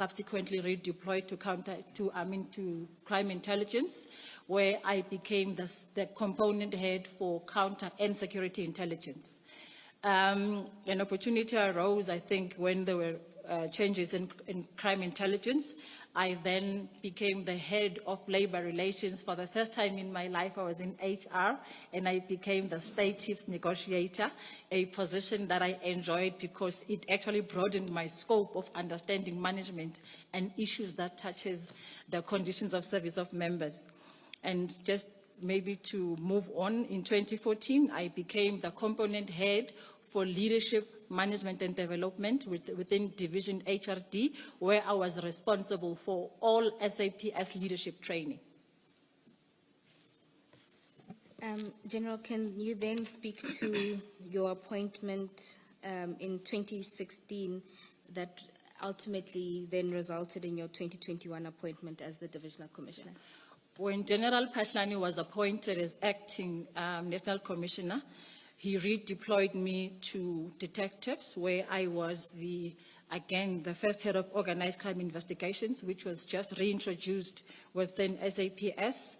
subsequently redeployed to crime intelligence, where I became the component head for counter and security intelligence. An opportunity arose, I think, when there were changes in crime intelligence. I then became the head of labor relations. For the first time in my life, I was in HR, and I became the state chief's negotiator, a position that I enjoyed because it actually broadened my scope of understanding management and issues that touches the conditions of service of members. And just maybe to move on, in 2014, I became the component head for leadership, management and development within Division HRD, where I was responsible for all SAPS leadership training. General, can you then speak to your appointment in 2016 that ultimately then resulted in your 2021 appointment as the Divisional Commissioner? When General Pashlani was appointed as acting National Commissioner, he redeployed me to detectives, where I was again, the first head of organized crime investigations, which was just reintroduced within SAPS.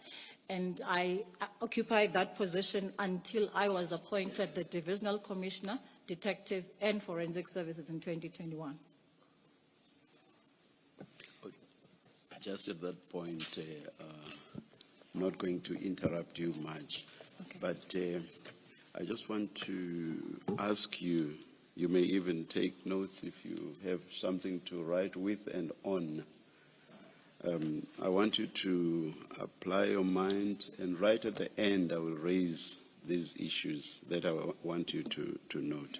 And I occupied that position until I was appointed the Divisional Commissioner, Detective and Forensic Services in 2021. Just at that point, I'm not going to interrupt you much, okay. But I just want to ask you, you may even take notes if you have something to write with and on. I want you to apply your mind, and right at the end I will raise these issues that I want you to note.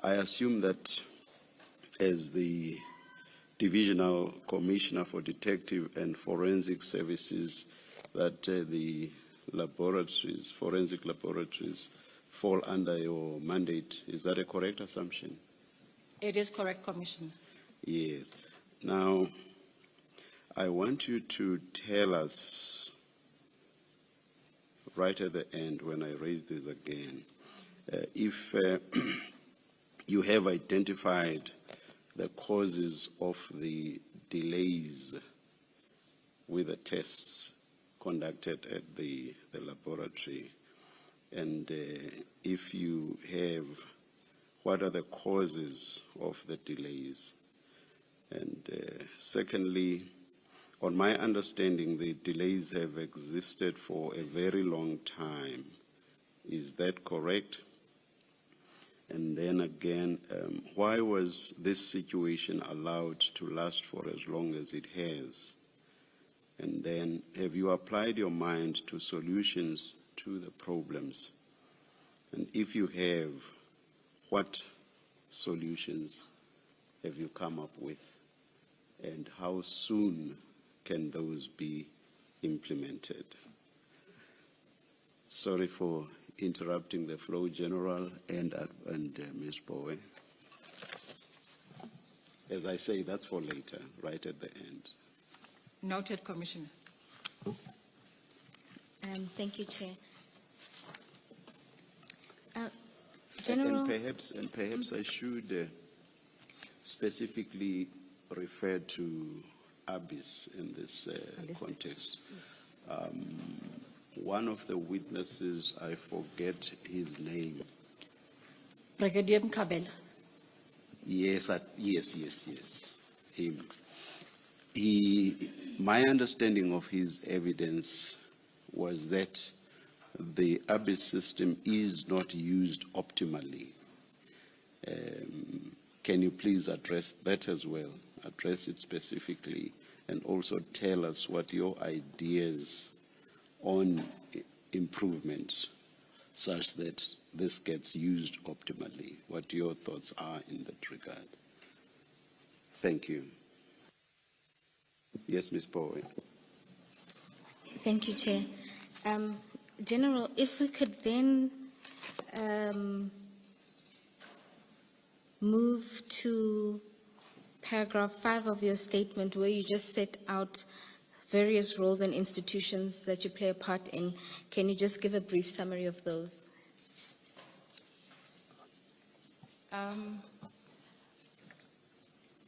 I assume that as the Divisional Commissioner for Detective and Forensic Services, that the laboratories, forensic laboratories, fall under your mandate. Is that a correct assumption? It is correct, Commissioner. Yes. Now, I want you to tell us, right at the end when I raise this again, if you have identified the causes of the delays with the tests conducted at the laboratory, and if you have, what are the causes of the delays? And secondly, on my understanding, the delays have existed for a very long time. Is that correct? And then again, why was this situation allowed to last for as long as it has? And then, have you applied your mind to solutions to the problems? And if you have, what solutions have you come up with? And how soon can those be implemented? Sorry for interrupting the flow, General, and Ms. Bowe. As I say, that's for later, right at the end. Noted, Commissioner. Thank you, Chair. General, and perhaps I should specifically refer to Abyss in this context. Yes. One of the witnesses, I forget his name. Brigadier Mkhwanazi. Yes, him. My understanding of his evidence was that the Abyss system is not used optimally. Can you please address that as well? Address it specifically, and also tell us what your ideas on improvements such that this gets used optimally, what your thoughts are in that regard. Thank you. Yes, Ms. Bowe. Thank you, Chair. General, if we could then move to paragraph 5 of your statement, where you just set out various roles and institutions that you play a part in. Can you just give a brief summary of those?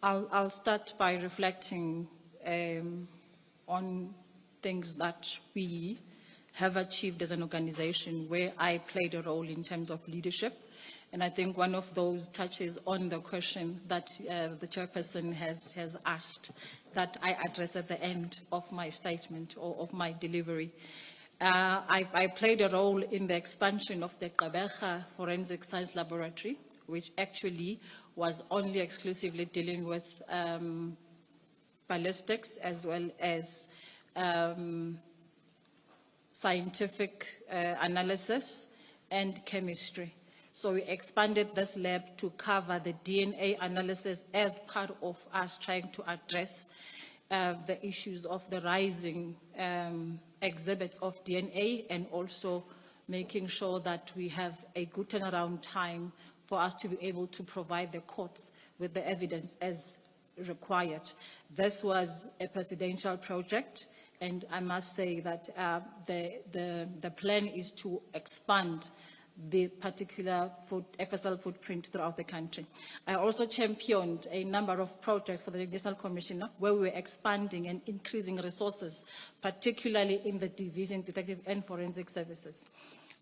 I'll start by reflecting on things that we have achieved as an organization where I played a role in terms of leadership. And I think one of those touches on the question that the chairperson has asked that I address at the end of my statement or of my delivery. I played a role in the expansion of the Gqeberha Forensic Science Laboratory, which actually was only exclusively dealing with ballistics as well as scientific analysis and chemistry. So we expanded this lab to cover the DNA analysis as part of us trying to address the issues of the rising exhibits of DNA, and also making sure that we have a good turnaround time for us to be able to provide the courts with the evidence as required. This was a presidential project, and I must say that the plan is to expand the particular FSL footprint throughout the country. I also championed a number of projects for the National Commissioner where we were expanding and increasing resources, particularly in the Division Detective and Forensic Services.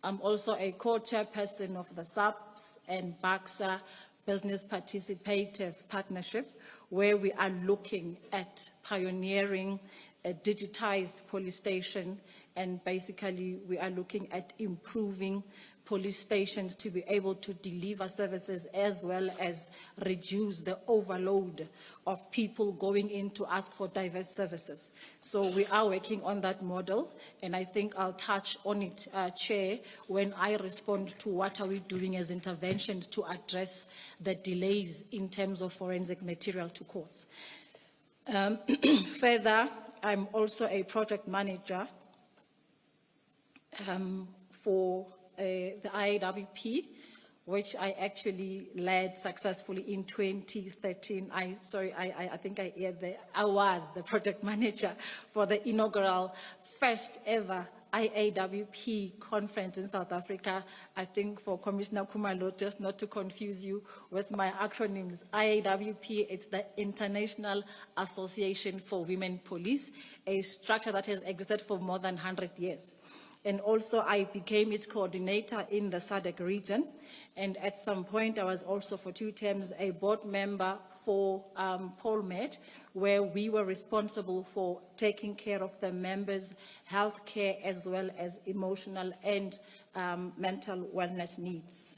I'm also a co-chairperson of the SAPS and BAXA Business Participative Partnership, where we are looking at pioneering a digitized police station, and basically we are looking at improving police stations to be able to deliver services as well as reduce the overload of people going in to ask for diverse services. So we are working on that model, and I think I'll touch on it, Chair, when I respond to what are we doing as interventions to address the delays in terms of forensic material to courts. Further, I'm also a project manager for the IAWP, which I actually led successfully in 2013. I was the project manager for the inaugural first ever IAWP conference in South Africa. I think for Commissioner Khumalo, just not to confuse you with my acronyms, IAWP, it's the International Association for Women Police, a structure that has existed for more than 100 years. And also I became its coordinator in the SADC region. And at some point I was also for 2 terms a board member for PolMed, where we were responsible for taking care of the members' health care as well as emotional and mental wellness needs.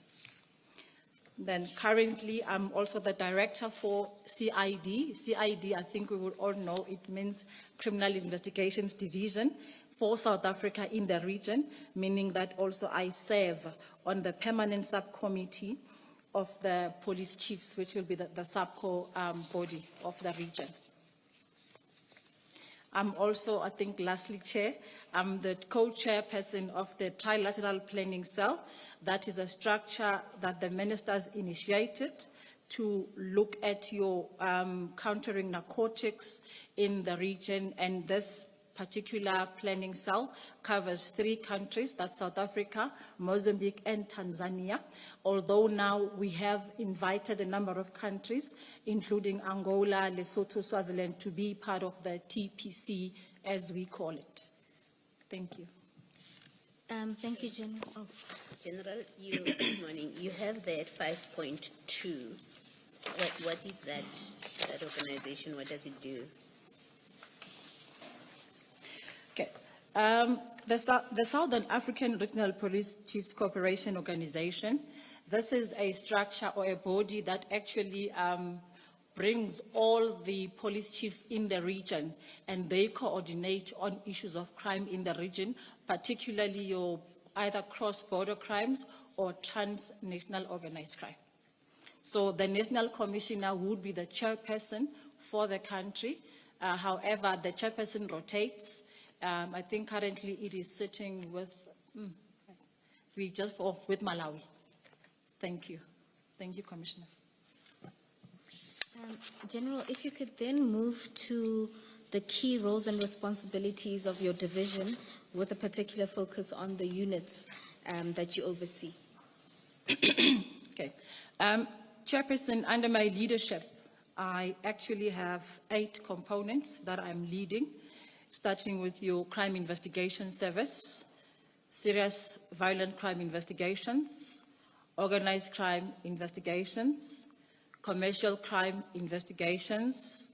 Then currently I'm also the director for CID. CID, I think we would all know, it means Criminal Investigations Division for South Africa in the region, meaning that also I serve on the permanent subcommittee of the police chiefs, which will be the subco body of the region. I'm also, I think, lastly, Chair, I'm the co-chairperson of the Trilateral Planning Cell. That is a structure that the ministers initiated to look at your countering narcotics in the region, and this particular planning cell covers 3 countries, that's South Africa, Mozambique, and Tanzania. Although now we have invited a number of countries, including Angola, Lesotho, Swaziland, to be part of the TPC, as we call it. Thank you. Thank you, General. Oh. General, good morning. You have there 5.2. What is that organization? What does it do? Okay. The Southern African Regional Police Chiefs Cooperation Organization, this is a structure or a body that actually brings all the police chiefs in the region, and they coordinate on issues of crime in the region, particularly your either cross-border crimes or transnational organized crime. So the National Commissioner would be the chairperson for the country. However, the chairperson rotates. I think currently it is sitting with, with Malawi. Thank you. Thank you, Commissioner. General, if you could then move to the key roles and responsibilities of your division with a particular focus on the units that you oversee. Okay. Chairperson, under my leadership, I actually have 8 components that I'm leading, starting with your crime investigation service, serious violent crime investigations, organized crime investigations, commercial crime investigations.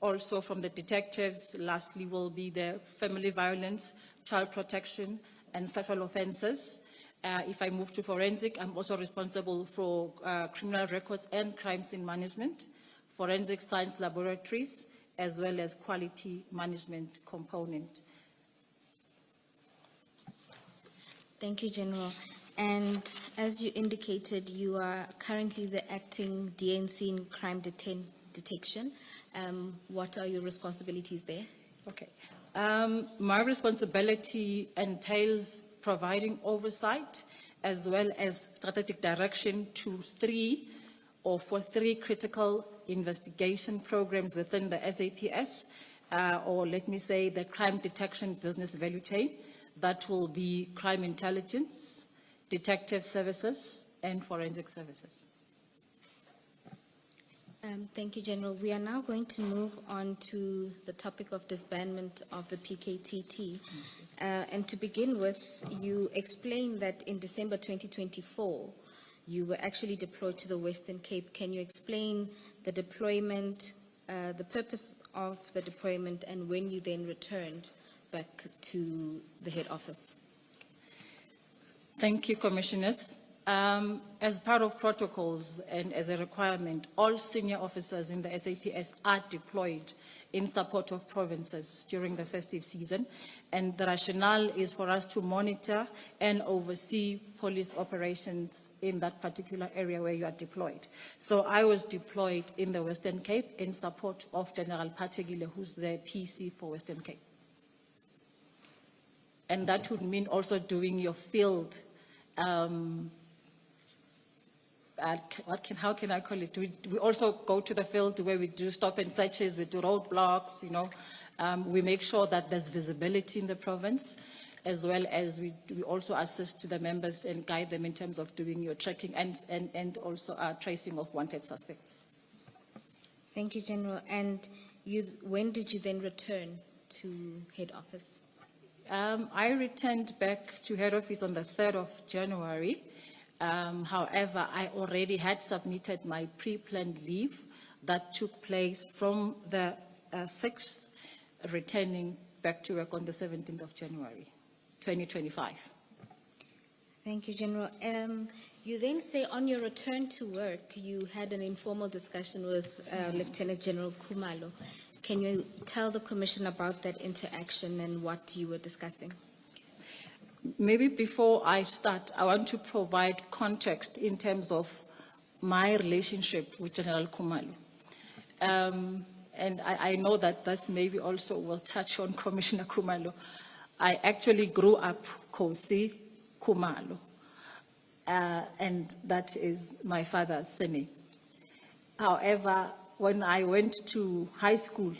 Also from the detectives, lastly will be the family violence, child protection, and sexual offenses. If I move to forensic, I'm also responsible for criminal records and crime scene management, forensic science laboratories, as well as quality management component. Thank you, General. And as you indicated, you are currently the acting DNC in crime detection. What are your responsibilities there? Okay. My responsibility entails providing oversight as well as strategic direction to 3 critical investigation programs within the SAPS, or let me say the crime detection business value chain. That will be crime intelligence, detective services, and forensic services. Thank you, General. We are now going to move on to the topic of disbandment of the PKTT. And to begin with, you explained that in December 2024, you were actually deployed to the Western Cape. Can you explain the deployment, the purpose of the deployment, and when you then returned back to the head office? Thank you, Commissioners. As part of protocols and as a requirement, all senior officers in the SAPS are deployed in support of provinces during the festive season. And the rationale is for us to monitor and oversee police operations in that particular area where you are deployed. So I was deployed in the Western Cape in support of General Pategile, who's the PC for Western Cape. And that would mean also doing your field, how can I call it? We also go to the field where we do stop and searches, we do roadblocks, you know. We make sure that there's visibility in the province, as well as we also assist the members and guide them in terms of doing your tracking and also tracing of wanted suspects. Thank you, General. And when did you then return to head office? I returned back to head office on the 3rd of January. However, I already had submitted my pre-planned leave that took place from the 6th, returning back to work on the 17th of January, 2025. Thank you, General. You then say on your return to work, you had an informal discussion with Lieutenant General Khumalo. Can you tell the Commission about that interaction and what you were discussing? Maybe before I start, I want to provide context in terms of my relationship with General Khumalo. And I know that this maybe also will touch on Commissioner Khumalo. I actually grew up Kosi Khumalo, and that is my father's surname. However, when I went to high school,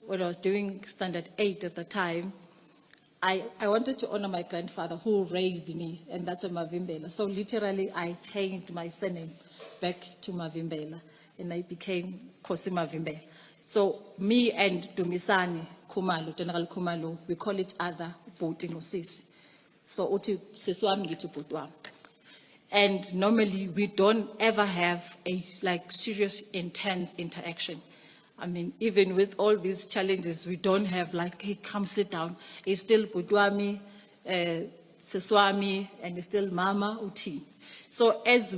when I was doing standard 8 at the time, I wanted to honor my grandfather who raised me, and that's a Mavimbela. So literally, I changed my surname back to Mavimbela, and I became Kosi Mavimbela. So me and Dumisani Khumalo, General Khumalo, we call each other Boti Ngosisi. So uti siswami ngithi bhuti wami. And normally we don't ever have a serious, intense interaction. I mean, even with all these challenges, we don't have hey, come sit down. It's still Budwami, Siswami, and it's still Mama Uti. So as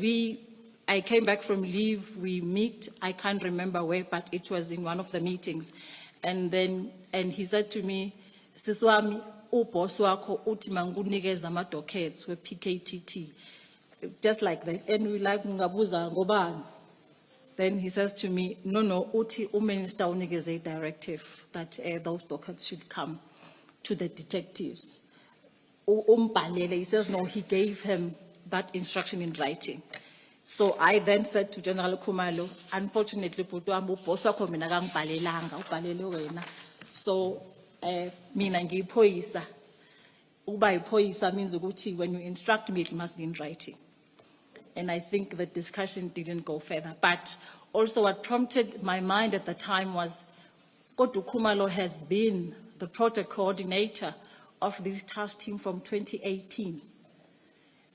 I came back from leave, we meet, I can't remember where, but it was in one of the meetings. And he said to me, Siswami, uboss wakho uti mangunikeza ama dockets we PKTT. Just like that. And we ngabuza ngobani. Then he says to me, no, uti uminister unikeze a directive that those dockets should come to the detectives. He says, no, he gave him that instruction in writing. So I then said to General Khumalo, unfortunately, so mina ngiyiphoyisa. Uba iphoyisa means ukuthi when you instruct me, it must be in writing. And I think the discussion didn't go further. But also what prompted my mind at the time was, Kodwa Khumalo has been the project coordinator of this task team from 2018.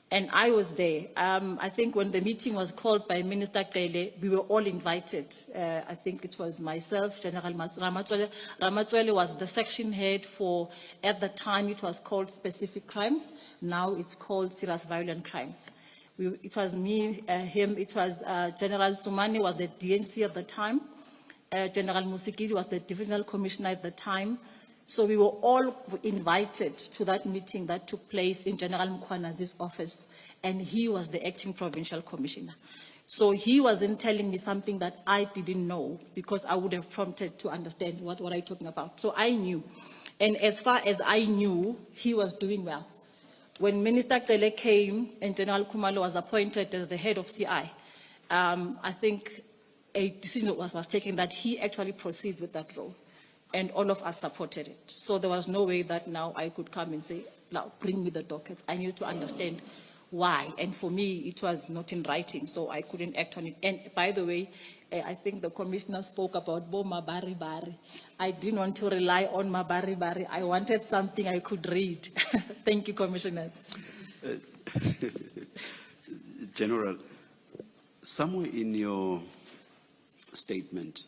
And I was there. I think when the meeting was called by Minister Kele, we were all invited. I think it was myself, General Ramatswele. Ramatswele was the section head for, at the time it was called specific crimes. Now it's called serious violent crimes. It was me, him, it was General Tsumani was the DNC at the time. General Musikiri was the divisional commissioner at the time. So we were all invited to that meeting that took place in General Mkhwanazi's office, and he was the acting provincial commissioner. So he wasn't telling me something that I didn't know, because I would have prompted to understand what I'm talking about. So I knew. And as far as I knew, he was doing well. When Minister Kele came and General Khumalo was appointed as the head of CI, I think a decision was taken that he actually proceeds with that role. And all of us supported it. So there was no way that now I could come and say, now bring me the dockets. I needed to understand why. And for me, it was not in writing, so I couldn't act on it. And by the way, I think the commissioner spoke about Bo Mabari Bari. I didn't want to rely on Mabari Bari. I wanted something I could read. Thank you, commissioners. General, somewhere in your statement,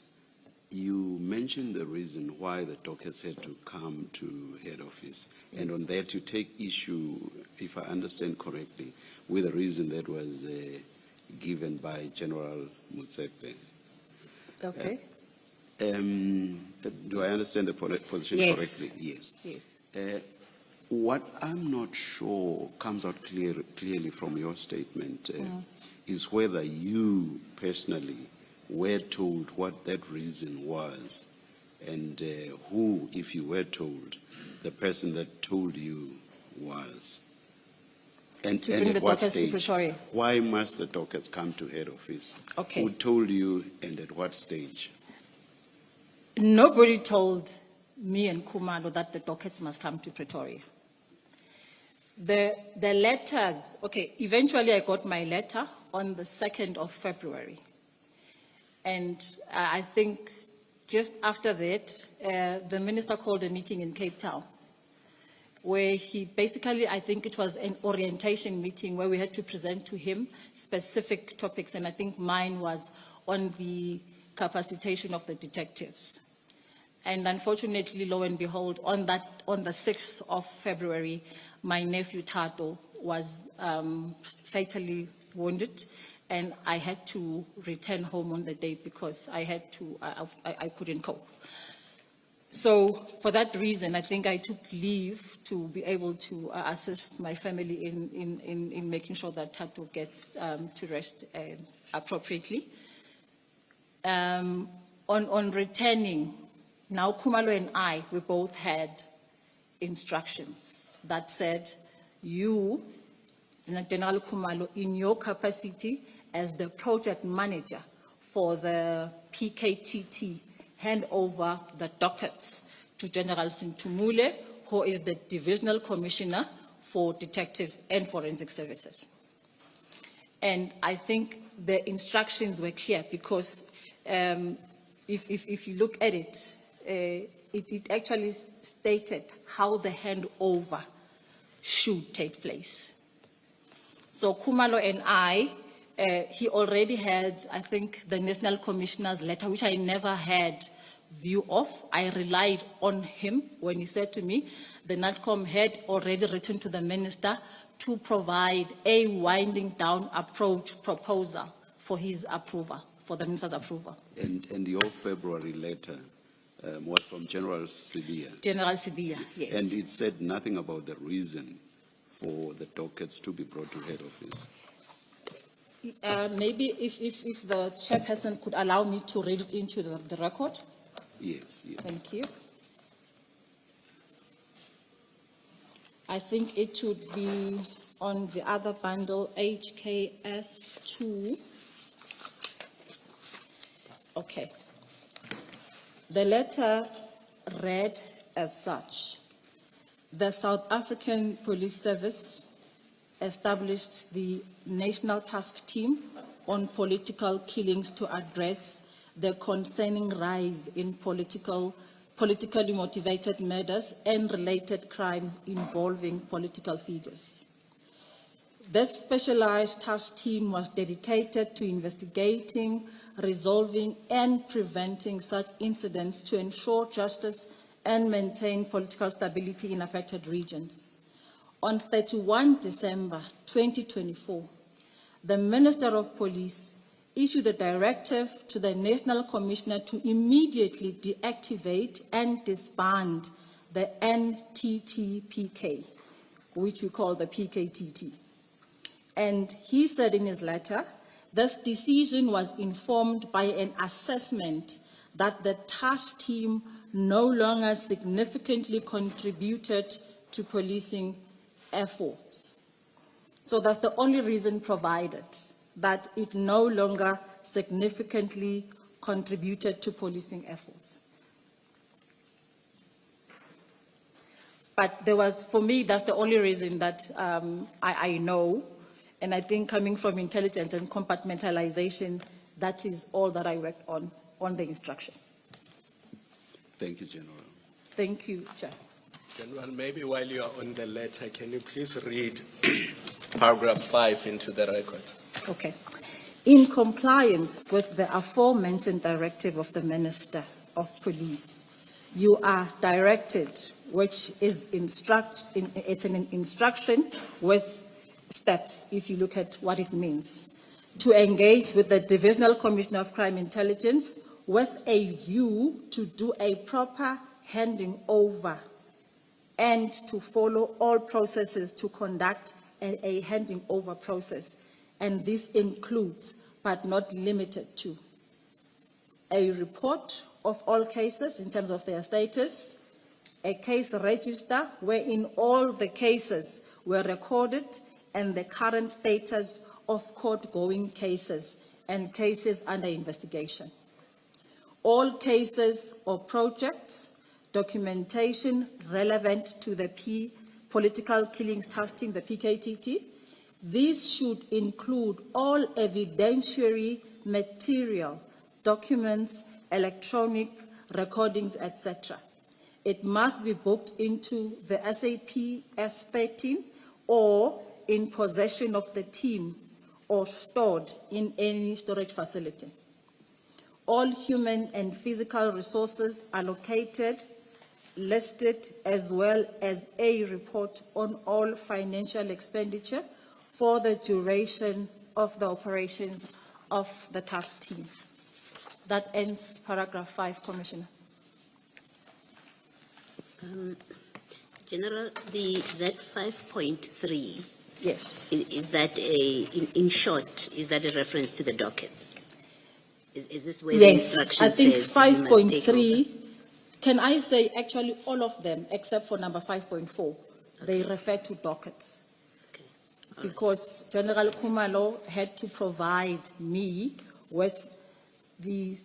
you mentioned the reason why the dockets had to come to head office. Yes. And on that you take issue, if I understand correctly, with the reason that was given by General Mutsepe. Okay. Do I understand the position correctly? Yes. Yes. What I'm not sure comes out clearly from your statement is whether you personally were told what that reason was, and who, if you were told, the person that told you was. And at what stage? Why must the dockets come to head office? Okay. Who told you and at what stage? Nobody told me and Khumalo that the dockets must come to Pretoria. The letters, okay, eventually I got my letter on the 2nd of February. And I think just after that, the minister called a meeting in Cape Town, where he basically, I think it was an orientation meeting where we had to present to him specific topics. And I think mine was on the capacitation of the detectives. And unfortunately, lo and behold, on the 6th of February, my nephew Tato was fatally wounded. And I had to return home on the day because I couldn't cope. So for that reason, I think I took leave to be able to assist my family in making sure that Tato gets to rest appropriately. On returning, now Khumalo and I, we both had instructions that said, you, General Khumalo, in your capacity as the project manager for the PKTT, hand over the dockets to General Sintumule, who is the divisional commissioner for detective and forensic services. And I think the instructions were clear because if you look at it, it actually stated how the handover should take place. So Khumalo and I, he already had, I think, the National Commissioner's letter, which I never had view of. I relied on him when he said to me, the NATCOM had already written to the minister to provide a winding down approach proposal for his approval, for the minister's approval. And your February letter was from General Sibia? General Sibia, yes. And it said nothing about the reason for the dockets to be brought to head office? Maybe if the chairperson could allow me to read it into the record. Yes, yes. Thank you. I think it should be on the other bundle, HKS2. Okay. The letter read as such. The South African Police Service established the National Task Team on political killings to address the concerning rise in politically motivated murders and related crimes involving political figures. This specialized task team was dedicated to investigating, resolving, and preventing such incidents to ensure justice and maintain political stability in affected regions. On 31 December 2024, the Minister of Police issued a directive to the National Commissioner to immediately deactivate and disband the NTT-PK, which we call the PKTT. And he said in his letter, this decision was informed by an assessment that the task team no longer significantly contributed to policing efforts. So that's the only reason provided, that it no longer significantly contributed to policing efforts. But there was, for me, that's the only reason that I know. And I think coming from intelligence and compartmentalization, that is all that I worked on the instruction. Thank you, General. Thank you, Chair. General, maybe while you are on the letter, can you please read paragraph 5 into the record? Okay. In compliance with the aforementioned directive of the Minister of Police, you are directed, which is it's an instruction with steps, if you look at what it means, to engage with the Divisional Commissioner of Crime Intelligence with a view to do a proper handing over and to follow all processes to conduct a handing over process. And this includes, but not limited to, a report of all cases in terms of their status, a case register wherein all the cases were recorded and the current status of court-going cases and cases under investigation. All cases or projects, documentation relevant to the Political Killings Task Team, the PKTT. These should include all evidentiary material, documents, electronic recordings, etc. It must be booked into the SAP S13 or in possession of the team or stored in any storage facility. All human and physical resources allocated, listed, as well as a report on all financial expenditure for the duration of the operations of the task team. That ends paragraph 5, Commissioner. General, that 5.3, yes, is that in short, is that a reference to the dockets? Is this where the instruction I think says you must take 5.3, over? can I say actually all of them except for number 5.4, they refer to dockets. Okay. All right. Because General Kumalo had to provide me with the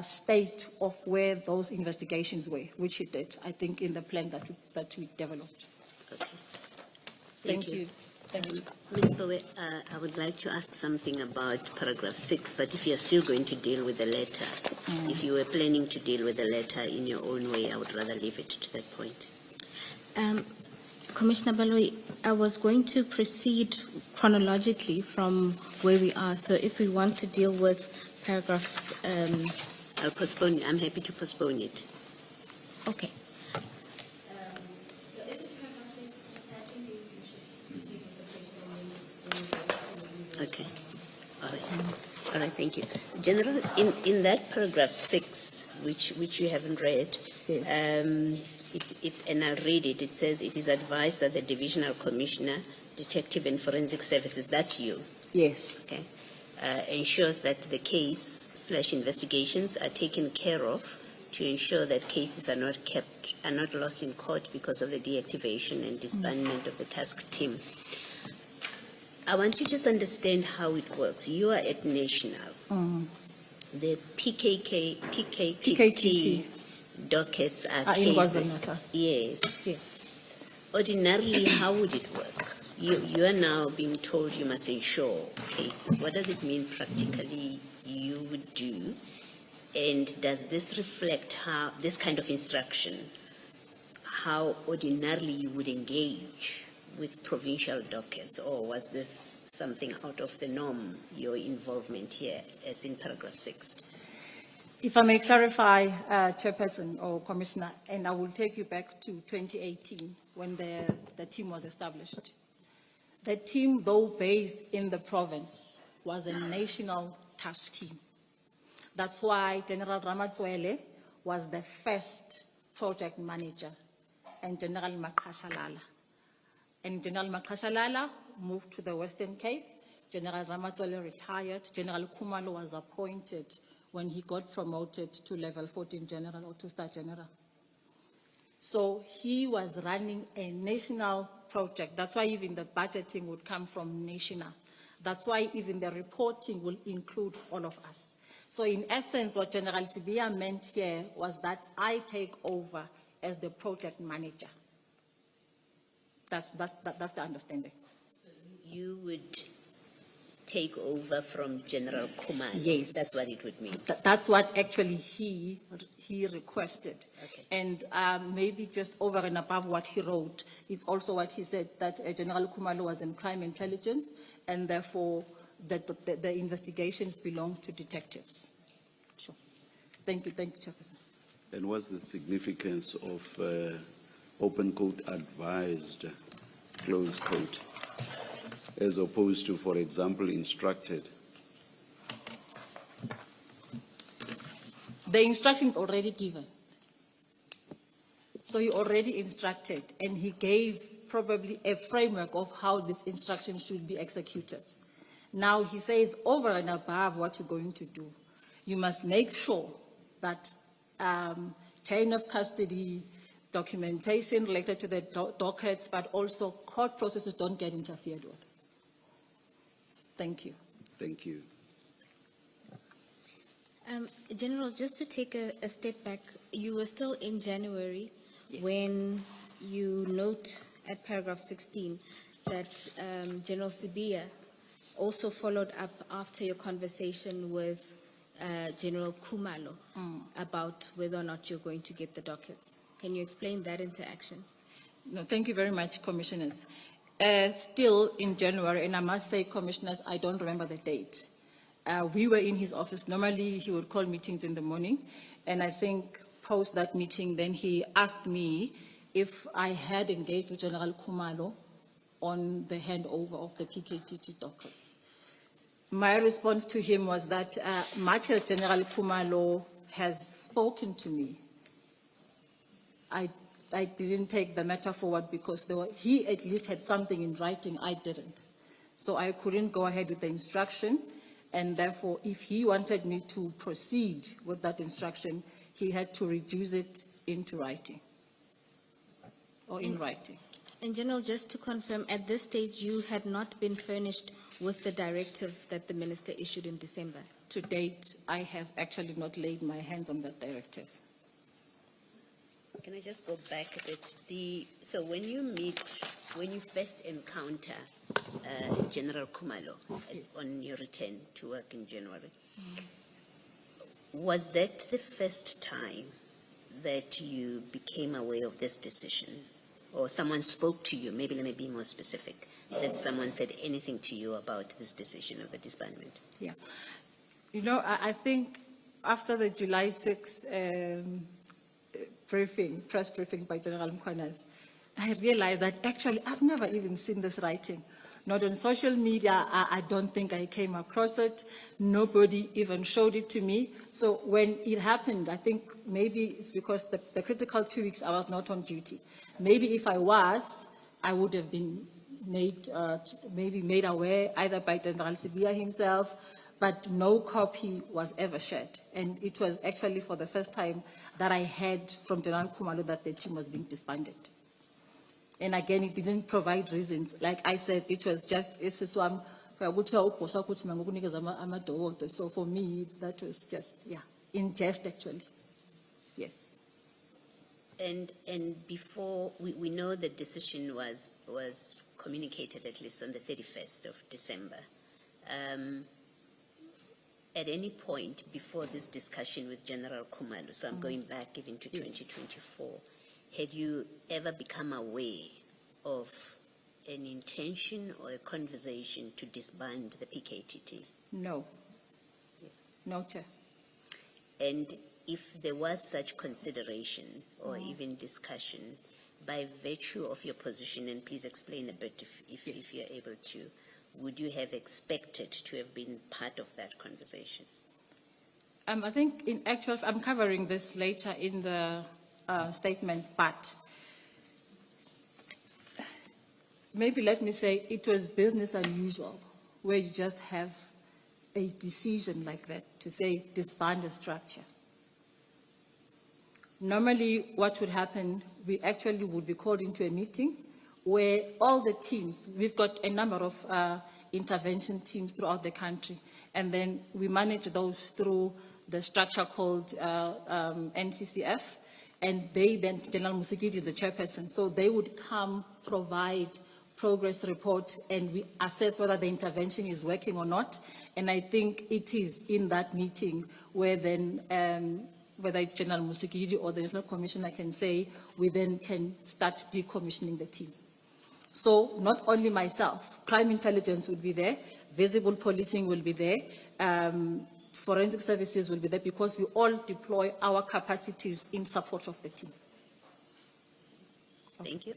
state of where those investigations were, which he did, I think, in the plan that we developed. Okay. Thank you. Thank you. Ms. Bowe, I would like to ask something about paragraph 6, but if you're still going to deal with the letter, if you were planning to deal with the letter in your own way, I would rather leave it to that point. Commissioner Baloyi, I was going to proceed chronologically from where we are. So if we want to deal with paragraph... I'll postpone. I'm happy to postpone it. Okay. Okay. All right. All right, thank you. General, in that paragraph 6, which you haven't read, Yes. and I'll read it, it says, it is advised that the Divisional Commissioner, Detective and Forensic Services, that's you, Yes. okay, ensures that the case/investigations are taken care of to ensure that cases are not lost in court because of the deactivation and disbandment of the task team. I want you to just understand how it works. You are at National. The PKTT It dockets are was a cases. matter. Yes. Yes. Ordinarily, how would it work? You are now being told you must ensure cases. What does it mean practically you would do? And does this reflect how, this kind of instruction, how ordinarily you would engage with provincial dockets, or was this something out of the norm, your involvement here, as in paragraph 6? If I may clarify, Chairperson or Commissioner, and I will take you back to 2018 when the team was established. The team, though based in the province, was a national task team. That's why General Ramatswele was the first project manager, and General Mkhwanazi. And General Mkhwanazi moved to the Western Cape. General Ramatswele retired. General Khumalo was appointed when he got promoted to level 14 general or 2-star general. So he was running a national project. That's why even the budgeting would come from national. That's why even the reporting will include all of us. So in essence, what General Sibia meant here was that I take over as the project manager. That's the understanding. You would take over from General Khumalo? Yes. That's what it would mean? That's what actually he requested. Okay. And maybe just over and above what he wrote, it's also what he said, that General Khumalo was in crime intelligence, and therefore the investigations belong to detectives. Sure. Thank you, Chairperson. And what's the significance of open quote advised, close quote, as opposed to, for example, instructed? The instruction is already given. So he already instructed, and he gave probably a framework of how this instruction should be executed. Now he says, over and above what you're going to do, you must make sure that chain of custody, documentation related to the dockets, but also court processes don't get interfered with. Thank you. Thank you. General, just to take a step back, you were still in January. Yes. When you note at paragraph 16 that General Sibia also followed up after your conversation with General Khumalo about whether or not you're going to get the dockets. Can you explain that interaction? No, thank you very much, Commissioners. Still in January, and I must say, Commissioners, I don't remember the date. We were in his office. Normally, he would call meetings in the morning, and I think post that meeting, then he asked me if I had engaged with General Khumalo on the handover of the PKTT dockets. My response to him was that much as General Khumalo has spoken to me, I didn't take the matter forward because he at least had something in writing, I didn't. So I couldn't go ahead with the instruction, and therefore if he wanted me to proceed with that instruction, he had to reduce it into writing, or in writing. And General, just to confirm, at this stage you had not been furnished with the directive that the minister issued in December? To date, I have actually not laid my hands on that directive. Can I just go back a bit? So when you first encounter General Khumalo Yes. on your return to work in January, was that the first time that you became aware of this decision? Or someone spoke to you, maybe let me be more specific, that someone said anything to you about this decision of the disbandment? Yeah. You know, I think after the July 6 press briefing by General Mkhwanazi, I realized that actually I've never even seen this writing. Not on social media, I don't think I came across it. Nobody even showed it to me. So when it happened, I think maybe it's because the critical 2 weeks I was not on duty. Maybe if I was, I would have been made, maybe made aware either by General Sibia himself, but no copy was ever shared. And it was actually for the first time that I heard from General Khumalo that the team was being disbanded. And again, it didn't provide reasons. Like I said, it was just, so for me, that was just, yeah, in jest actually. Yes. And before, we know the decision was communicated at least on the 31st of December. At any point before this discussion with General Khumalo, so I'm going back even to 2024, had you ever become aware of an intention or a conversation to disband the PKTT? No. No, Chair. And if there was such consideration or even discussion, by virtue of your position, and please explain a bit if you're able to, would you have expected to have been part of that conversation? I think in actual, I'm covering this later in the statement, but maybe let me say it was business unusual, where you just have a decision like that to say disband a structure. Normally what would happen, we actually would be called into a meeting where all the teams, we've got a number of intervention teams throughout the country, and then we manage those through the structure called NCCF, and they then, General Musikidi, the chairperson, so they would come provide progress report, and we assess whether the intervention is working or not. And I think it is in that meeting where then, whether it's General Musikidi or the National Commissioner can say, we then can start decommissioning the team. So not only myself, crime intelligence will be there, visible policing will be there, forensic services will be there, because we all deploy our capacities in support of the team. Thank you.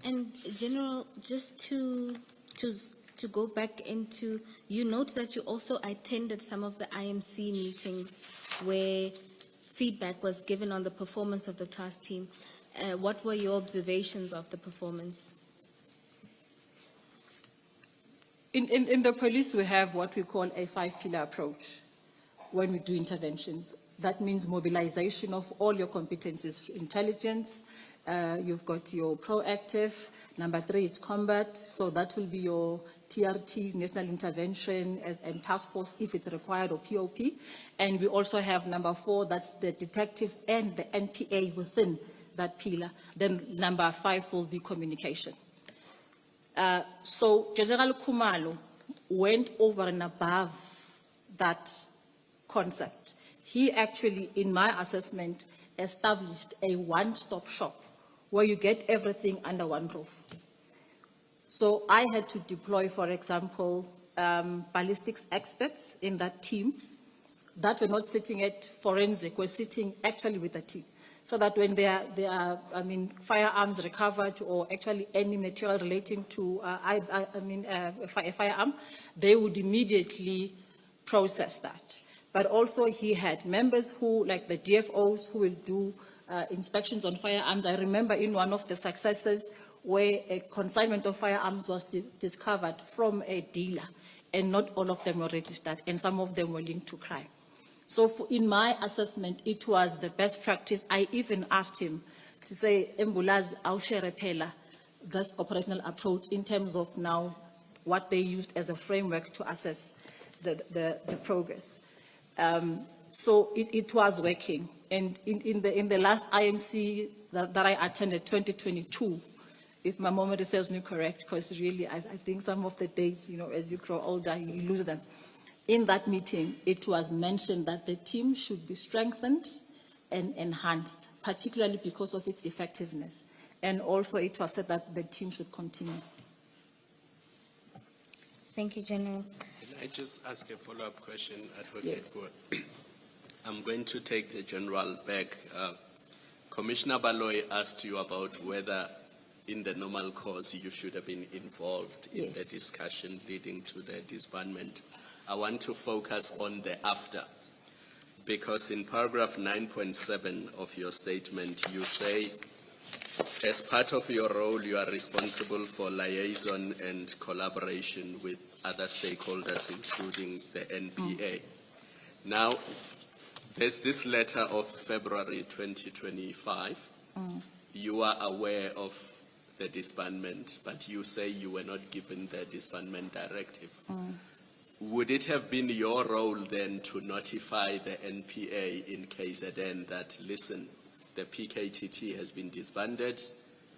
And General, just to go back into, you note that you also attended some of the IMC meetings where feedback was given on the performance of the task team. What were your observations of the performance? In the police, we have what we call a 5-pillar approach when we do interventions. That means mobilization of all your competencies, intelligence, you've got your proactive, number 3 is combat, so that will be your TRT, national intervention and task force if it's required, or POP. And we also have number 4, that's the detectives and the NPA within that pillar. Then number 5 will be communication. So General Khumalo went over and above that concept. He actually, in my assessment, established a one-stop shop where you get everything under one roof. So I had to deploy, for example, ballistics experts in that team that were not sitting at forensic, were sitting actually with the team. So that when there are firearms recovered, or actually any material relating to a firearm, they would immediately process that. But also he had members who, like the DFOs, who will do inspections on firearms. I remember in one of the successes where a consignment of firearms was discovered from a dealer, and not all of them were registered, and some of them were linked to crime. So in my assessment, it was the best practice. I even asked him to say, Mbulazi, I'll share a pillar, this operational approach in terms of now what they used as a framework to assess the progress. So it was working. And in the last IMC that I attended, 2022, if my memory serves me correct, because really I think some of the dates, as you grow older, you lose them. In that meeting, it was mentioned that the team should be strengthened and enhanced, particularly because of its effectiveness. And also it was said that the team should continue. Thank you, General. Can I just ask a follow-up question, Advocate? Yes. I'm going to take the General back. Commissioner Baloy asked you about whether in the normal course you should have been involved in the discussion leading to the disbandment. I want to focus on the after, because in paragraph 9.7 of your statement, you say, as part of your role, you are responsible for liaison and collaboration with other stakeholders, including the NPA. Now, there's this letter of February 2025. You are aware of the disbandment, but you say you were not given the disbandment directive. Would it have been your role then to notify the NPA in KZN that, listen, the PKTT has been disbanded.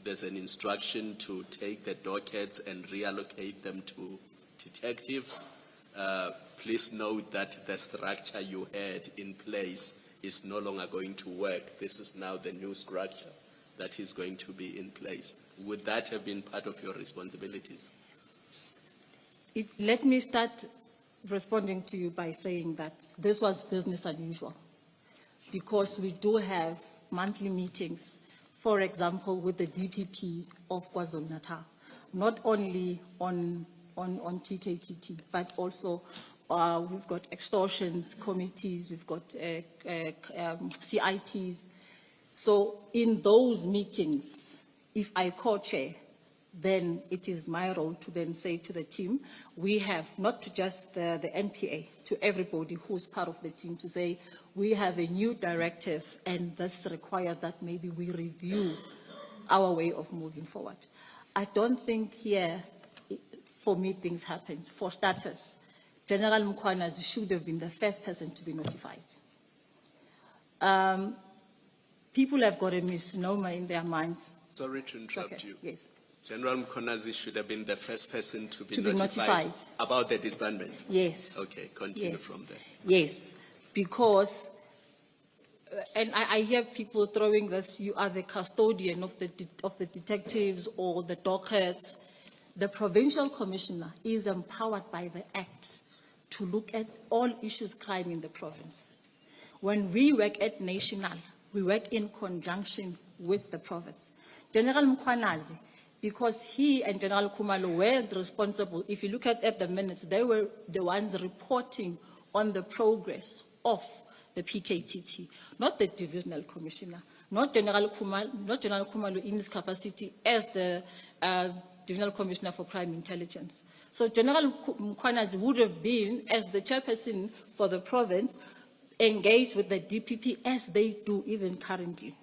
There's an instruction to take the dockets and reallocate them to detectives. Please note that the structure you had in place is no longer going to work. This is now the new structure that is going to be in place. Would that have been part of your responsibilities? Let me start responding to you by saying that this was business unusual, because we do have monthly meetings, for example, with the DPP of KwaZulu-Natal, not only on PKTT, but also we've got extortions committees, we've got CITs. So in those meetings, if I co-chair, then it is my role to then say to the team, we have not to just the NPA, to everybody who's part of the team, to say, we have a new directive and this requires that maybe we review our way of moving forward. I don't think here, for me, things happened. For starters, General Mkhwanazi should have been the first person to be notified. People have got a misnomer in their minds. Sorry to interrupt you. Yes. General Mkhwanazi should have been the first person to be, notified about the disbandment. Yes. Okay, continue Yes. from there. Yes, because, and I hear people throwing this, you are the custodian of the detectives or the dockets. The provincial commissioner is empowered by the Act to look at all issues crime in the province. When we work at national, we work in conjunction with the province. General Mkhwanazi, because he and General Khumalo were responsible, if you look at the minutes, they were the ones reporting on the progress of the PKTT, not the divisional commissioner, not General Khumalo in his capacity as the divisional commissioner for crime intelligence. So General Mkhwanazi would have been, as the chairperson for the province, engaged with the DPP as they do even currently.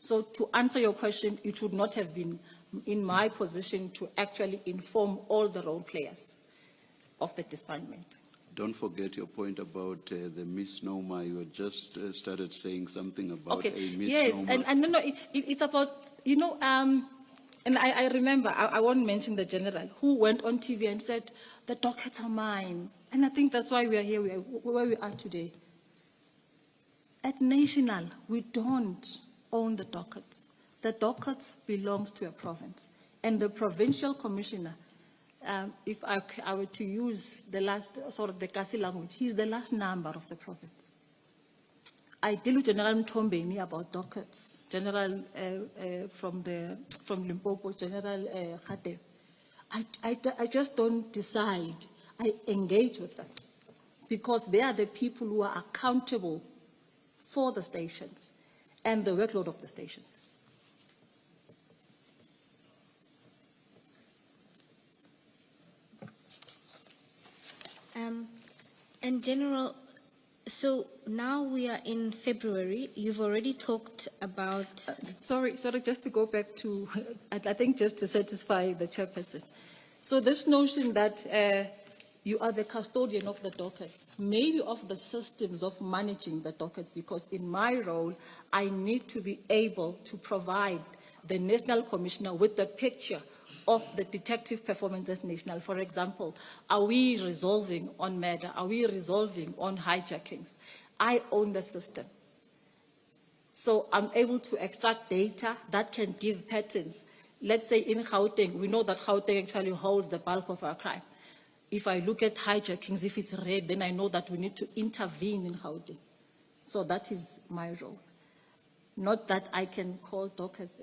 So to answer your question, it would not have been in my position to actually inform all the role players of the disbandment. Don't forget your point about the misnomer. You had just started saying something about a misnomer. Yes, and no, it's about, you know, and I remember, I won't mention the general, who went on TV and said, the dockets are mine. And I think that's why we are here, where we are today. At national, we don't own the dockets. The dockets belongs to a province. And the provincial commissioner, if I were to use the last, sort of the Kasi language, he's the last number of the province. I deal with General Mtombeni about dockets, General from Limpopo, General Khate. I just don't decide. I engage with them because they are the people who are accountable for the stations and the workload of the stations. And General, so now we are in February. You've already talked about... Sorry, just to go back to, I think just to satisfy the chairperson. So this notion that you are the custodian of the dockets, maybe of the systems of managing the dockets, because in my role, I need to be able to provide the National Commissioner with the picture of the detective performance at national. For example, are we resolving on murder? Are we resolving on hijackings? I own the system. So I'm able to extract data that can give patterns. Let's say in Gauteng, we know that Gauteng actually holds the bulk of our crime. If I look at hijackings, if it's red, then I know that we need to intervene in Gauteng. So that is my role. Not that I can call dockets.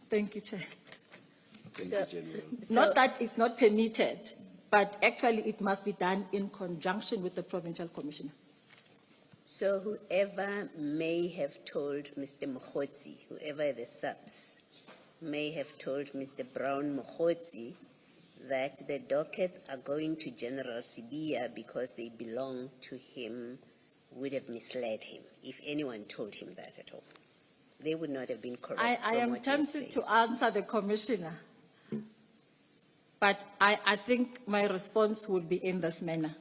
Thank you, Chair. Thank you, General. Not that it's not permitted, but actually it must be done in conjunction with the provincial commissioner. So whoever may have told Mr. Mkhwanazi, whoever the subs, may have told Mr. Brown Mkhwanazi that the dockets are going to General Sibia because they belong to him, would have misled him, if anyone told him that at all. They would not have been correct. I am tempted to answer the commissioner, but I think my response would be in this manner.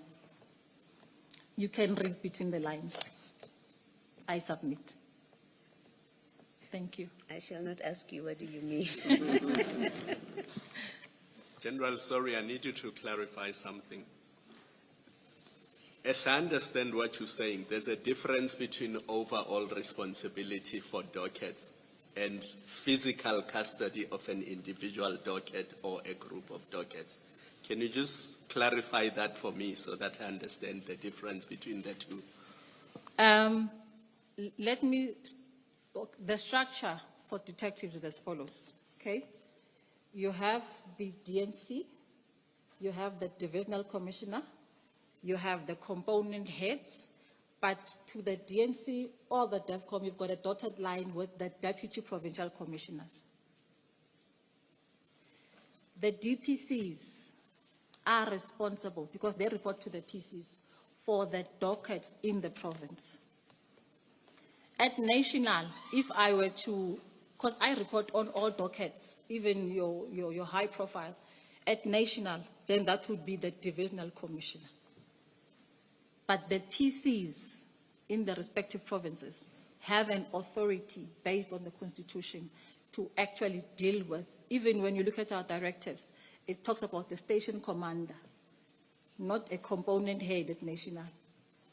You can read between the lines. I submit. Thank you. I shall not ask you, what do you mean? General, sorry, I need you to clarify something. As I understand what you're saying, there's a difference between overall responsibility for dockets and physical custody of an individual docket or a group of dockets. Can you just clarify that for me so that I understand the difference between the two? The structure for detectives is as follows, okay? You have the DNC, you have the divisional commissioner, you have the component heads, but to the DNC or the DEFCOM, you've got a dotted line with the deputy provincial commissioners. The DPCs are responsible, because they report to the PCs, for the dockets in the province. At national, if I were to, because I report on all dockets, even your high profile, at national, then that would be the divisional commissioner. But the PCs in the respective provinces have an authority based on the Constitution to actually deal with, even when you look at our directives, it talks about the station commander, not a component head at national,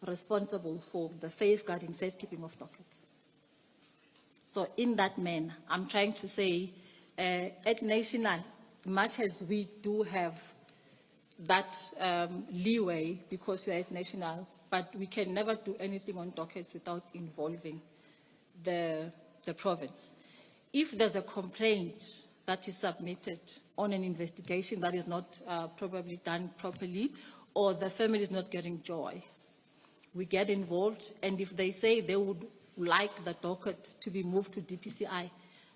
responsible for the safeguarding, safekeeping of dockets. So in that manner, I'm trying to say, at national, much as we do have that leeway because we are at national, but we can never do anything on dockets without involving the province. If there's a complaint that is submitted on an investigation that is not probably done properly, or the family is not getting joy, we get involved, and if they say they would like the docket to be moved to DPCI,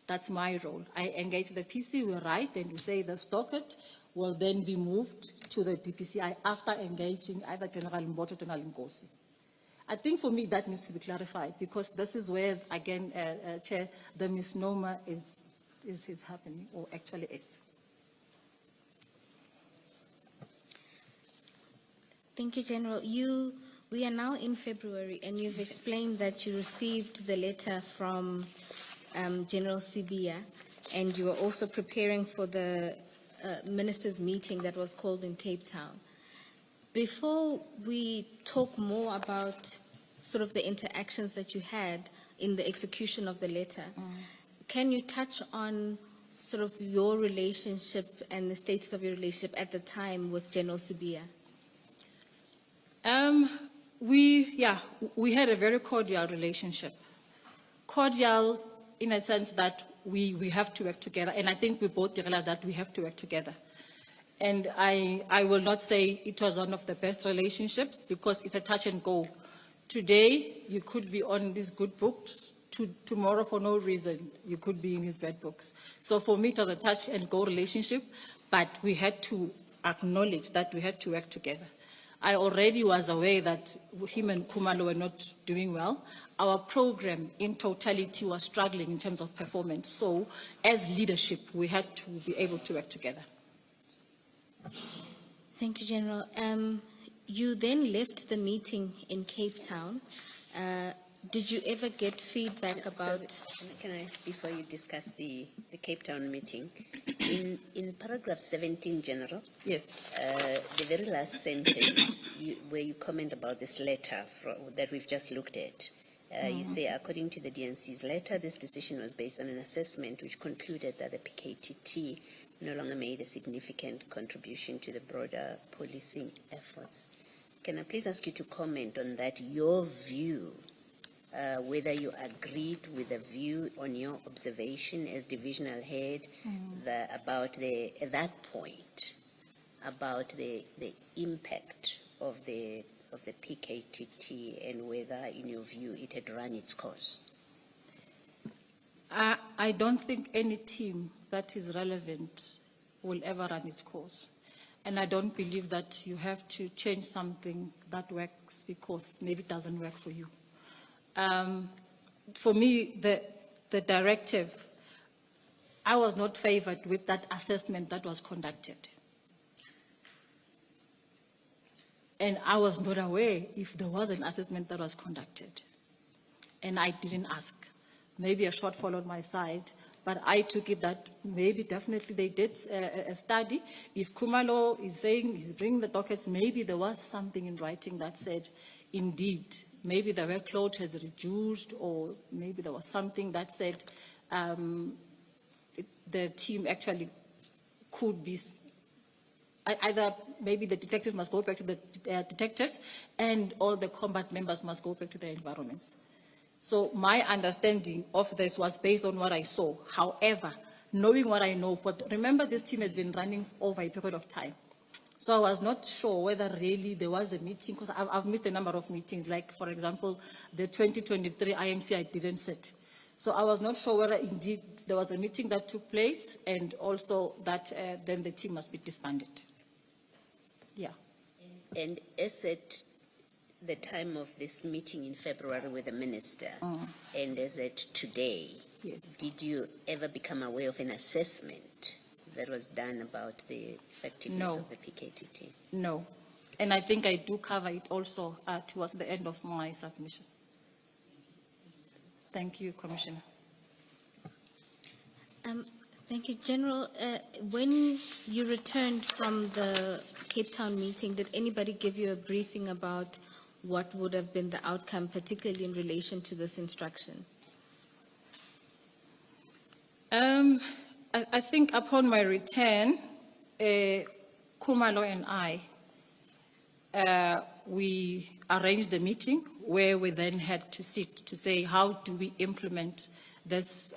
that's my role. I engage the PC, we write, and we say the docket will then be moved to the DPCI after engaging either General Mboto or General Nkosi. I think for me that needs to be clarified, because this is where, again, Chair, the misnomer is happening, or actually is. Thank you, General. We are now in February, and you've explained that you received the letter from General Sibiya, and you were also preparing for the ministers' meeting that was called in Cape Town. Before we talk more about sort of the interactions that you had in the execution of the letter, can you touch on sort of your relationship and the status of your relationship at the time with General Sibiya? We had a very cordial relationship. Cordial in a sense that we have to work together, and I think we both realize that we have to work together. And I will not say it was one of the best relationships, because it's a touch and go. Today, you could be on these good books. Tomorrow, for no reason, you could be in his bad books. So for me, it was a touch and go relationship, but we had to acknowledge that we had to work together. I already was aware that him and Khumalo were not doing well. Our program in totality was struggling in terms of performance. So as leadership, we had to be able to work together. Thank you, General. You then left the meeting in Cape Town. Did you ever get feedback about... Sorry, can I, before you discuss the Cape Town meeting, in paragraph 17, General, Yes. the very last sentence, where you comment about this letter that we've just looked at, you say, according to the DNC's letter, this decision was based on an assessment which concluded that the PKTT no longer made a significant contribution to the broader policing efforts. Can I please ask you to comment on that, your view, whether you agreed with the view on your observation as divisional head about at that point, about the impact of the PKTT, and whether, in your view, it had run its course? I don't think any team that is relevant will ever run its course. And I don't believe that you have to change something that works because maybe it doesn't work for you. For me, the directive, I was not favored with that assessment that was conducted. And I was not aware if there was an assessment that was conducted. And I didn't ask. maybe a shortfall on my side, but I took it that maybe definitely they did a study. If Khumalo is saying he's bringing the dockets, maybe there was something in writing that said, indeed, maybe the workload has reduced, or maybe there was something that said the team actually could be, either maybe the detectives must go back to the detectives and all the combat members must go back to their environments. So my understanding of this was based on what I saw. However, knowing what I know, remember this team has been running over a period of time. So I was not sure whether really there was a meeting, because I've missed a number of meetings, like, for example, the 2023 IMC I didn't sit. So I was not sure whether indeed there was a meeting that took place and also that then the team must be disbanded. Yeah. And as at the time of this meeting in February with the minister, and as at today, Yes. did you ever become aware of an assessment that was done about the effectiveness No. of the PKT team? No. And I think I do cover it also towards the end of my submission. Thank you, Commissioner. Thank you, General. When you returned from the Cape Town meeting, did anybody give you a briefing about what would have been the outcome, particularly in relation to this instruction? I think upon my return, Khumalo and I, we arranged a meeting where we then had to sit to say, how do we implement this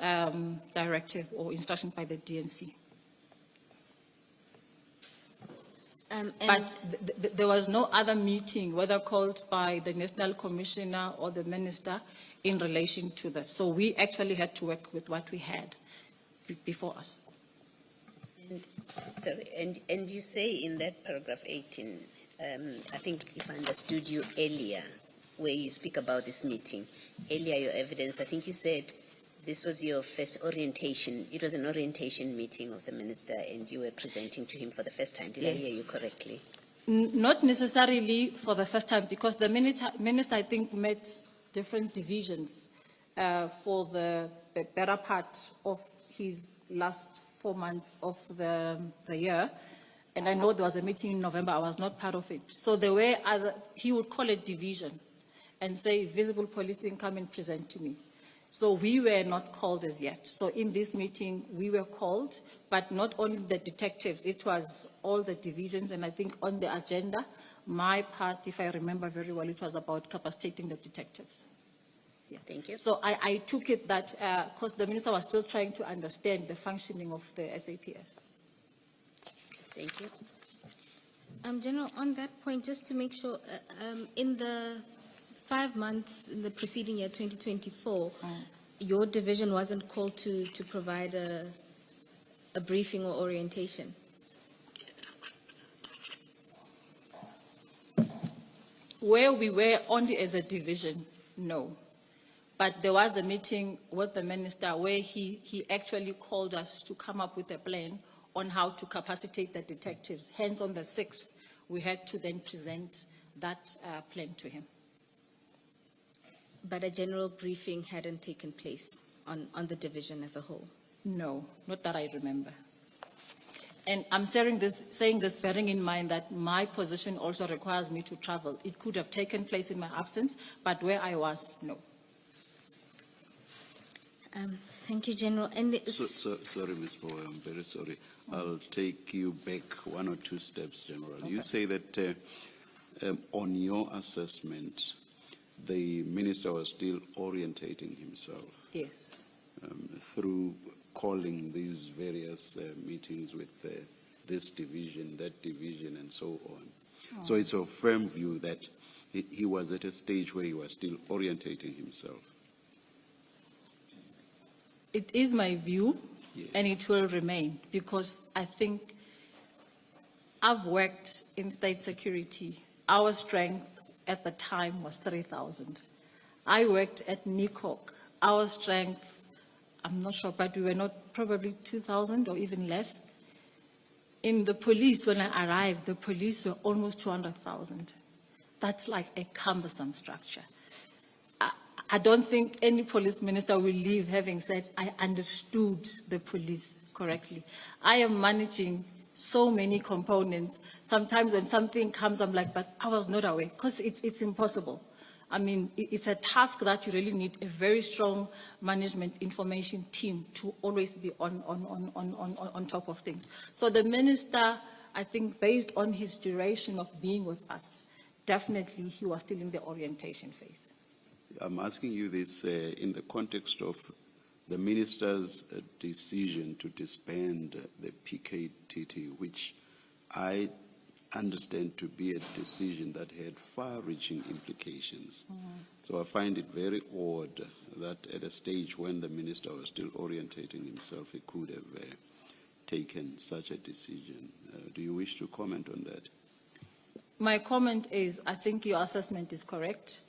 directive or instruction by the DNC? But there was no other meeting, whether called by the National Commissioner or the Minister, in relation to this. So we actually had to work with what we had before us. Sorry, and you say in that paragraph 18, I think if I understood you earlier, where you speak about this meeting, earlier your evidence, I think you said this was your first orientation. It was an orientation meeting of the minister and you were presenting to him for the first time. Did Yes. I hear you correctly? Not necessarily for the first time, because the minister, I think, met different divisions for the better part of his last 4 months of the year. And I know there was a meeting in November. I was not part of it. So there were he would call it division and say, visible policing, come and present to me. So we were not called as yet. So in this meeting, we were called, but not only the detectives, it was all the divisions. And I think on the agenda, my part, if I remember very well, it was about capacitating the detectives. Yeah. Thank you. So I took it that, because the minister was still trying to understand the functioning of the SAPS. Thank you. General, on that point, just to make sure, in the 5 months in the preceding year, 2024, your division wasn't called to provide a briefing or orientation? Where we were only as a division, no. But there was a meeting with the minister where he actually called us to come up with a plan on how to capacitate the detectives. Hence, on the 6th, we had to then present that plan to him. But a general briefing hadn't taken place on the division as a whole? No, not that I remember. And I'm saying this bearing in mind that my position also requires me to travel. It could have taken place in my absence, but where I was, no. Thank you, General. And Sorry, Ms. Bowe, I'm very sorry. I'll take you back 1 or 2 steps, General. Okay. You say that on your assessment, the minister was still orientating himself. Yes. Through calling these various meetings with this division, that division, and so on. So it's a firm view that he was at a stage where he was still orientating himself. It is my view, Yes. and it will remain, because I think I've worked in state security. Our strength at the time was 3,000. I worked at NICOC. Our strength, I'm not sure, but we were not probably 2,000 or even less. In the police, when I arrived, the police were almost 200,000. That's like a cumbersome structure. I don't think any police minister will leave having said, I understood the police correctly. I am managing so many components. Sometimes when something comes, I'm like, but I was not aware, because it's impossible. I mean, it's a task that you really need a very strong management information team to always be on top of things. So the minister, I think, based on his duration of being with us, definitely he was still in the orientation phase. I'm asking you this in the context of the minister's decision to disband the PKTT, which I understand to be a decision that had far-reaching implications. So I find it very odd that at a stage when the minister was still orientating himself, he could have taken such a decision. Do you wish to comment on that? My comment is, I think your assessment is correct,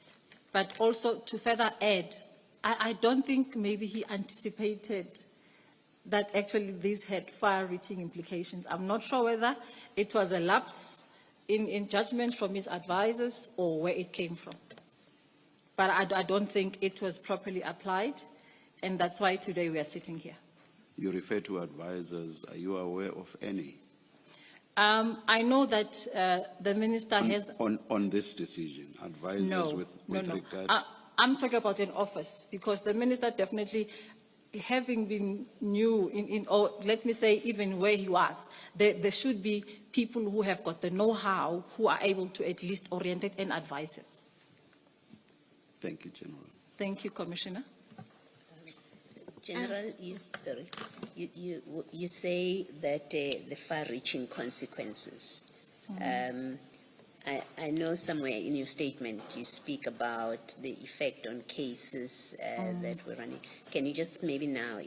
but also to further add, I don't think maybe he anticipated that actually this had far-reaching implications. I'm not sure whether it was a lapse in judgment from his advisors or where it came from. But I don't think it was properly applied, and that's why today we are sitting here. You refer to advisors. Are you aware of any? I know that the minister has... On this decision, advisors with regard... I'm talking about an office, because the minister definitely, having been new or let me say even where he was, there should be people who have got the know-how, who are able to at least orientate and advise him. Thank you, General. Thank you, Commissioner. General, you say that the far-reaching consequences. I know somewhere in your statement you speak about the effect on cases that we're running. Can you just maybe now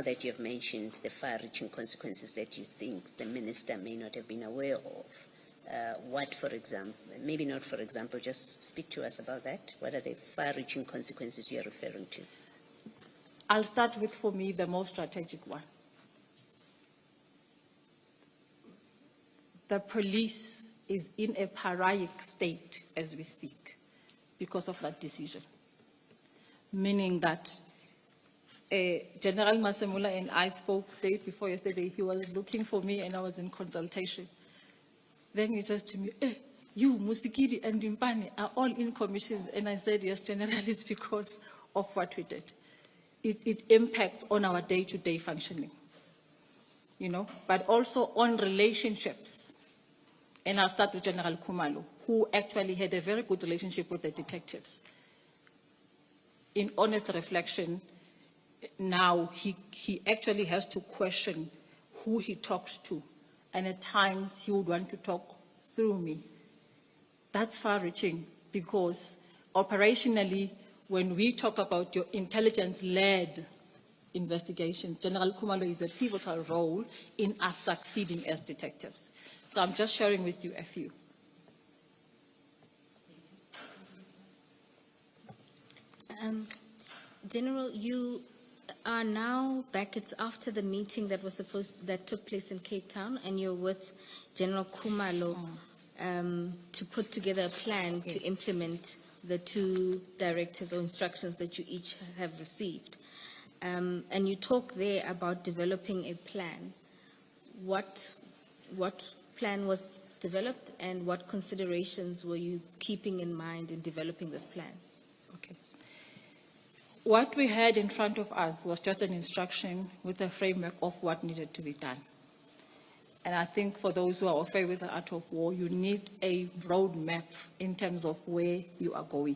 that you have mentioned the far-reaching consequences that you think the minister may not have been aware of, what, for example, maybe not for example, just speak to us about that. What are the far-reaching consequences you are referring to? I'll start with, for me, the most strategic one. The police is in a pariah state as we speak because of that decision. Meaning that General Masemula and I spoke the day before yesterday. He was looking for me and I was in consultation. Then he says to me, you, Musikidi and Dimpane are all in commissions. And I said, yes, General, it's because of what we did. It impacts on our day-to-day functioning, you know, but also on relationships. And I'll start with General Khumalo, who actually had a very good relationship with the detectives. In honest reflection, now he actually has to question who he talks to. And at times he would want to talk through me. That's far-reaching because operationally, when we talk about your intelligence-led investigations, General Khumalo is a pivotal role in us succeeding as detectives. So I'm just sharing with you a few. General, you are now back. It's after the meeting that took place in Cape Town, and you're with General Khumalo to put together a plan to implement the two directives or instructions that you each have received. And you talk there about developing a plan. What plan was developed and what considerations were you keeping in mind in developing this plan? Okay. What we had in front of us was just an instruction with a framework of what needed to be done. And I think for those who are familiar with the art of war, you need a roadmap in terms of where you are going.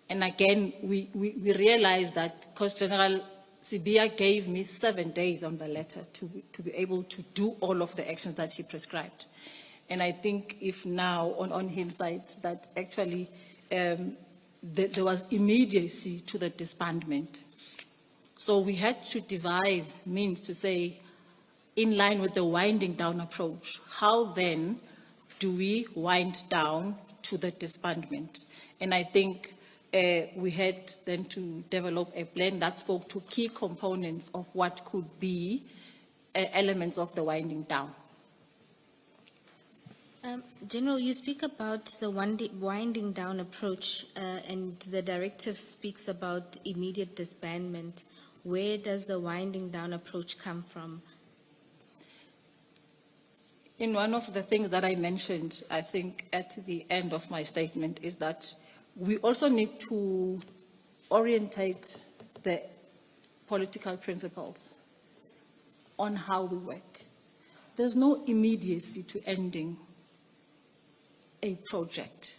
And again, we realized that because General Sibia gave me 7 days on the letter to be able to do all of the actions that he prescribed. And I think if now, on hindsight, that actually there was immediacy to the disbandment. So we had to devise means to say, in line with the winding down approach, how then do we wind down to the disbandment? And I think we had then to develop a plan that spoke to key components of what could be elements of the winding down. General, you speak about the winding down approach, and the directive speaks about immediate disbandment. Where does the winding down approach come from? In one of the things that I mentioned, I think at the end of my statement, is that we also need to orientate the political principles on how we work. There's no immediacy to ending a project.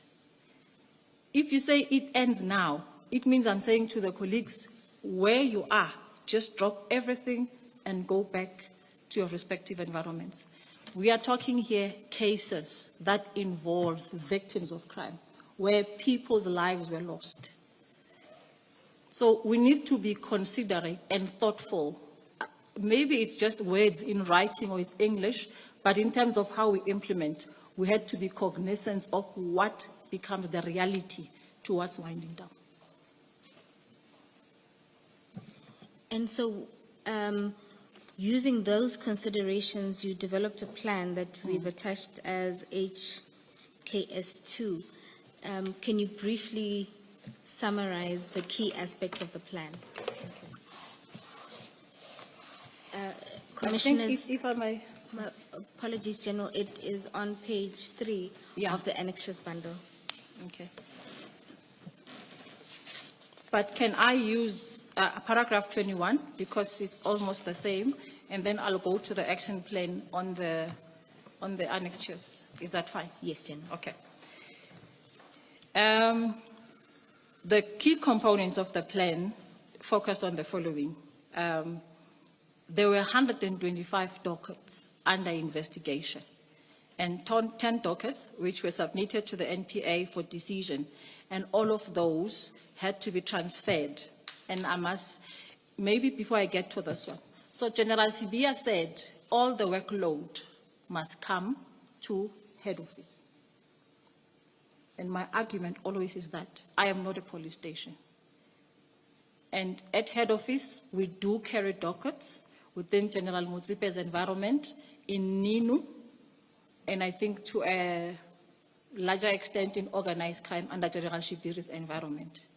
If you say it ends now, it means I'm saying to the colleagues, where you are, just drop everything and go back to your respective environments. We are talking here cases that involve victims of crime, where people's lives were lost. So we need to be considerate and thoughtful. Maybe it's just words in writing or it's English, but in terms of how we implement, we had to be cognizant of what becomes the reality towards winding down. And so, using those considerations, you developed a plan that we've attached as HKS2. Can you briefly summarize the key aspects of the plan? Commissioners, If I may. apologies, General, it is on page 3 of the annexures bundle. Okay. But can I use paragraph 21, because it's almost the same, and then I'll go to the action plan on the annexures. Is that fine? Yes, General. Okay. The key components of the plan focused on the following. There were 125 dockets under investigation, and 10 dockets which were submitted to the NPA for decision, and all of those had to be transferred. And I must, maybe before I get to this one, so General Sibia said all the workload must come to head office. And my argument always is that I am not a police station. And at head office, we do carry dockets within General Motsipe's environment, in Ninu, and I think to a larger extent in organized crime under General Shibiri's environment.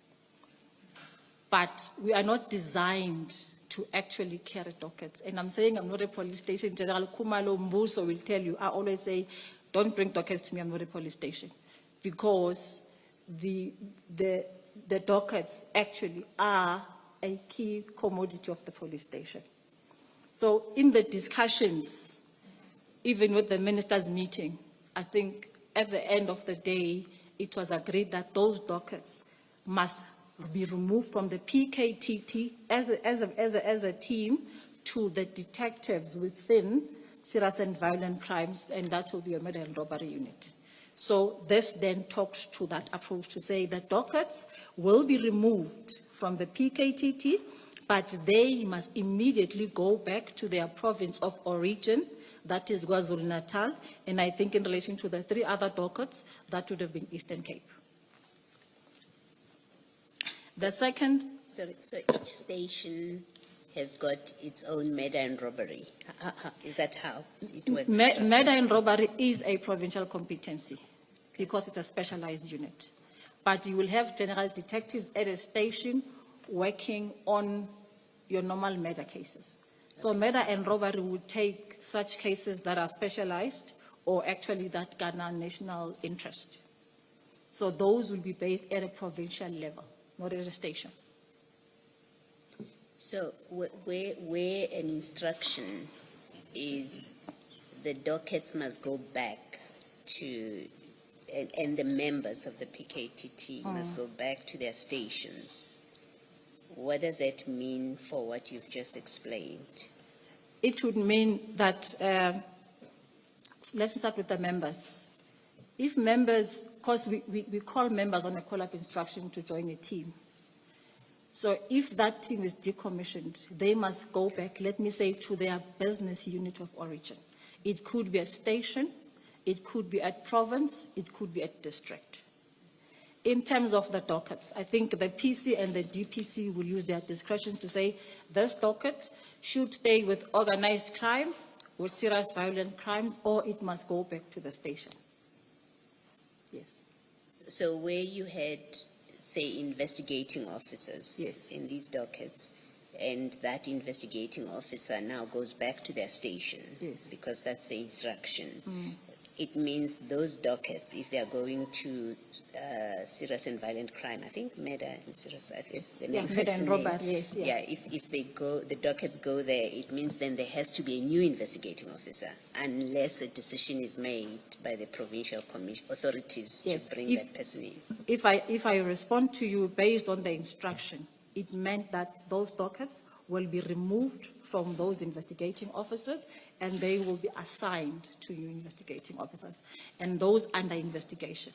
But we are not designed to actually carry dockets. And I'm saying I'm not a police station. General Kumalo Mbuso will tell you, I always say, don't bring dockets to me, I'm not a police station. Because the dockets actually are a key commodity of the police station. So in the discussions, even with the ministers' meeting, I think at the end of the day, it was agreed that those dockets must be removed from the PKTT as a team to the detectives within serious and violent crimes, and that will be a murder and robbery unit. So this then talks to that approach to say that dockets will be removed from the PKTT, but they must immediately go back to their province of origin, that is KwaZulu-Natal, and I think in relation to the 3 other dockets, that would have been Eastern Cape. The second... So each station has got its own murder and robbery. Is that how it works? Murder and robbery is a provincial competency because it's a specialized unit. But you will have general detectives at a station working on your normal murder cases. So murder and robbery would take such cases that are specialized or actually that garner national interest. So those will be based at a provincial level, not at a station. So where an instruction is the dockets must go back to, and the members of the PKTT must go back to their stations, what does that mean for what you've just explained? It would mean that, let's start with the members. If members, because we call members on a call-up instruction to join a team. So if that team is decommissioned, they must go back, let me say, to their business unit of origin. It could be a station, it could be at province, it could be at district. In terms of the dockets, I think the PC and the DPC will use their discretion to say this docket should stay with organized crime, with serious violent crimes, or it must go back to the station. Yes. So where you had, say, investigating officers Yes. in these dockets, and that investigating officer now goes back to their station, Yes. because that's the instruction, it means those dockets, if they are going to serious and violent crime, I think murder and serious, I think Yes. the Yeah, name murder is and the robbery, name. yes, yeah. If they go, the dockets go there, it means then there has to be a new investigating officer, unless a decision is made by the provincial authorities Yes. to bring that person in. If I respond to you based on the instruction, it meant that those dockets will be removed from those investigating officers and they will be assigned to new investigating officers and those under investigation.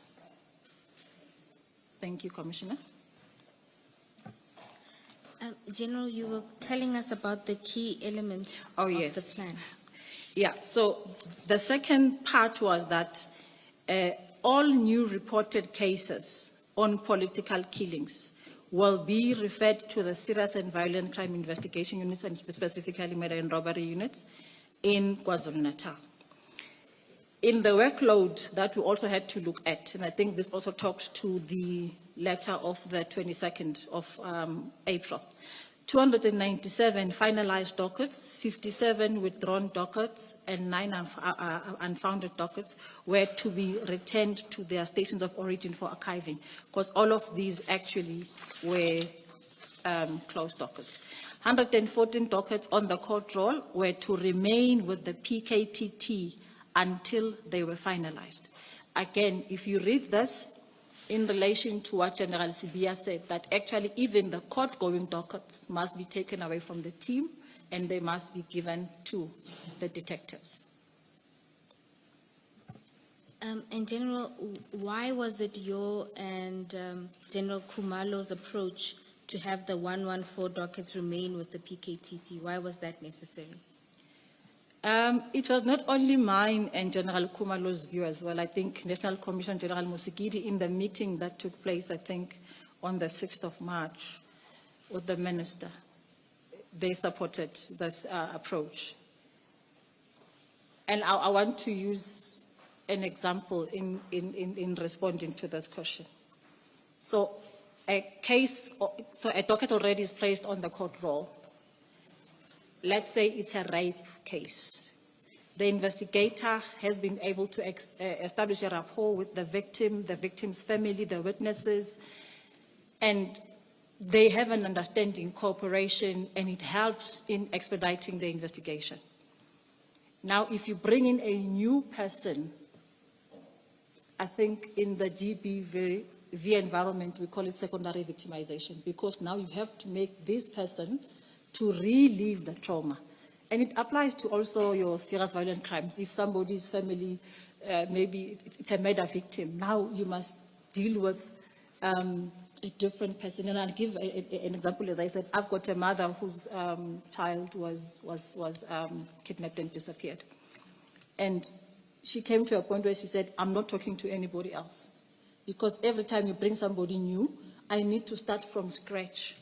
Thank you, Commissioner. General, you were telling us about the key elements Oh, of yes. the plan. Yeah, so the second part was that all new reported cases on political killings will be referred to the serious and violent crime investigation units and specifically murder and robbery units in KwaZulu-Natal. In the workload that we also had to look at, and I think this also talks to the letter of the 22nd of April, 297 finalized dockets, 57 withdrawn dockets, and 9 unfounded dockets were to be returned to their stations of origin for archiving, because all of these actually were closed dockets. 114 dockets on the court roll were to remain with the PKTT until they were finalized. Again, if you read this in relation to what General Sibia said, that actually even the court-going dockets must be taken away from the team and they must be given to the detectives. And General, why was it your and General Khumalo's approach to have the 114 dockets remain with the PKTT? Why was that necessary? It was not only mine and General Khumalo's view as well. I think National Commissioner General Musigidi, in the meeting that took place, I think, on the 6th of March with the minister, they supported this approach. And I want to use an example in responding to this question. So a docket already is placed on the court roll. Let's say it's a rape case. The investigator has been able to establish a rapport with the victim, the victim's family, the witnesses, and they have an understanding, cooperation, and it helps in expediting the investigation. Now, if you bring in a new person, I think in the GBV environment, we call it secondary victimization, because now you have to make this person to relieve the trauma. And it applies to also your serious violent crimes. If somebody's family, maybe it's a murder victim, now you must deal with a different person. And I'll give an example. As I said, I've got a mother whose child was kidnapped and disappeared. And she came to a point where she said, I'm not talking to anybody else. Because every time you bring somebody new, I need to start from scratch.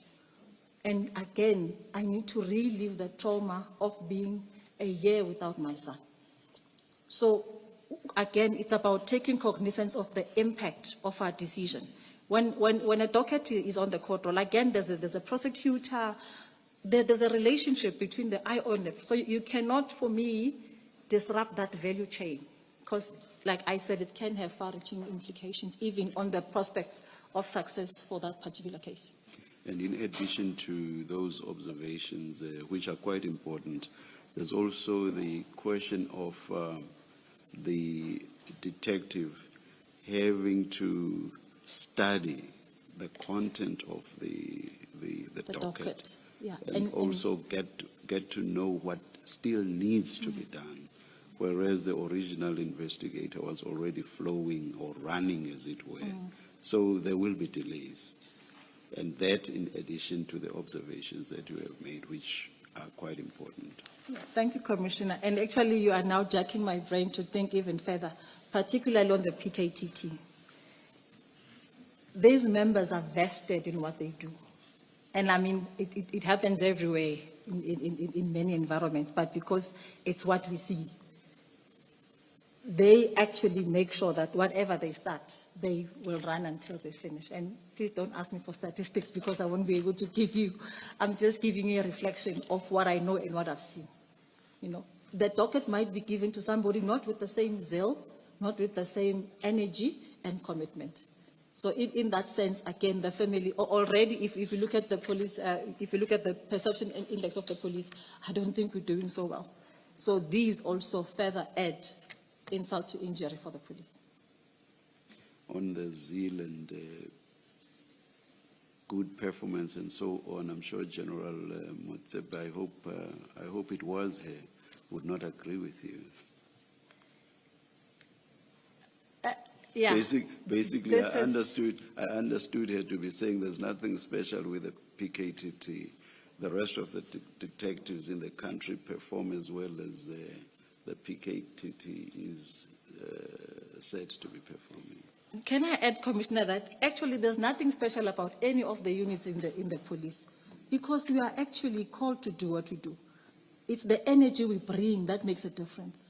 And again, I need to relive the trauma of being a year without my son. So again, it's about taking cognizance of the impact of our decision. When a docket is on the court roll, again, there's a prosecutor, there's a relationship between the owner. So you cannot, for me, disrupt that value chain. Because, like I said, it can have far-reaching implications, even on the prospects of success for that particular case. And in addition to those observations, which are quite important, there's also the question of the detective having to study the content of the docket. Yeah. And also get to know what still needs to be done, whereas the original investigator was already flowing or running, as it were. So there will be delays. And that in addition to the observations that you have made, which are quite important. Thank you, Commissioner. And actually, you are now jacking my brain to think even further, particularly on the PKTT. These members are vested in what they do. And I mean, it happens everywhere in many environments, but because it's what we see. they actually make sure that whatever they start, they will run until they finish. And please don't ask me for statistics because I won't be able to give you. I'm just giving you a reflection of what I know and what I've seen. You know, the docket might be given to somebody not with the same zeal, not with the same energy and commitment. So in that sense, again, the family already, if you look at the police, if you look at the perception index of the police, I don't think we're doing so well. So these also further add insult to injury for the police. On the zeal and good performance and so on, I'm sure General Motsepe, I hope it was her, would not agree with you. Yeah. Basically, I understood her to be saying there's nothing special with the PKTT. The rest of the detectives in the country perform as well as the PKTT is said to be performing. Can I add, Commissioner, that actually there's nothing special about any of the units in the police, because we are actually called to do what we do. It's the energy we bring that makes a difference.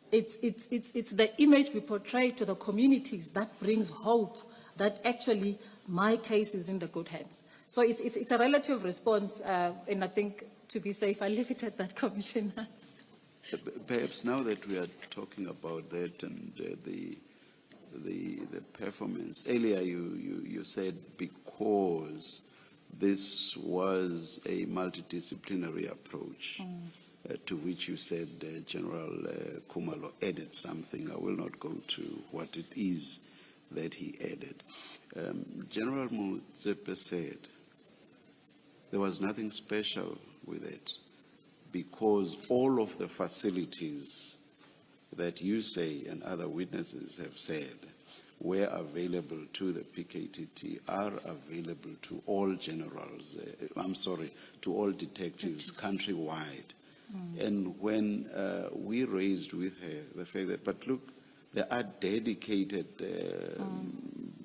It's the image we portray to the communities that brings hope that actually my case is in the good hands. So it's a relative response, and I think to be safe, I leave it at that, Commissioner. Perhaps now that we are talking about that and the performance, earlier you said because this was a multidisciplinary approach, to which you said General Khumalo added something. I will not go to what it is that he added. General Motsepe said there was nothing special with it because all of the facilities that you say and other witnesses have said were available to the PKTT are available to all generals, to all detectives countrywide. And when we raised with her the fact that, but look, there are dedicated,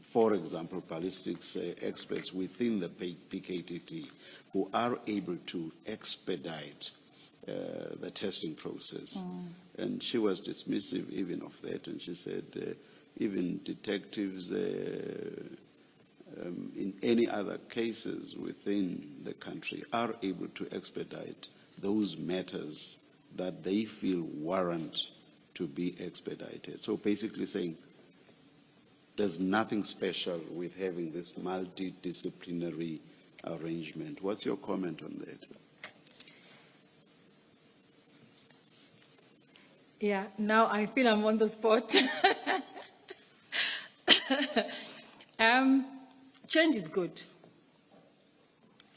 for example, ballistics experts within the PKTT who are able to expedite the testing process. And she was dismissive even of that, and she said even detectives in any other cases within the country are able to expedite those matters that they feel warrant to be expedited. So basically saying there's nothing special with having this multidisciplinary arrangement. What's your comment on that? Yeah, now I feel I'm on the spot. Change is good.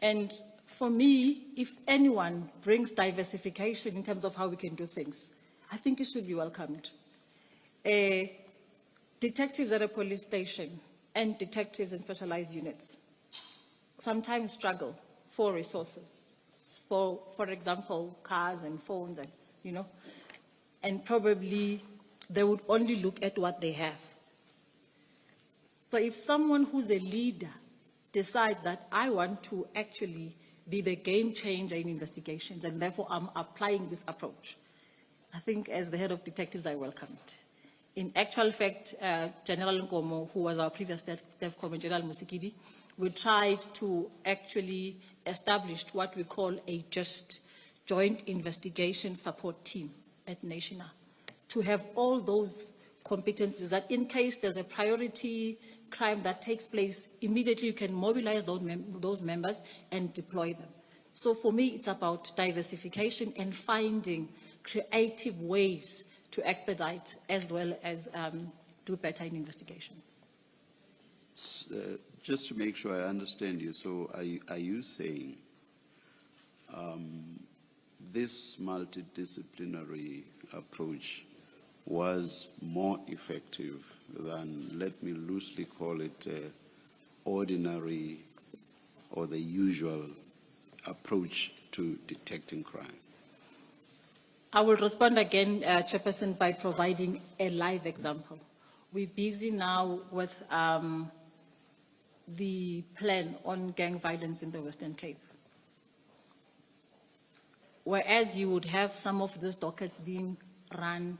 And for me, if anyone brings diversification in terms of how we can do things, I think it should be welcomed. Detectives at a police station and detectives in specialized units sometimes struggle for resources, for example, cars and phones, and and probably they would only look at what they have. So if someone who's a leader decides that I want to actually be the game changer in investigations, and therefore I'm applying this approach, I think as the head of detectives, I welcome it. In actual fact, General Nkomo, who was our previous DEFCOM, General Musikidi, we tried to actually establish what we call a just joint investigation support team at National, to have all those competencies that in case there's a priority crime that takes place, immediately you can mobilize those members and deploy them. So for me, it's about diversification and finding creative ways to expedite as well as do better in investigations. Just to make sure I understand you, so are you saying this multidisciplinary approach was more effective than, let me loosely call it, ordinary or the usual approach to detecting crime? I will respond again, Chairperson, by providing a live example. We're busy now with the plan on gang violence in the Western Cape. Whereas you would have some of these dockets being run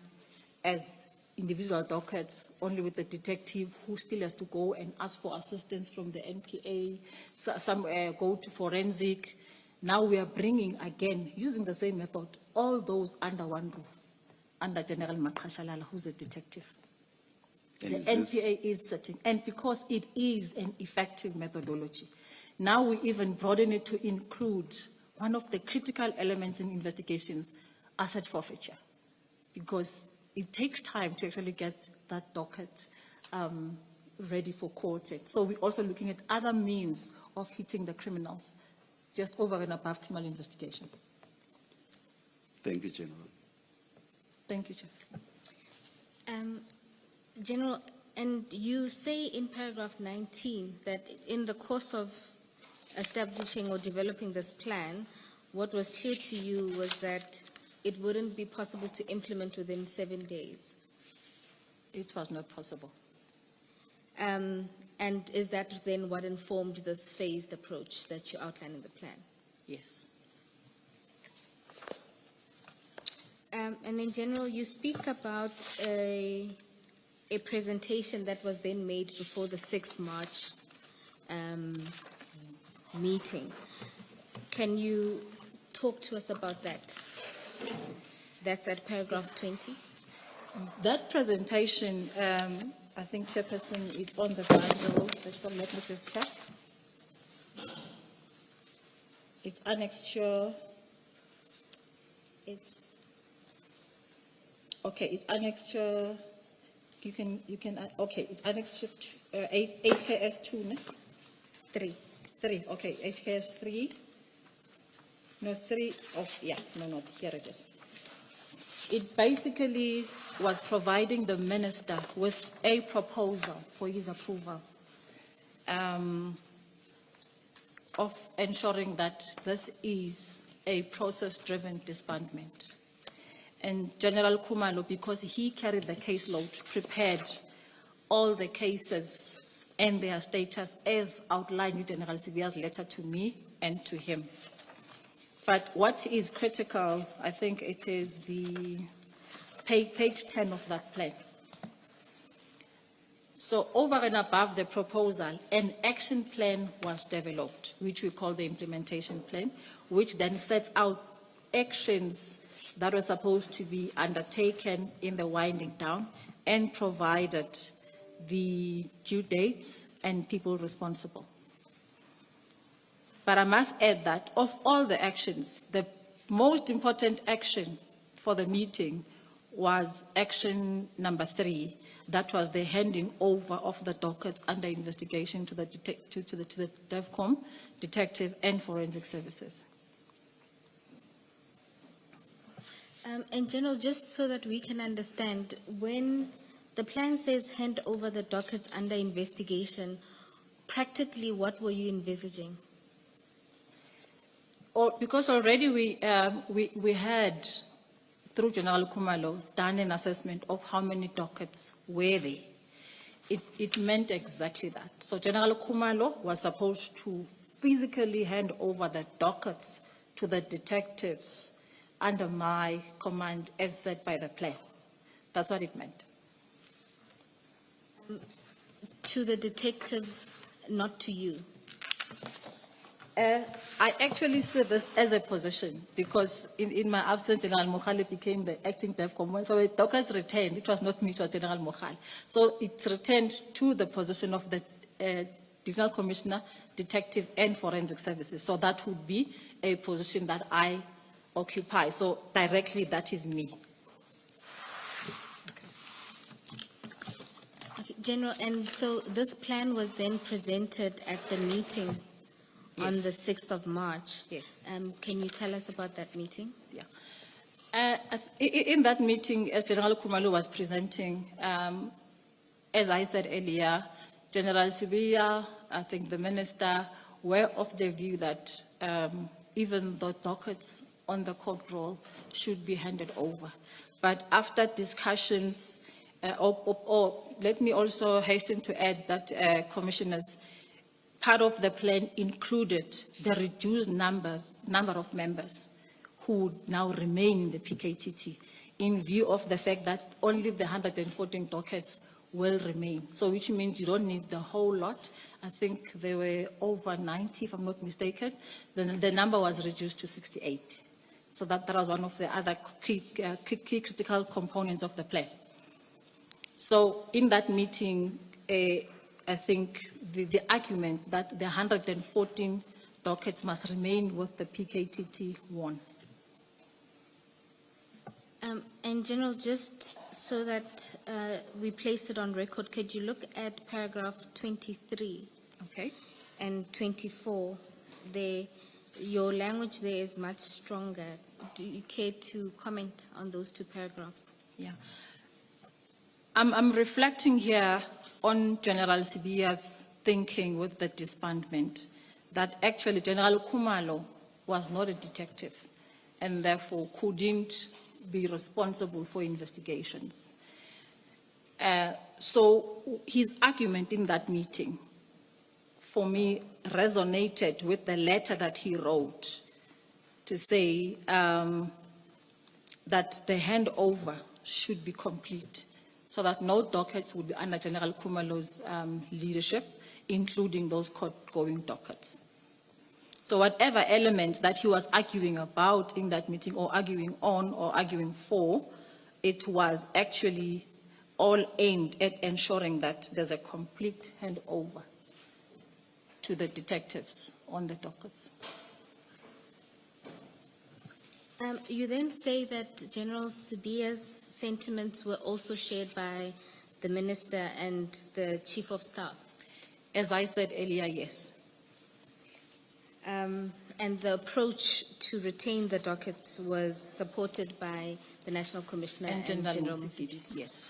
as individual dockets, only with the detective who still has to go and ask for assistance from the NPA, some go to forensic. Now we are bringing, again, using the same method, all those under one roof, under General Mkhwanazi, who's a detective. The NPA is certain, and because it is an effective methodology, now we even broaden it to include one of the critical elements in investigations, asset forfeiture, because it takes time to actually get that docket ready for court. So we're also looking at other means of hitting the criminals, just over and above criminal investigation. Thank you, General. Thank you, Chair. General, and you say in paragraph 19 that in the course of establishing or developing this plan, what was clear to you was that it wouldn't be possible to implement within 7 days. It was not possible. And is that then what informed this phased approach that you outline in the plan? Yes. And in general, you speak about a presentation that was then made before the 6 March meeting. Can you talk to us about that? That's at paragraph 20. That presentation, I think, Chairperson, it's on the bundle. So let me just check. It's annexure. It's annexure. Okay, it's annexure 8KS2, ne? 3, okay, HKS3. No, 3, oh, yeah, no, here it is. It basically was providing the minister with a proposal for his approval of ensuring that this is a process-driven disbandment. And General Khumalo, because he carried the caseload, prepared all the cases and their status as outlined in General Sibia's letter to me and to him. But what is critical, I think it is the page 10 of that plan. So over and above the proposal, an action plan was developed, which we call the implementation plan, which then sets out actions that were supposed to be undertaken in the winding down and provided the due dates and people responsible. But I must add that of all the actions, the most important action for the meeting was action number 3, that was the handing over of the dockets under investigation to the DEVCOM, detective and forensic services. And General, just so that we can understand, when the plan says hand over the dockets under investigation, practically what were you envisaging? Because already we had, through General Khumalo, done an assessment of how many dockets were there. It meant exactly that. So General Khumalo was supposed to physically hand over the dockets to the detectives under my command as set by the plan. That's what it meant. To the detectives, not to you? I actually see this as a position because in my absence, General Mkhwanazi became the acting DEVCOM. So the dockets returned. It was not me, it was General Mkhwanazi. So it returned to the position of the Divisional Commissioner, Detective and Forensic Services. So that would be a position that I occupy. So directly, that is me. Okay, General, and so this plan was then presented at the meeting on the 6th of March. Yes. Can you tell us about that meeting? Yeah. In that meeting, as General Khumalo was presenting, as I said earlier, General Sibia, I think the minister, were of the view that even the dockets on the court roll should be handed over. But after discussions, let me also hasten to add that, Commissioners, part of the plan included the reduced number of members who would now remain in the PKTT in view of the fact that only the 114 dockets will remain. So which means you don't need the whole lot. I think there were over 90, if I'm not mistaken. The number was reduced to 68. So that was one of the other key critical components of the plan. So in that meeting, I think the argument that the 114 dockets must remain with the PKTT won. And General, just so that we place it on record, could you look at paragraph 23 Okay. and 24? There, your language there is much stronger. Do you care to comment on those two paragraphs? Yeah. I'm reflecting here on General Sibiya's thinking with the disbandment, that actually General Khumalo was not a detective and therefore couldn't be responsible for investigations. So his argument in that meeting, for me, resonated with the letter that he wrote to say that the handover should be complete so that no dockets would be under General Khumalo's leadership, including those court-going dockets. So whatever elements that he was arguing about in that meeting, or arguing on, or arguing for, it was actually all aimed at ensuring that there's a complete handover to the detectives on the dockets. You then say that General Sibiya's sentiments were also shared by the Minister and the Chief of Staff. As I said earlier, yes. And the approach to retain the dockets was supported by the National Commissioner and General Mkhwanazi. Yes.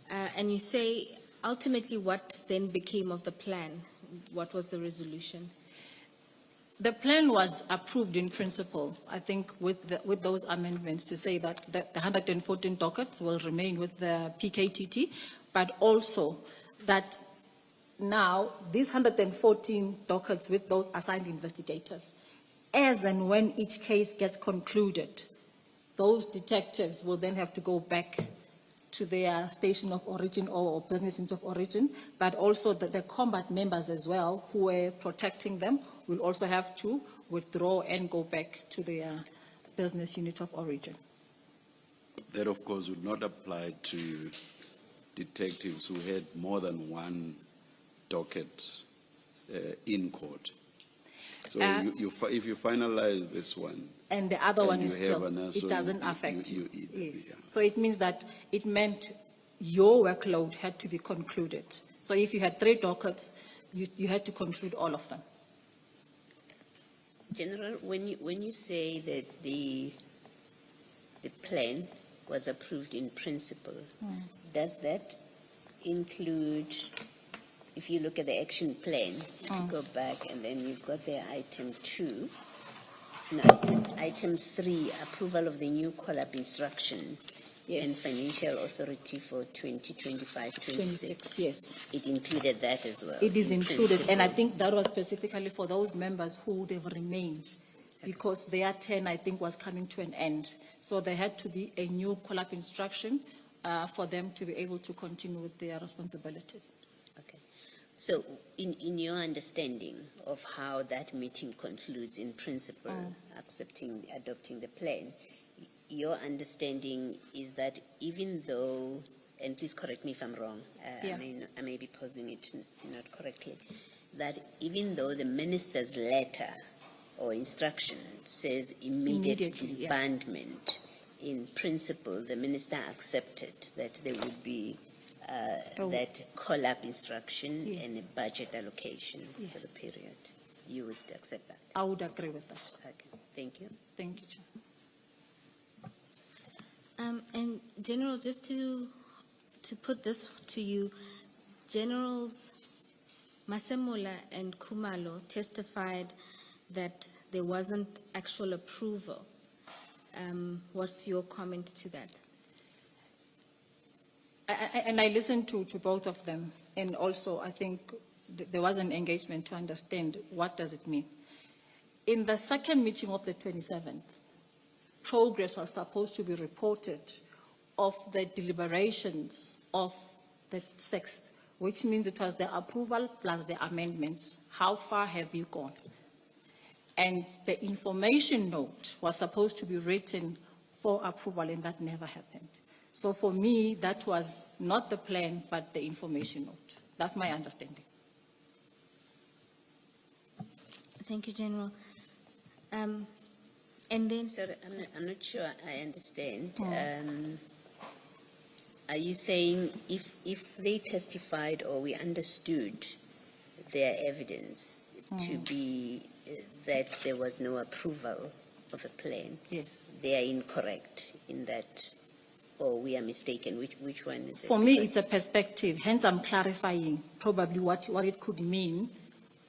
And you say ultimately what then became of the plan? What was the resolution? The plan was approved in principle, I think, with those amendments to say that the 114 dockets will remain with the PKTT, but also that now these 114 dockets with those assigned investigators, as and when each case gets concluded, those detectives will then have to go back to their station of origin or business unit of origin, but also the combat members as well who were protecting them will also have to withdraw and go back to their business unit of origin. That, of course, would not apply to detectives who had more than one docket in court. So if you finalize this one, and the other one is have still, it doesn't affect you. Yes. Yeah. So it means that it meant your workload had to be concluded. So if you had 3 dockets, you had to conclude all of them. General, when you say that the plan was approved in principle, does that include, if you look at the action plan, if you go back and then you've got the item 2, no, item 3, approval of the new call-up instruction and financial authority for 2025-26. Yes. It included that as well. It is in included, principle. and I think that was specifically for those members who would have remained, because their term, I think, was coming to an end. So there had to be a new call-up instruction for them to be able to continue with their responsibilities. Okay. So in your understanding of how that meeting concludes in principle, adopting the plan, your understanding is that even though, and please correct me if I'm wrong, I may be posing it not correctly, that even though the minister's letter or instruction says immediate disbandment, in principle, the minister accepted that there would be that call-up instruction and a budget allocation for the period. You would accept that? I would agree with that. Okay, thank you. Thank you, Chair. And General, just to put this to you, Generals Masemola and Khumalo testified that there wasn't actual approval. What's your comment to that? And I listened to both of them, and also I think there was an engagement to understand what does it mean. In the second meeting of the 27th, progress was supposed to be reported of the deliberations of the 6th, which means it was the approval plus the amendments. How far have you gone? And the information note was supposed to be written for approval, and that never happened. So for me, that was not the plan, but the information note. That's my understanding. Thank you, General. And then, Sorry, I'm not sure I understand. Are you saying if they testified or we understood their evidence to be that there was no approval of a plan, Yes. they are incorrect in that, or we are mistaken? Which one is it? For me, it's a perspective. Hence, I'm clarifying probably what it could mean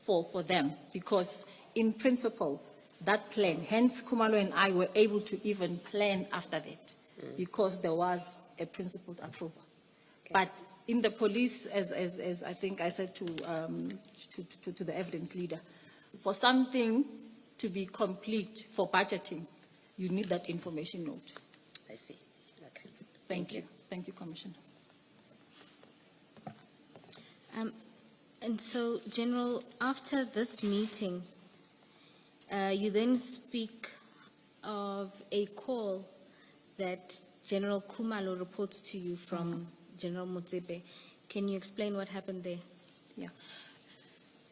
for them. Because in principle, that plan, hence Khumalo and I were able to even plan after that, because there was a principled approval. Okay. But in the police, as I think I said to the evidence leader, for something to be complete for budgeting, you need that information note. I see. Okay. Thank you. Thank you, Commissioner. and so, General, after this meeting, you then speak of a call that General Khumalo reports to you from General Motsepe. Can you explain what happened there? Yeah.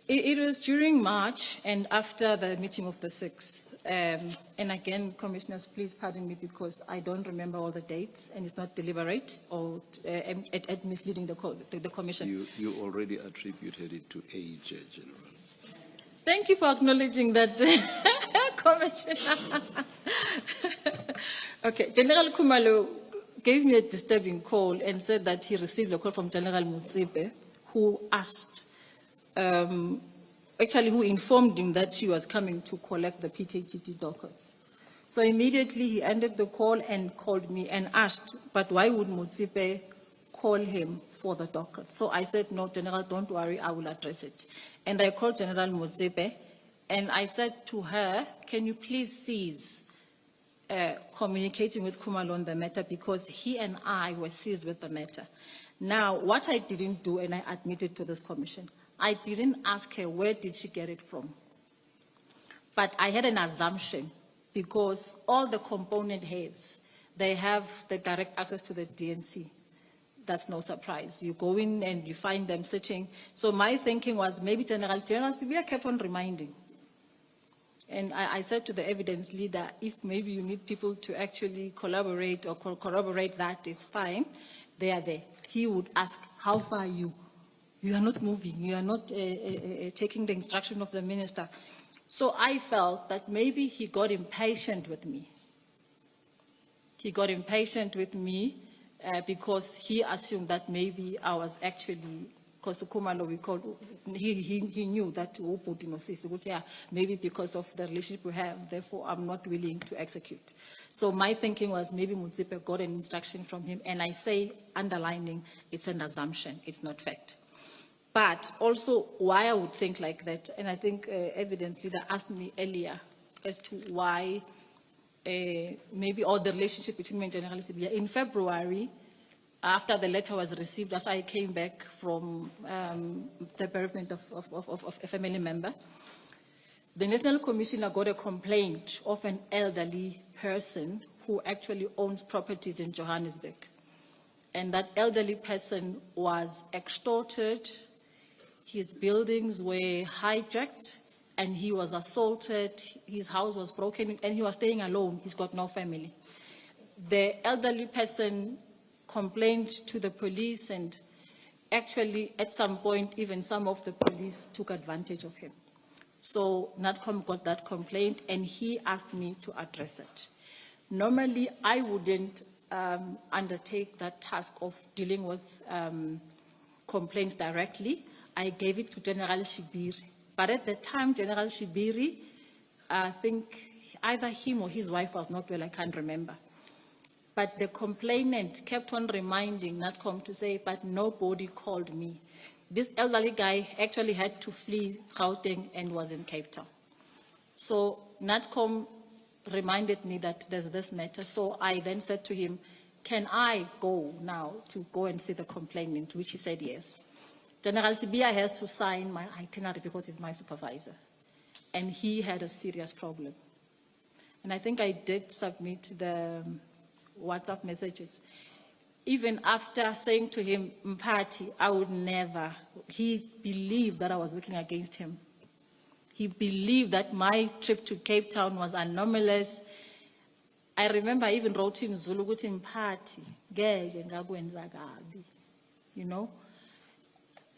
It was during March and after the meeting of the 6th. And again, Commissioners, please pardon me because I don't remember all the dates and it's not deliberate or at misleading the Commission. You already attributed it to age, General. Thank you for acknowledging that, Commissioner. Okay, General Khumalo gave me a disturbing call and said that he received a call from General Motsepe, who asked, actually who informed him that she was coming to collect the PKTT dockets. So immediately he ended the call and called me and asked, but why would Motsepe call him for the dockets? So I said, no, General, don't worry, I will address it. And I called General Motsepe and I said to her, can you please cease communicating with Khumalo on the matter, because he and I were seized with the matter. Now, what I didn't do, and I admitted to this commission, I didn't ask her where did she get it from. But I had an assumption, because all the component heads, they have the direct access to the DNC. That's no surprise. You go in and you find them sitting. So my thinking was maybe General Sibia kept on reminding. And I said to the evidence leader, if maybe you need people to actually collaborate or corroborate that, it's fine. They are there. He would ask, how far are you? You are not moving. You are not taking the instruction of the minister. So I felt that maybe he got impatient with me. He got impatient with me because he assumed that maybe I was actually, because Khumalo, we called, he knew that maybe because of the relationship we have, therefore I'm not willing to execute. So my thinking was maybe Motsepe got an instruction from him, and I say, underlining, it's an assumption, it's not fact. But also why I would think like that, and I think evidence leader asked me earlier as to why maybe all the relationship between me and General Sibia. In February, after the letter was received, after I came back from the bereavement of a family member, the National Commissioner got a complaint of an elderly person who actually owns properties in Johannesburg. And that elderly person was extorted, his buildings were hijacked, and he was assaulted, his house was broken, and he was staying alone. He's got no family. The elderly person complained to the police, and actually, at some point, even some of the police took advantage of him. So NATCOM got that complaint, and he asked me to address it. Normally, I wouldn't undertake that task of dealing with complaints directly. I gave it to General Shibiri. But at the time, General Shibiri, I think either him or his wife was not well, I can't remember. But the complainant kept on reminding NATCOM to say, but nobody called me. This elderly guy actually had to flee Gauteng and was in Cape Town. So NATCOM reminded me that there's this matter. So I then said to him, can I go now to go and see the complainant, which he said yes. General Sibia has to sign my itinerary because he's my supervisor. And he had a serious problem. And I think I did submit the WhatsApp messages. Even after saying to him, Mpati, I would never, he believed that I was working against him. He believed that my trip to Cape Town was anomalous. I remember I even wrote in Zulu, Mpati, you know.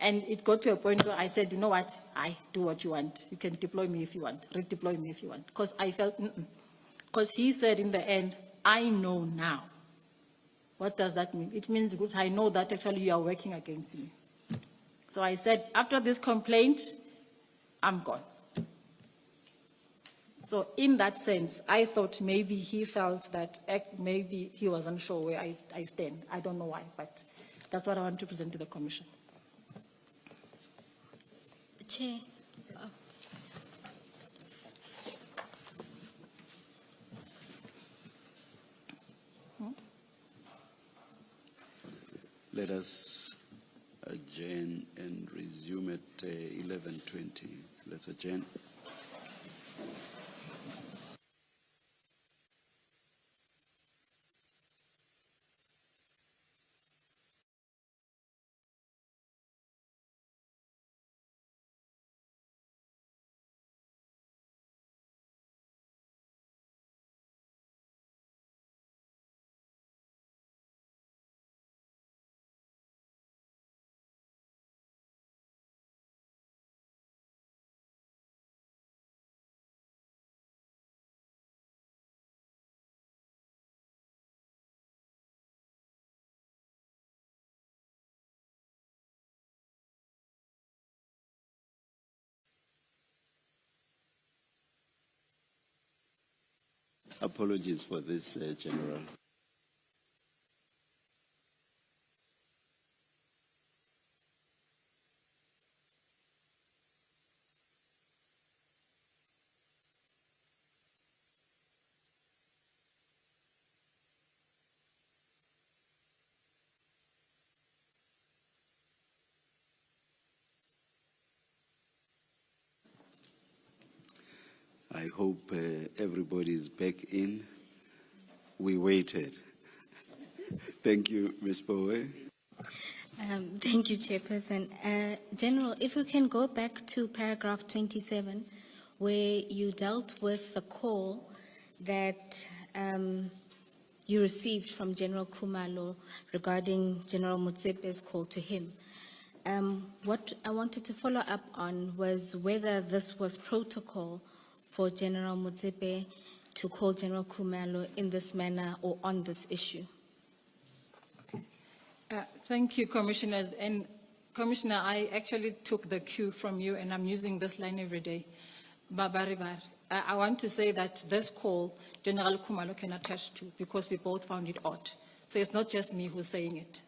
And it got to a point where I said, you know what, I do what you want. You can deploy me if you want, redeploy me if you want. Because I felt, because he said in the end, I know now. What does that mean? It means good, I know that actually you are working against me. So I said, after this complaint, I'm gone. So in that sense, I thought maybe he felt that maybe he wasn't sure where I stand. I don't know why, but that's what I want to present to the Commission. Chair. Let us adjourn and resume at 11:20. Let's adjourn. Apologies for this, General. I hope everybody is back in. We waited. Thank you, Ms. Bowe. Thank you, Chairperson. General, if we can go back to paragraph 27, where you dealt with the call that you received from General Khumalo regarding General Motsepe's call to him. What I wanted to follow up on was whether this was protocol for General Motsepe to call General Khumalo in this manner or on this issue. Thank you, Commissioners. And Commissioner, I actually took the cue from you, and I'm using this line every day. Babaribar. I want to say that this call, General Khumalo can attest to, because we both found it odd. So it's not just me who's saying it.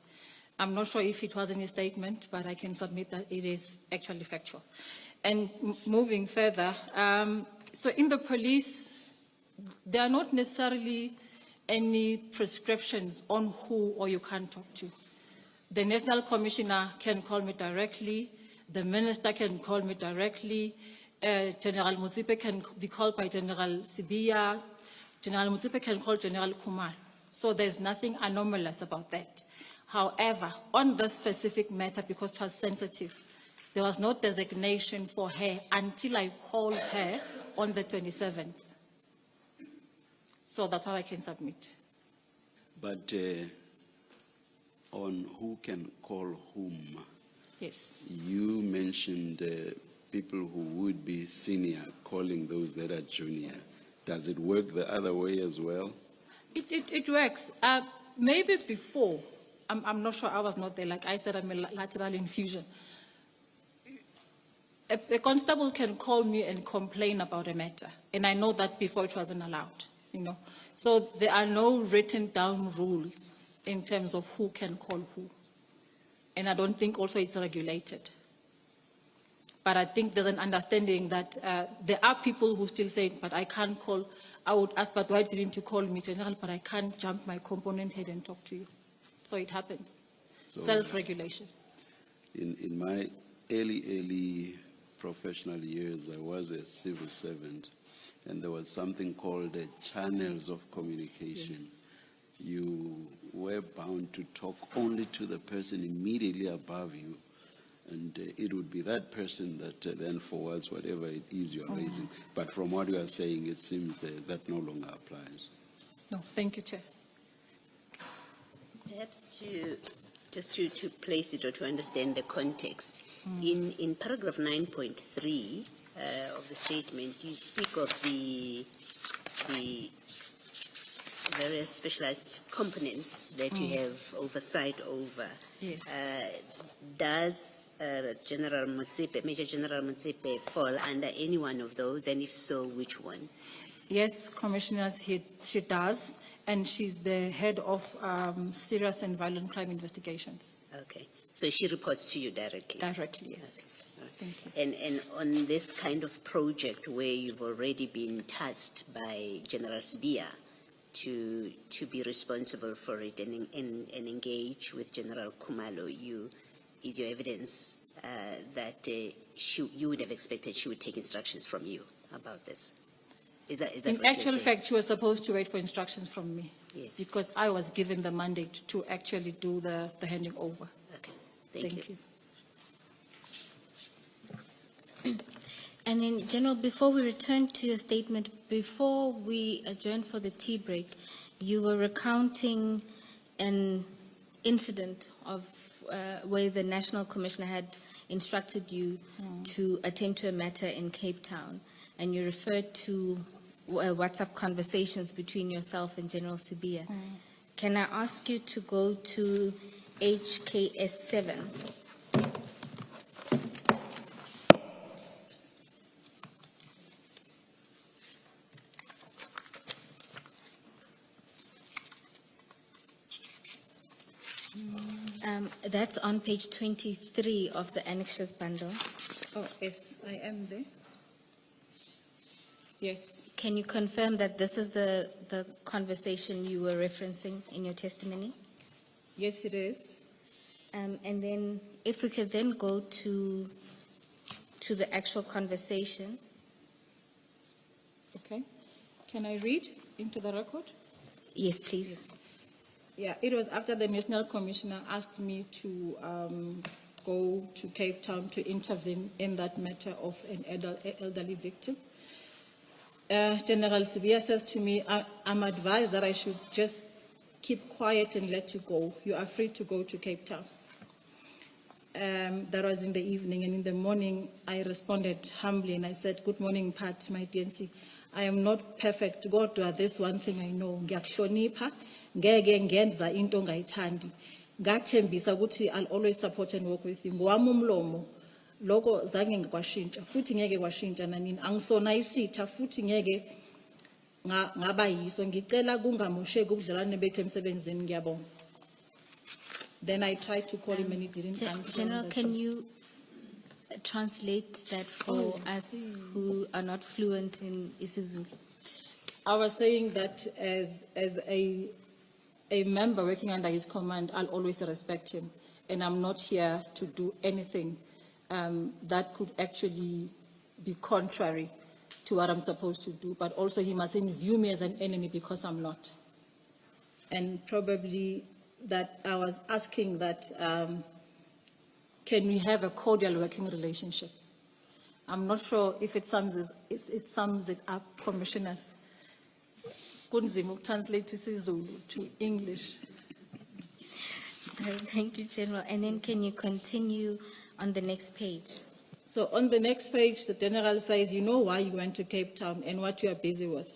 I'm not sure if it was in his statement, but I can submit that it is actually factual. And moving further, so in the police, there are not necessarily any prescriptions on who or you can talk to. The National Commissioner can call me directly. The Minister can call me directly. General Motsepe can be called by General Sibia. General Motsepe can call General Khumalo. So there's nothing anomalous about that. However, on this specific matter, because it was sensitive, there was no designation for her until I called her on the 27th. So that's what I can submit. But on who can call whom, Yes. you mentioned people who would be senior calling those that are junior. Does it work the other way as well? It works. Maybe before, I'm not sure, I was not there. Like I said, I'm a lateral infusion. A constable can call me and complain about a matter, and I know that before it wasn't allowed, you know. So there are no written down rules in terms of who can call who. And I don't think also it's regulated. But I think there's an understanding that there are people who still say, but I can't call. I would ask, but why didn't you call me, General? But I can't jump my component head and talk to you. So it happens. So, Self-regulation. In my early professional years, I was a civil servant, and there was something called channels of communication. Yes. You were bound to talk only to the person immediately above you, and it would be that person that then forwards whatever it is you are raising. But from what you are saying, it seems that no longer applies. No, thank you, Chair. Perhaps to place it or to understand the context, in paragraph 9.3 of the statement, you speak of the various specialized components that you have oversight over. Yes. Does General Motsepe, Major General Motsepe, fall under any one of those, and if so, which one? Yes, Commissioner, she does, and she's the head of serious and violent crime investigations. Okay, so she reports to you directly? Directly, yes. Okay. Thank you. And on this kind of project where you've already been tasked by General Sibia to be responsible for it and engage with General Kumalo, is your evidence that you would have expected she would take instructions from you about this? Is that In what actual you're saying? fact, she was supposed to wait for instructions from me. Yes. Because I was given the mandate to actually do the handing over. Okay, thank you. And then, General, before we return to your statement, before we adjourn for the tea break, you were recounting an incident of where the National Commissioner had instructed you to attend to a matter in Cape Town, and you referred to WhatsApp conversations between yourself and General Sibia. Can I ask you to go to HKS 7? That's on page 23 of the annexures bundle. Oh, yes, I am there. Yes. Can you confirm that this is the conversation you were referencing in your testimony? Yes, it is. And then, if we could then go to the actual conversation. Okay. Can I read into the record? Yes, please. Yeah, it was after the National Commissioner asked me to go to Cape Town to intervene in that matter of an elderly victim. General Sibia says to me, I'm advised that I should just keep quiet and let you go. You are free to go to Cape Town. That was in the evening, and in the morning I responded humbly and I said, good morning, Pat, my DNC. I am not perfect. God, this one thing I know. Ngiyakuhlonipha, ngeke ngenza into ongayithandi. Ngathembisa ukuthi I'll always support and work with you. Ngowami umlomo, lokho zange ngikwashintsha, futhi ngeke kwashintsha nanini. Angisona isitha, futhi ngeke ngaba yiso. Ngicela kungamosheki ubudlelwane bethu emsebenzini, ngiyabonga. Then I tried to call him and he didn't answer. General, can you translate that for us who are not fluent in isiZulu? I was saying that as a member working under his command, I'll always respect him. And I'm not here to do anything that could actually be contrary to what I'm supposed to do. But also he mustn't view me as an enemy because I'm not. And probably that I was asking that, can we have a cordial working relationship? I'm not sure if it sums it up, Commissioner. Kunzima translate isiZulu to English. Thank you, General. And then can you continue on the next page? So on the next page, the General says, you know why you went to Cape Town and what you are busy with.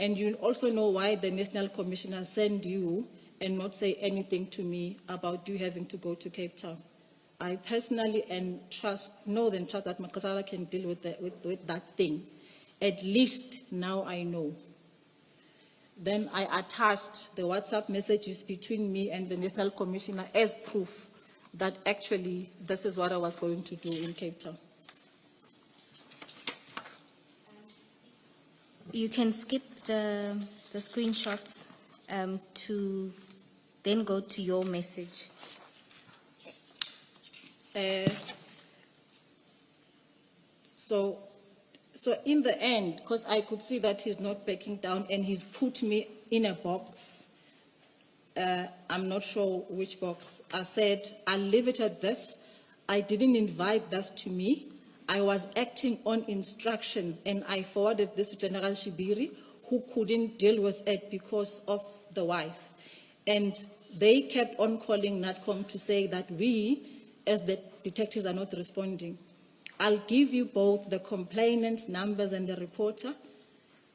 And you also know why the National Commissioner sent you and not say anything to me about you having to go to Cape Town. I personally know and trust that Makasala can deal with that thing. At least now I know. Then I attached the WhatsApp messages between me and the National Commissioner as proof that actually this is what I was going to do in Cape Town. You can skip the screenshots to then go to your message. So in the end, because I could see that he's not backing down and he's put me in a box, I'm not sure which box. I said, I'll leave it at this. I didn't invite this to me. I was acting on instructions and I forwarded this to General Shibiri, who couldn't deal with it because of the wife. And they kept on calling NATCOM to say that we, as the detectives, are not responding. I'll give you both the complainant's numbers and the reporter.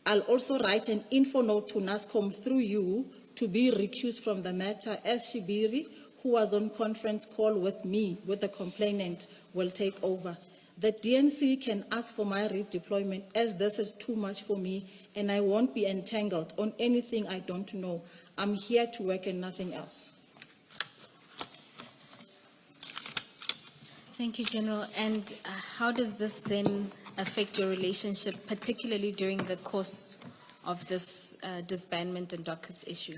I'll also write an info note to NASCOM through you to be recused from the matter, as Shibiri, who was on conference call with me, with the complainant, will take over. The DNC can ask for my redeployment, as this is too much for me and I won't be entangled on anything I don't know. I'm here to work and nothing else. Thank you, General. And how does this then affect your relationship, particularly during the course of this disbandment and dockets issue?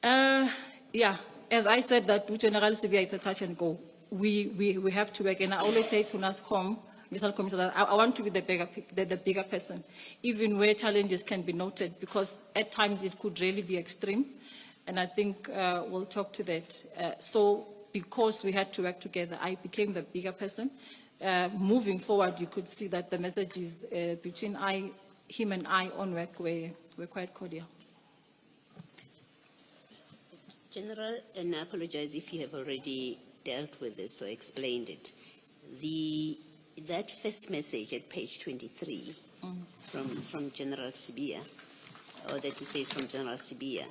Yeah, as I said that with General Sibia, it's a touch and go. We have to work, and I always say to NASCOM, National Commission, that I want to be the bigger person, even where challenges can be noted, because at times it could really be extreme, and I think we'll talk to that. So because we had to work together, I became the bigger person. Moving forward, you could see that the messages between him and I on work were quite cordial. General, and I apologize if you have already dealt with this or explained it. That first message at page 23 from General Sibia, or that you say is from General Sibia,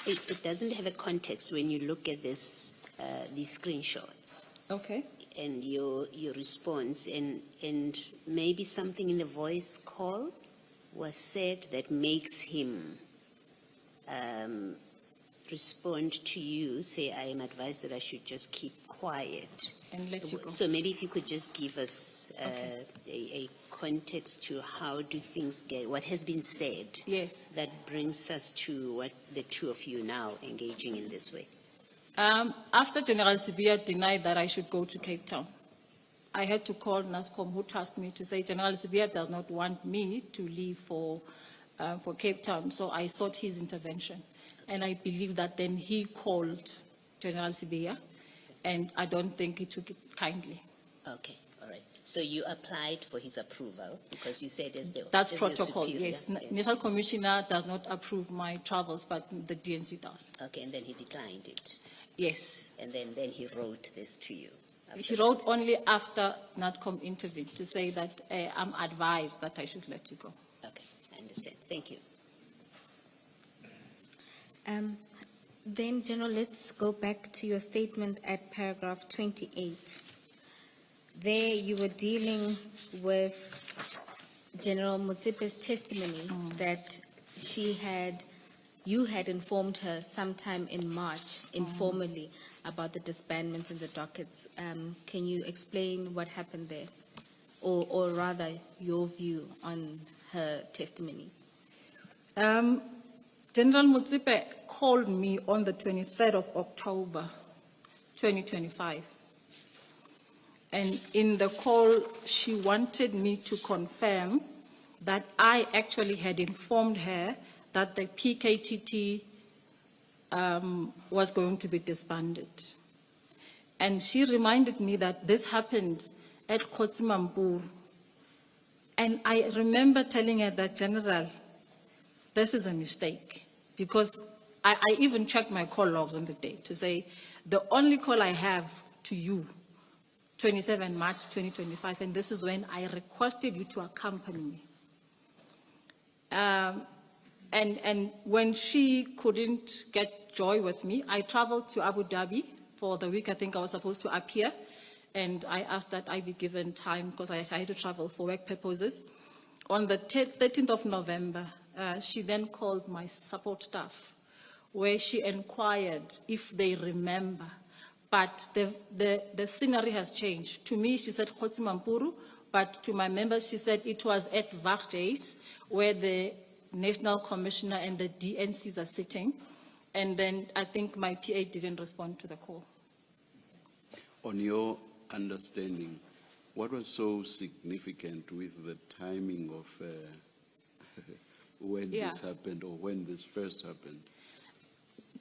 it doesn't have a context when you look at this, these screenshots. Okay. And your response, and maybe something in the voice call was said that makes him respond to you, say, I am advised that I should just keep quiet. And let you go. So maybe if you could just give us a context to how do things get, what has been said. Yes. That brings us to what the two of you now engaging in this way. After General Sibia denied that I should go to Cape Town, I had to call NASCOM, who tasked me to say General Sibia does not want me to leave for Cape Town, so I sought his intervention. And I believe that then he called General Sibia, and I don't think he took it kindly. Okay, all right. So you applied for his approval because you said That's as protocol, superior. yes. Okay. National Commissioner does not approve my travels, but the DNC does. Okay, and then he declined it. Yes. And then he wrote this to you. He wrote only after NATCOM intervened to say that I'm advised that I should let you go. Okay, I understand. Thank you. Then, General, let's go back to your statement at paragraph 28. There you were dealing with General Motsepe's testimony that you had informed her sometime in March, informally, about the disbandments and the dockets. Can you explain what happened there? Or rather, your view on her testimony? General Motsepe called me on the 23rd of October, 2025. And in the call, she wanted me to confirm that I actually had informed her that the PKTT was going to be disbanded. And she reminded me that this happened at Kotsimampuru. And I remember telling her that, General, this is a mistake, because I even checked my call logs on the day to say, the only call I have to you, 27 March 2025, and this is when I requested you to accompany me. And when she couldn't get joy with me, I traveled to Abu Dhabi for the week I think I was supposed to appear, and I asked that I be given time because I had to travel for work purposes. On the 13th of November, she then called my support staff, where she inquired if they remember. But the scenery has changed. To me, she said Kotsimampuru, But to my members, she said it was at Varjays where the National Commissioner and the DNCs are sitting. And then I think my PA didn't respond to the call. On your understanding, what was so significant with the timing of when this happened, or when this first happened?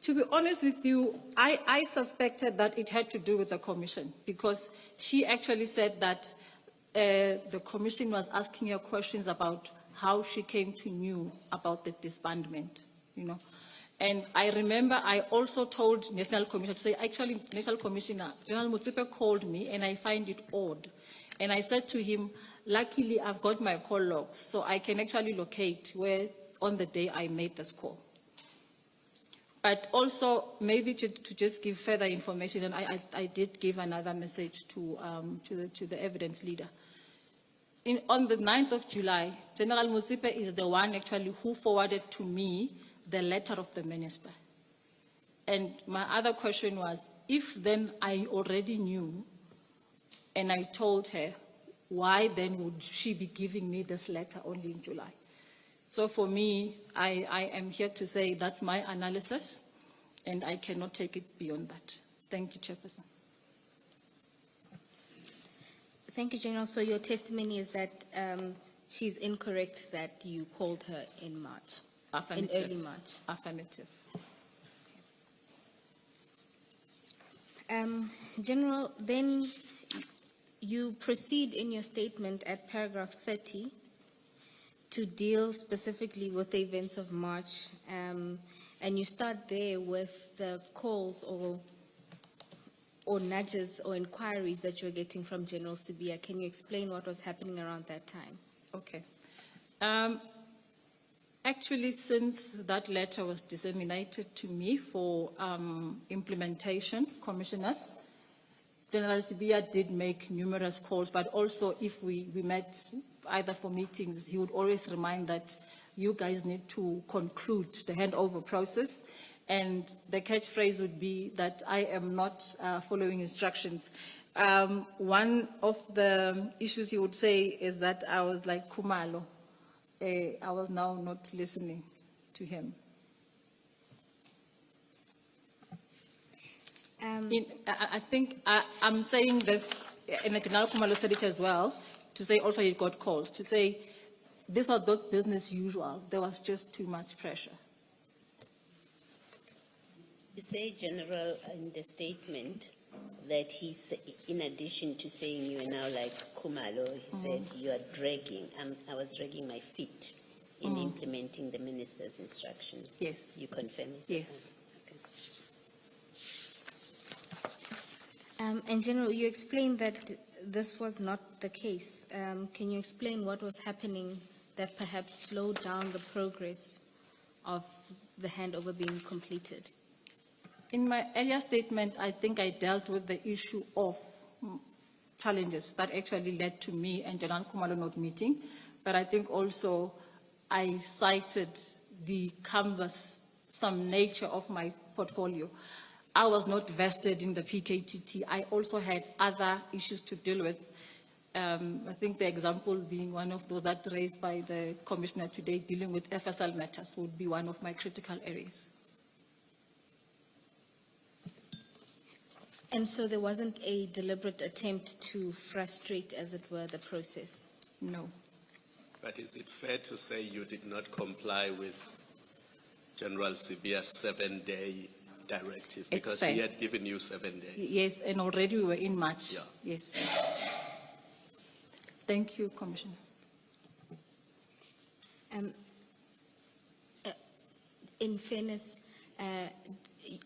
To be honest with you, I suspected that it had to do with the commission, because she actually said that the commission was asking her questions about how she came to know about the disbandment, you know. And I remember I also told National Commissioner to say, actually, National Commissioner, General Motsepe called me and I find it odd. And I said to him, luckily I've got my call logs, so I can actually locate where on the day I made this call. But also, maybe to just give further information, and I did give another message to the evidence leader. On the 9th of July, General Motsepe is the one actually who forwarded to me the letter of the minister. And my other question was, if then I already knew and I told her, why then would she be giving me this letter only in July? So for me, I am here to say that's my analysis, and I cannot take it beyond that. Thank you, Chairperson. Thank you, General. So your testimony is that she's incorrect that you called her in March, in early March. Affirmative. General, then you proceed in your statement at paragraph 30 to deal specifically with the events of March, and you start there with the calls or nudges or inquiries that you were getting from General Sibiya. Can you explain what was happening around that time? Okay. Actually, since that letter was disseminated to me for implementation, commissioners, General Sibiya did make numerous calls, but also if we met either for meetings, he would always remind that you guys need to conclude the handover process. And the catchphrase would be that I am not following instructions. One of the issues he would say is that I was like Kumalo. I was now not listening to him. I think I'm saying this, and General Kumalo said it as well, to say also he got calls, to say this was not business usual. There was just too much pressure. You say, General, in the statement that he's, in addition to saying you are now like Kumalo, he said you are dragging, I was dragging my feet in implementing the minister's instruction. Yes. You confirm, is that? Yes. Okay. And General, you explained that this was not the case. Can you explain what was happening that perhaps slowed down the progress of the handover being completed? In my earlier statement, I think I dealt with the issue of challenges that actually led to me and General Kumalo not meeting. But I think also I cited the some nature of my portfolio. I was not vested in the PKTT. I also had other issues to deal with. I think the example being one of those that raised by the Commissioner today, dealing with FSL matters, would be one of my critical areas. And so there wasn't a deliberate attempt to frustrate, as it were, the process? No. But is it fair to say you did not comply with General Sibiya's 7-day directive? Because he had given you 7 days. Yes, and already we were in March. Yeah. Yes. Thank you, Commissioner. In fairness,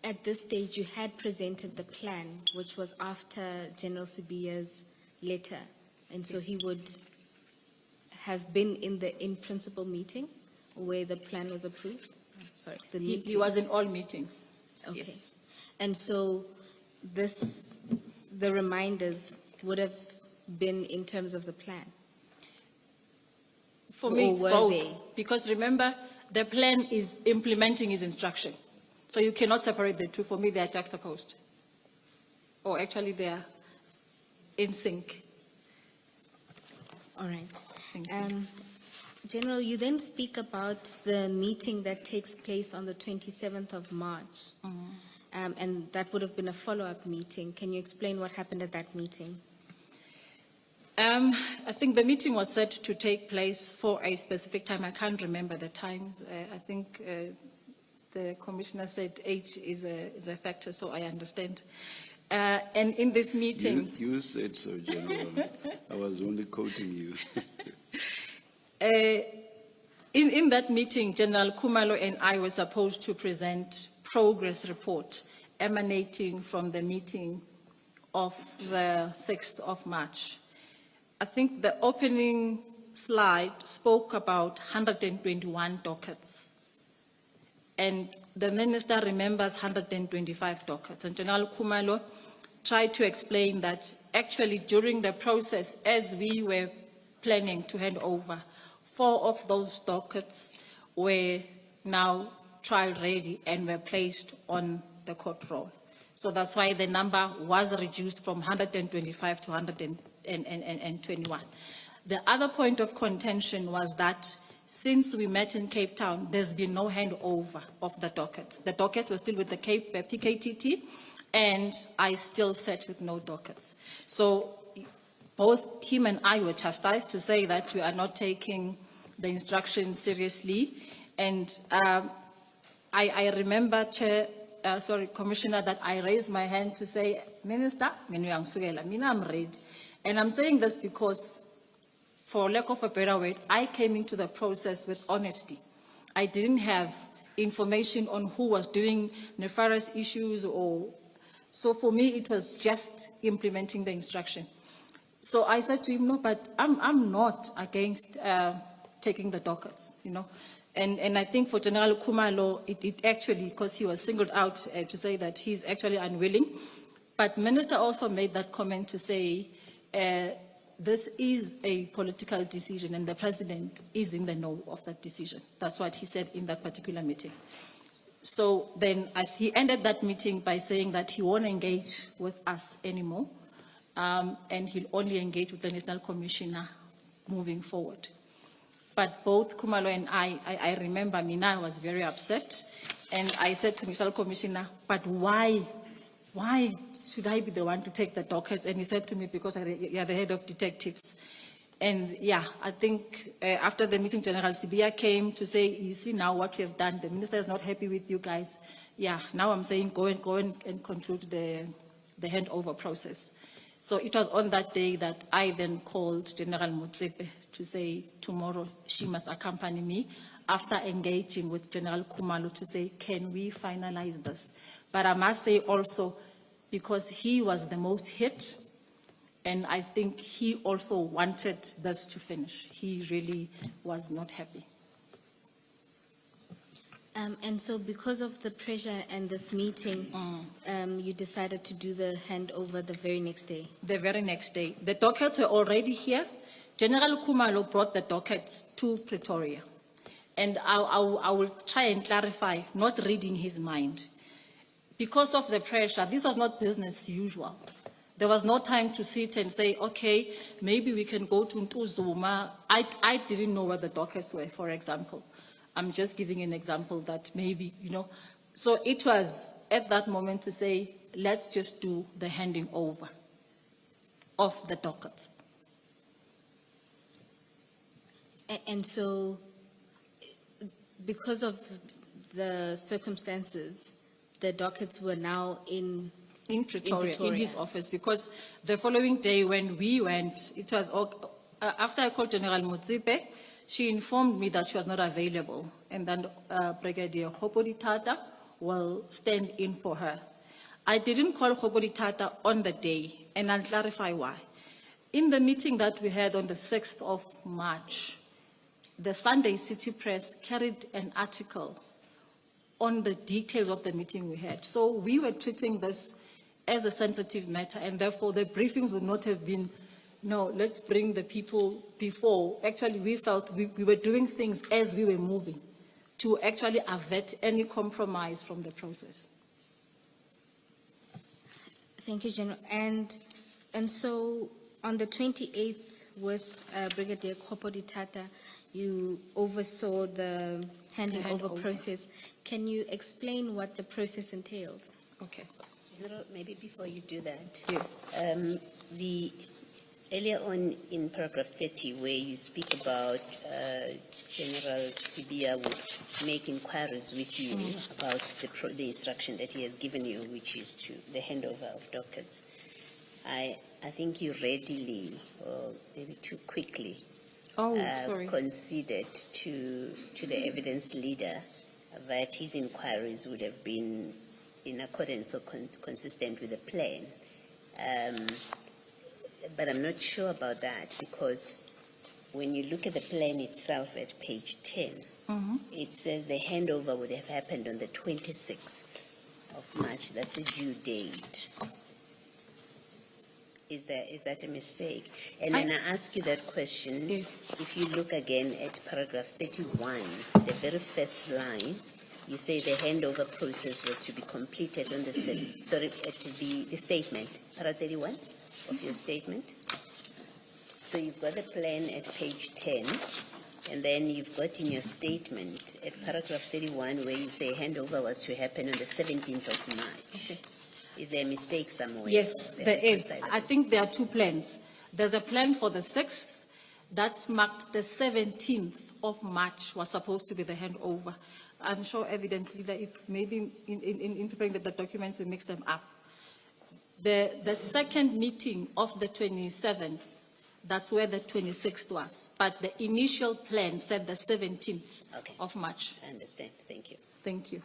at this stage, you had presented the plan, which was after General Sibiya's letter, and so he would have been in the in-principle meeting where the plan was approved? Sorry, he was in all meetings. Okay. Yes. And so the reminders would have been in terms of the plan? For me, it's were both. they? Because remember, the plan is implementing his instruction. So you cannot separate the two. For me, they are juxtaposed. Or actually, they are in sync. All right. Thank you. General, you then speak about the meeting that takes place on the 27th of March. And that would have been a follow-up meeting. Can you explain what happened at that meeting? I think the meeting was set to take place for a specific time. I can't remember the times. I think the commissioner said age is a factor, so I understand. And in this meeting, You said so, General. I was only quoting you. in that meeting, General Khumalo and I were supposed to present progress report emanating from the meeting of the 6th of March. I think the opening slide spoke about 121 dockets. And the minister remembers 125 dockets. And General Khumalo tried to explain that actually during the process, as we were planning to hand over, 4 of those dockets were now trial ready and were placed on the court roll. So that's why the number was reduced from 125 to 121. The other point of contention was that since we met in Cape Town, there's been no handover of the dockets. The dockets were still with the PKTT, and I still sat with no dockets. So both him and I were chastised to say that we are not taking the instructions seriously. And I remember, Commissioner, that I raised my hand to say, Minister, I'm ready. And I'm saying this because, for lack of a better word, I came into the process with honesty. I didn't have information on who was doing nefarious issues so for me it was just implementing the instruction. So I said to him, no, but I'm not against taking the dockets, And I think for General Khumalo, it actually, because he was singled out to say that he's actually unwilling. But Minister also made that comment to say, this is a political decision and the president is in the know of that decision. That's what he said in that particular meeting. So then he ended that meeting by saying that he won't engage with us anymore, and he'll only engage with the National Commissioner moving forward. But both Khumalo and I remember Mina was very upset, and I said to National Commissioner, but why should I be the one to take the dockets? And he said to me, because you are the head of detectives. And yeah, I think after the meeting, General Sibia came to say, you see now what we have done, the minister is not happy with you guys. Yeah, now I'm saying go and conclude the handover process. So it was on that day that I then called General Motsepe to say tomorrow she must accompany me, after engaging with General Khumalo to say, can we finalize this? But I must say also, because he was the most hit, and I think he also wanted this to finish. He really was not happy. And so because of the pressure and this meeting, you decided to do the handover the very next day? The very next day. The dockets were already here. General Khumalo brought the dockets to Pretoria. And I will try and clarify, not reading his mind. Because of the pressure, this was not business usual. There was no time to sit and say, okay, maybe we can go to Ntuzuma. I didn't know where the dockets were, for example. I'm just giving an example that maybe, So it was at that moment to say, let's just do the handing over of the dockets. And so, because of the circumstances, the dockets were now in Pretoria, in his office, because the following day when we went, it was after I called General Motsepe, she informed me that she was not available, and then Brigadier Khopodi Tata will stand in for her. I didn't call Khopodi Tata on the day, and I'll clarify why. In the meeting that we had on the 6th of March, the Sunday City Press carried an article on the details of the meeting we had. So we were treating this as a sensitive matter, and therefore the briefings would not have been, no, let's bring the people before. Actually, we felt we were doing things as we were moving to actually avert any compromise from the process. Thank you, General. And so on the 28th with Brigadier Kopoditata, you oversaw the handing over handover. process. Can you explain what the process entailed? Okay. General, maybe before you do that. Yes. Earlier on in paragraph 30, where you speak about General Sibia would make inquiries with you about the instruction that he has given you, which is to the handover of dockets. I think you readily, or maybe too quickly, Sorry. conceded to the evidence leader that his inquiries would have been in accordance or consistent with the plan. But I'm not sure about that, because when you look at the plan itself at page 10, it says the handover would have happened on the 26th of March. That's a due date. Is that a mistake? And when I ask you that question, Yes. if you look again at paragraph 31, the very first line, you say the handover process was to be completed on the at the statement, paragraph 31 of your statement. So you've got the plan at page 10, and then you've got in your statement at paragraph 31 where you say handover was to happen on the 17th of March. Okay. Is there a mistake somewhere? Yes, there is. I think there are two plans. There's a plan for the 6th that's marked the 17th of March was supposed to be the handover. I'm sure evidence leader, if maybe in interpreting the documents, we mix them up. The second meeting of the 27th, that's where the 26th was. But the initial plan said the 17th of March. I understand. Thank you. Thank you.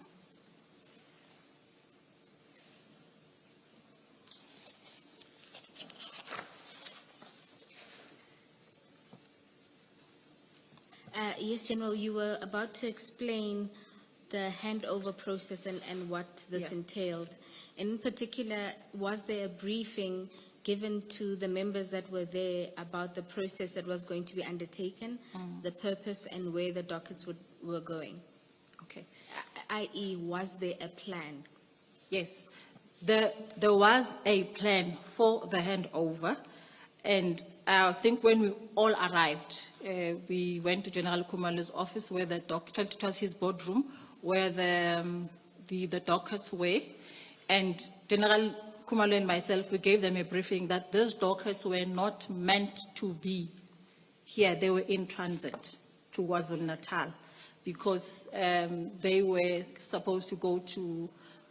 Yes, General, you were about to explain the handover process and what this entailed. In particular, was there a briefing given to the members that were there about the process that was going to be undertaken, the purpose and where the dockets were going? Okay. I.e., was there a plan? Yes, there was a plan for the handover, and I think when we all arrived, we went to General Khumalo's office, where the it was his boardroom, where the dockets were, and General Khumalo and myself, we gave them a briefing that those dockets were not meant to be here; they were in transit to KwaZulu-Natal, because they were supposed to go to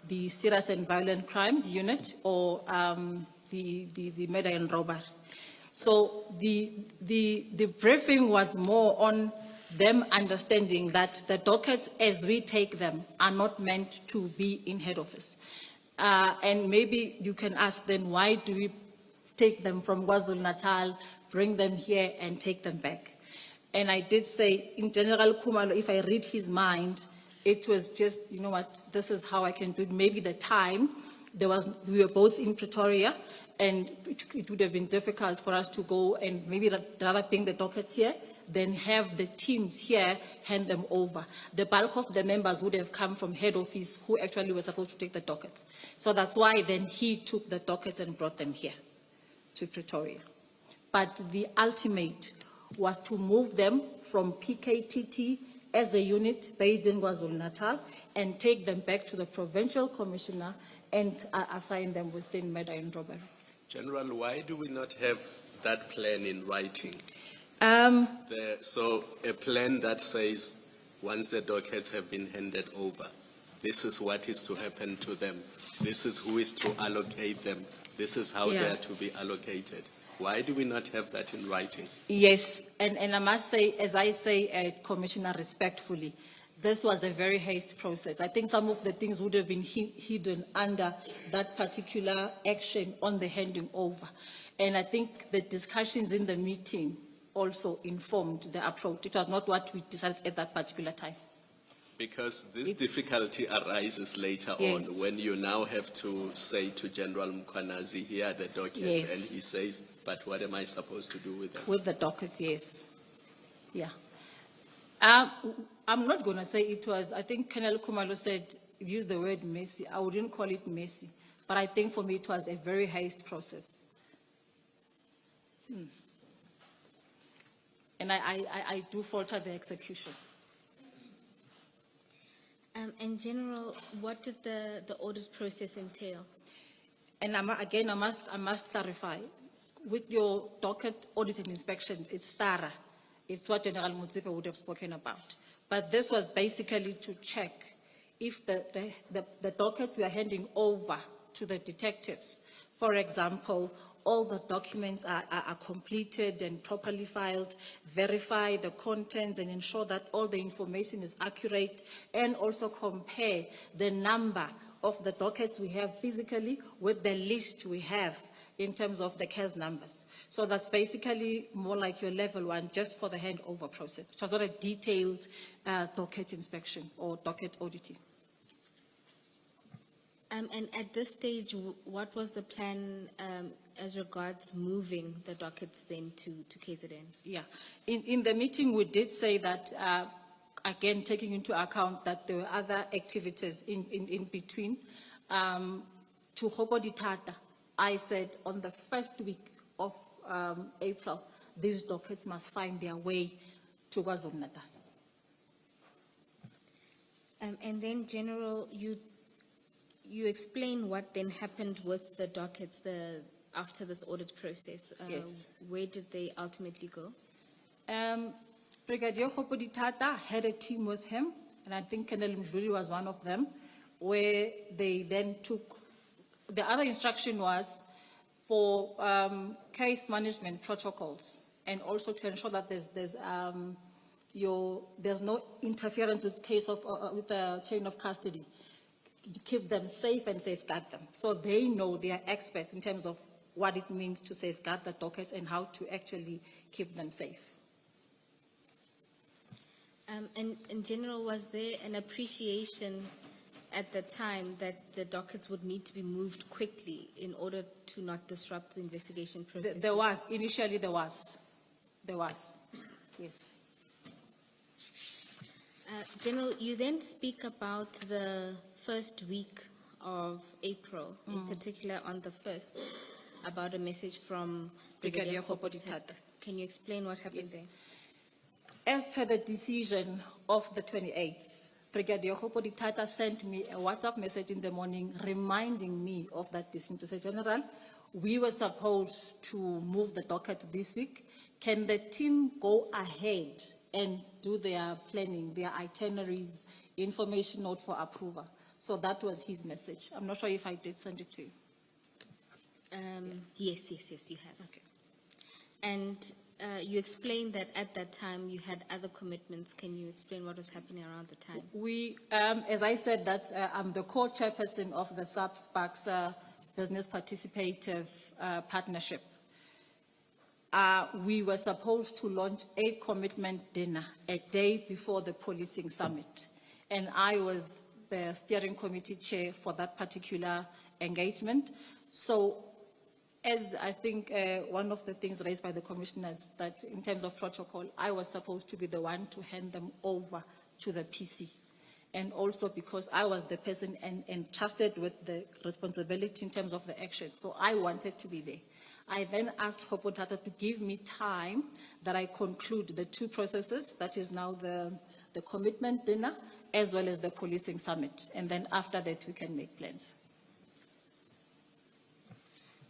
the Serious and Violent Crimes Unit or the murder and robbery. So the briefing was more on them understanding that the dockets as we take them are not meant to be in head office. And maybe you can ask then, why do we take them from KwaZulu-Natal, bring them here and take them back? And I did say, in General Khumalo, if I read his mind, it was just, you know what, this is how I can do it. Maybe the time, we were both in Pretoria, and it would have been difficult for us to go and maybe rather bring the dockets here than have the teams here hand them over. The bulk of the members would have come from head office who actually were supposed to take the dockets. So that's why then he took the dockets and brought them here to Pretoria. But the ultimate was to move them from PKTT as a unit based in KwaZulu-Natal and take them back to the provincial commissioner and assign them within murder and robbery. General, why do we not have that plan in writing? So a plan that says once the dockets have been handed over, this is what is to happen to them. This is who is to allocate them. This is how they are to be allocated. Why do we not have that in writing? Yes, and I must say, as I say, Commissioner, respectfully, this was a very hasty process. I think some of the things would have been hidden under that particular action on the handing over. And I think the discussions in the meeting also informed the approach. It was not what we decided at that particular time. Because this difficulty arises later on when you now have to say to General Mkhwanazi, here are the dockets, and he says, but what am I supposed to do with them? With the dockets, yes. Yeah. I'm not going to say it was, I think Colonel Khumalo said, use the word messy. I wouldn't call it messy, but I think for me it was a very hasty process. And I do falter the execution. And General, what did the audit process entail? And again, I must clarify, with your docket audit and inspection, it's thorough. It's what General Mutsepe would have spoken about. But this was basically to check if the dockets we are handing over to the detectives, for example, all the documents are completed and properly filed, verify the contents and ensure that all the information is accurate, and also compare the number of the dockets we have physically with the list we have in terms of the case numbers. So that's basically more like your level 1 just for the handover process, which was not a detailed docket inspection or docket auditing. And at this stage, what was the plan as regards moving the dockets then to KZN? Yeah, in the meeting we did say that, again, taking into account that there were other activities in between, to Hoboditata, I said on the first week of April, these dockets must find their way to KwaZulu-Natal. And then, General, you explain what then happened with the dockets after this audit process. Yes. Where did they ultimately go? Brigadier Hoboditata had a team with him, and I think Colonel Mdluli was one of them, where they then took, the other instruction was for case management protocols, and also to ensure that there's no interference with with the chain of custody. Keep them safe and safeguard them. So they know, they are experts in terms of what it means to safeguard the dockets and how to actually keep them safe. And in general, was there an appreciation at the time that the dockets would need to be moved quickly in order to not disrupt the investigation process? There was. Initially, there was. There was. Yes. General, you then speak about the first week of April, in particular on the 1st, about a message from Brigadier Hoboditata. Can you explain what happened there? As per the decision of the 28th, Brigadier Hoboditata sent me a WhatsApp message in the morning reminding me of that decision to say, General, we were supposed to move the docket this week. Can the team go ahead and do their planning, their itineraries, information note for approval? So that was his message. I'm not sure if I did send it to you. Yes, you have. Okay. And you explained that at that time you had other commitments. Can you explain what was happening around the time? We, as I said, that I'm the co-chairperson of the SAP-SPARKS Business Participative Partnership. We were supposed to launch a commitment dinner a day before the policing summit. And I was the steering committee chair for that particular engagement. So, as I think one of the things raised by the commissioners, that in terms of protocol, I was supposed to be the one to hand them over to the PC. And also because I was the person entrusted with the responsibility in terms of the action. So I wanted to be there. I then asked Hoboditata to give me time that I conclude the two processes, that is now the commitment dinner as well as the policing summit. And then after that, we can make plans.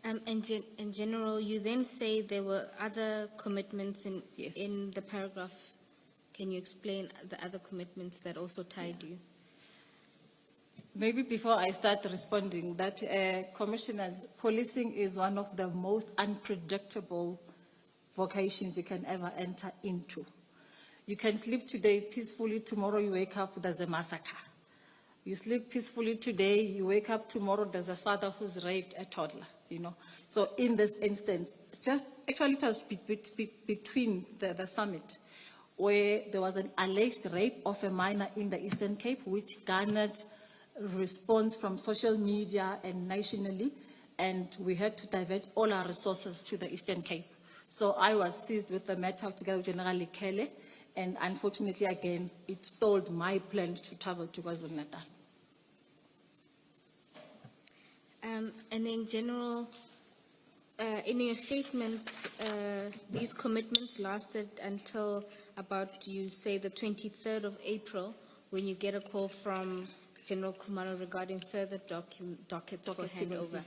In general, you then say there were other commitments Yes. in the paragraph. Can you explain the other commitments that also tied you? Maybe before I start responding, that commissioners, policing is one of the most unpredictable vocations you can ever enter into. You can sleep today peacefully, tomorrow you wake up, there's a massacre. You sleep peacefully today, you wake up tomorrow, there's a father who's raped a toddler, you know. So in this instance, just actually it was between the summit, where there was an alleged rape of a minor in the Eastern Cape, which garnered response from social media and nationally, and we had to divert all our resources to the Eastern Cape. So I was seized with the matter together with General Lekele, and unfortunately, again, it stalled my plans to travel to KwaZulu-Natal. And in general, in your statement these commitments lasted until about, you say, the 23rd of April, when you get a call from General Khumalo regarding further dockets for handover.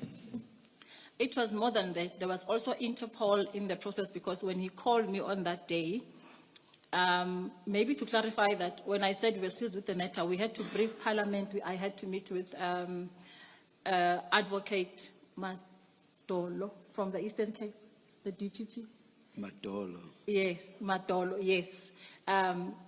It was more than that. There was also Interpol in the process, because when he called me on that day, maybe to clarify that when I said we were seized with the matter, we had to brief Parliament. I had to meet with Advocate Madolo from the Eastern Cape, the DPP. Madolo. Yes, Madolo, yes.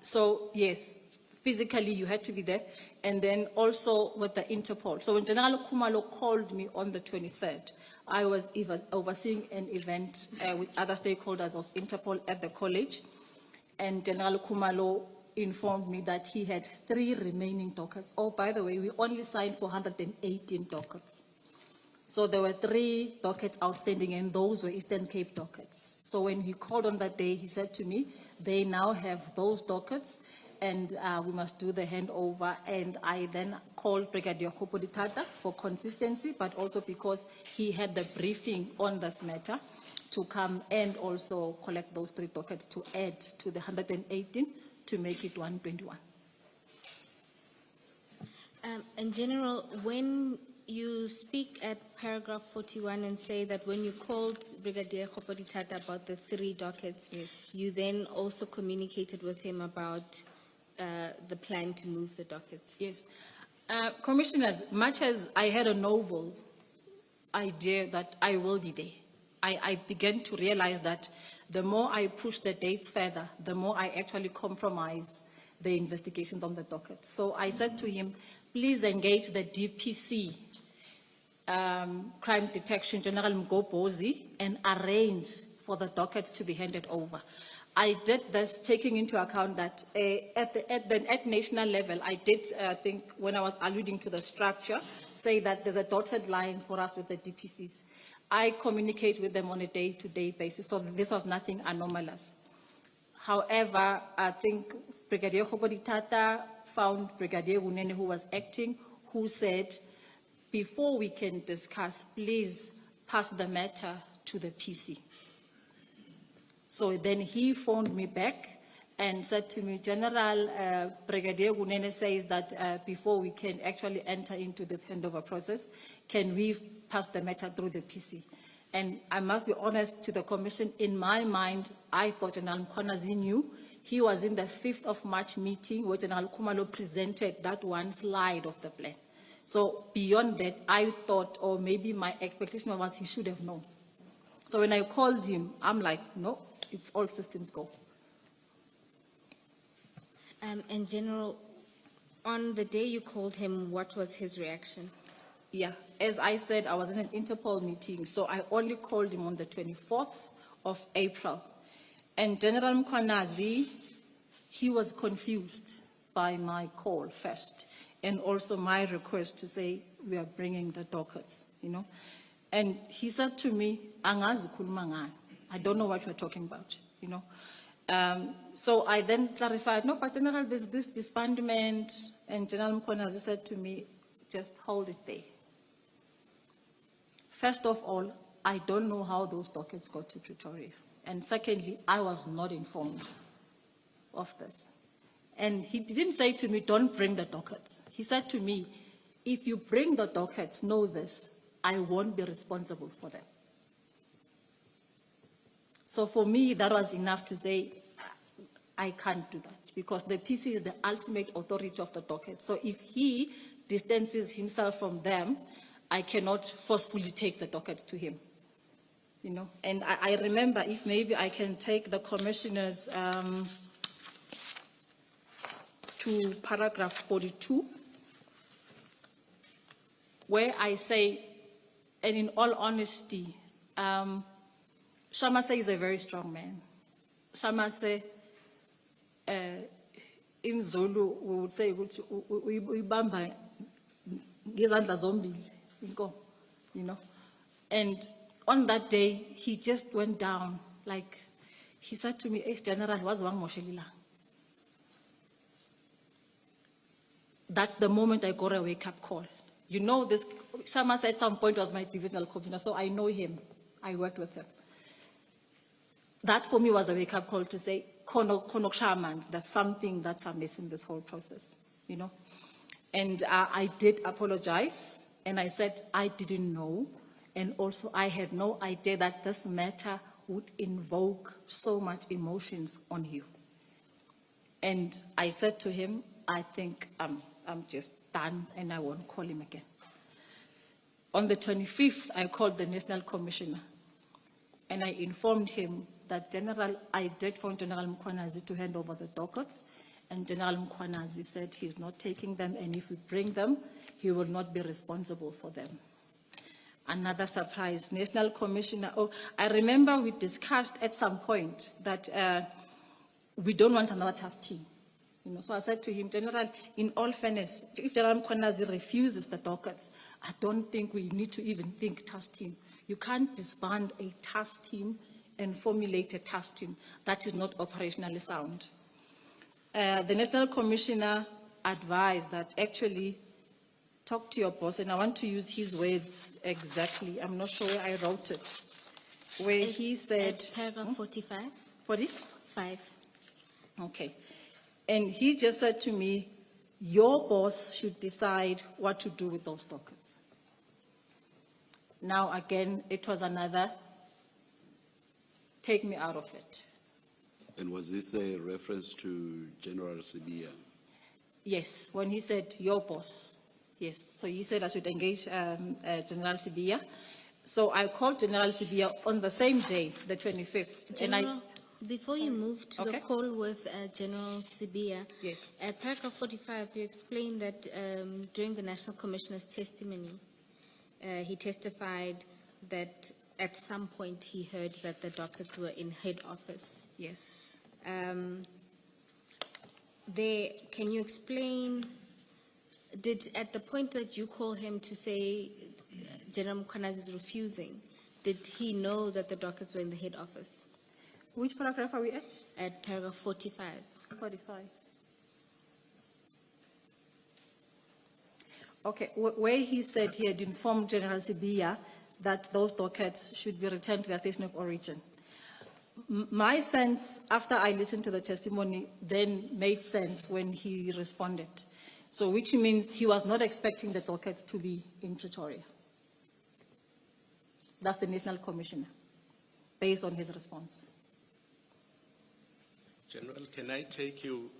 So, yes, physically you had to be there. And then also with the Interpol. So when General Khumalo called me on the 23rd, I was even overseeing an event with other stakeholders of Interpol at the college. And General Khumalo informed me that he had 3 remaining dockets. Oh, by the way, we only signed 418 dockets. So there were 3 dockets outstanding, and those were Eastern Cape dockets. So when he called on that day, he said to me, they now have those dockets, and we must do the handover. And I then called Brigadier Mkhwanazi for consistency, but also because he had the briefing on this matter, to come and also collect those 3 dockets to add to the 118 to make it 121. In general, when you speak at paragraph 41 and say that when you called Brigadier Mkhwanazi about the 3 dockets, yes, you then also communicated with him about the plan to move the dockets. Yes. Commissioners, much as I had a noble idea that I will be there, I began to realize that the more I push the dates further, the more I actually compromise the investigations on the docket. So I said to him, please engage the DPC, Crime Detection General Mkhwanazi, and arrange for the dockets to be handed over. I did this taking into account that at national level, I did think, when I was alluding to the structure, say that there's a dotted line for us with the DPCs. I communicate with them on a day-to-day basis, so this was nothing anomalous. However, I think Brigadier Mkhwanazi found Brigadier Unene, who was acting, who said, before we can discuss, please pass the matter to the PC. So then he phoned me back and said to me, General, Brigadier Unene says that before we can actually enter into this handover process, can we pass the matter through the PC? And I must be honest to the Commission, in my mind, I thought General Mkhwanazi knew. He was in the 5th of March meeting where General Khumalo presented that one slide of the plan. So beyond that, I thought, or maybe my expectation was he should have known. So when I called him, I'm like, no, it's all systems go. And General, on the day you called him, what was his reaction? Yeah, as I said, I was in an Interpol meeting, so I only called him on the 24th of April. And General Mkhwanazi, he was confused by my call first, and also my request to say, we are bringing the dockets, you know. And he said to me, "Angazi ukhuluma ngani? I don't know what you're talking about, you know." So I then clarified, no, but General, there's this disbandment, and General Mkhwanazi said to me, just hold it there. First of all, I don't know how those dockets got to Pretoria. And secondly, I was not informed of this. And he didn't say to me, don't bring the dockets. He said to me, if you bring the dockets, know this, I won't be responsible for them. So for me, that was enough to say, I can't do that, because the PC is the ultimate authority of the docket. So if he distances himself from them, I cannot forcefully take the docket to him. You know, and I remember, if maybe I can take the commissioners to paragraph 42, where I say, and in all honesty, Shamase is a very strong man. Shamase, in Zulu, we would say, we bamba ngezandla zombili, you know, and on that day, he just went down, like, he said to me, General, what's wrong, Moshelila? That's the moment I got a wake-up call. You know, this, Shama at some point was my divisional convener, so I know him. I worked with him. that for me was a wake-up call to say, there's something that's amiss in this whole process, you know. And I did apologize, and I said I didn't know, and also I had no idea that this matter would invoke so much emotions on you. And I said to him, I think I'm just done, and I won't call him again. On the 25th, I called the National Commissioner, and I informed him that I did phone General Mkhwanazi to hand over the dockets, and General Mkhwanazi said he's not taking them, and if we bring them, he will not be responsible for them. Another surprise, National Commissioner, I remember we discussed at some point that we don't want another task team. You know, so I said to him, General, in all fairness, if General Mkhwanazi refuses the dockets, I don't think we need to even think task team. You can't disband a task team and formulate a task team. That is not operationally sound. The National Commissioner advised that actually talk to your boss, and I want to use his words exactly. I'm not sure where I wrote it. Where he said... At paragraph 45? 45? Five. Okay. And he just said to me, your boss should decide what to do with those dockets. Now, again, it was another, take me out of it. And was this a reference to General Sibia? Yes, when he said, your boss. Yes, so he said I should engage General Sibia. So I called General Sibia on the same day, the 25th. General, before you move to the call with General Sibia, yes. At paragraph 45, you explained that during the National Commissioner's testimony, he testified that at some point he heard that the dockets were in head office. Yes. Can you explain, at the point that you call him to say General Mkhwanazi is refusing, did he know that the dockets were in the head office? Which paragraph are we at? At paragraph 45. 45. Okay, where he said he had informed General Sibia that those dockets should be returned to their station of origin. My sense, after I listened to the testimony, then made sense when he responded. So which means he was not expecting the dockets to be in Pretoria. That's the National Commissioner, based on his response. General, can I take you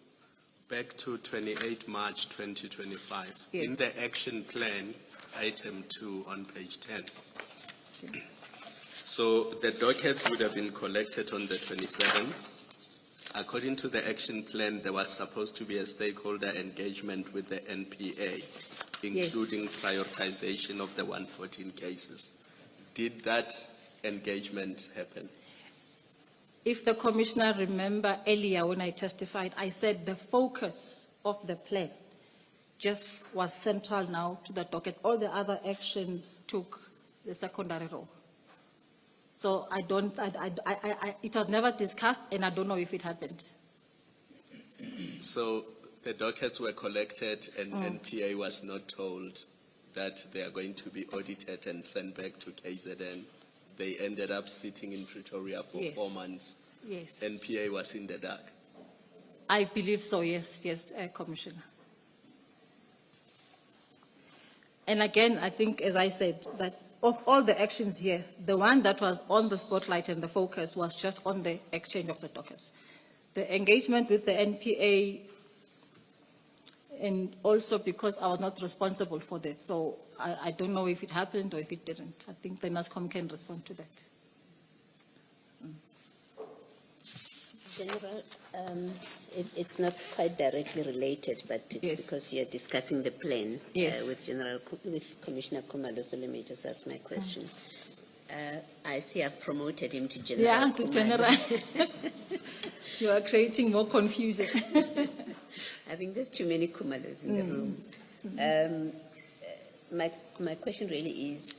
back to 28 March 2025? Yes. In the action plan, item 2 on page 10. Okay. So the dockets would have been collected on the 27th. According to the action plan, there was supposed to be a stakeholder engagement with the NPA, including prioritization of the 114 cases. Did that engagement happen? If the Commissioner remember earlier when I testified, I said the focus of the plan just was central now to the dockets. All the other actions took the secondary role. So it was never discussed, and I don't know if it happened. So the dockets were collected, and NPA was not told that they are going to be audited and sent back to KZN. They ended up sitting in Pretoria for 4 months. Yes. NPA was in the dark. I believe so, yes, Commissioner. And again, I think, as I said, that of all the actions here, the one that was on the spotlight and the focus was just on the exchange of the dockets. The engagement with the NPA, and also because I was not responsible for that. So I don't know if it happened or if it didn't. I think the NASCOM can respond to that. General, it's not quite directly related, but it's because you're discussing the plan with Commissioner Khumalo, so let me just ask my question. I see I've promoted him to General. Yeah, to General. You are creating more confusion. I think there's too many Khumalos in the room. My question really is,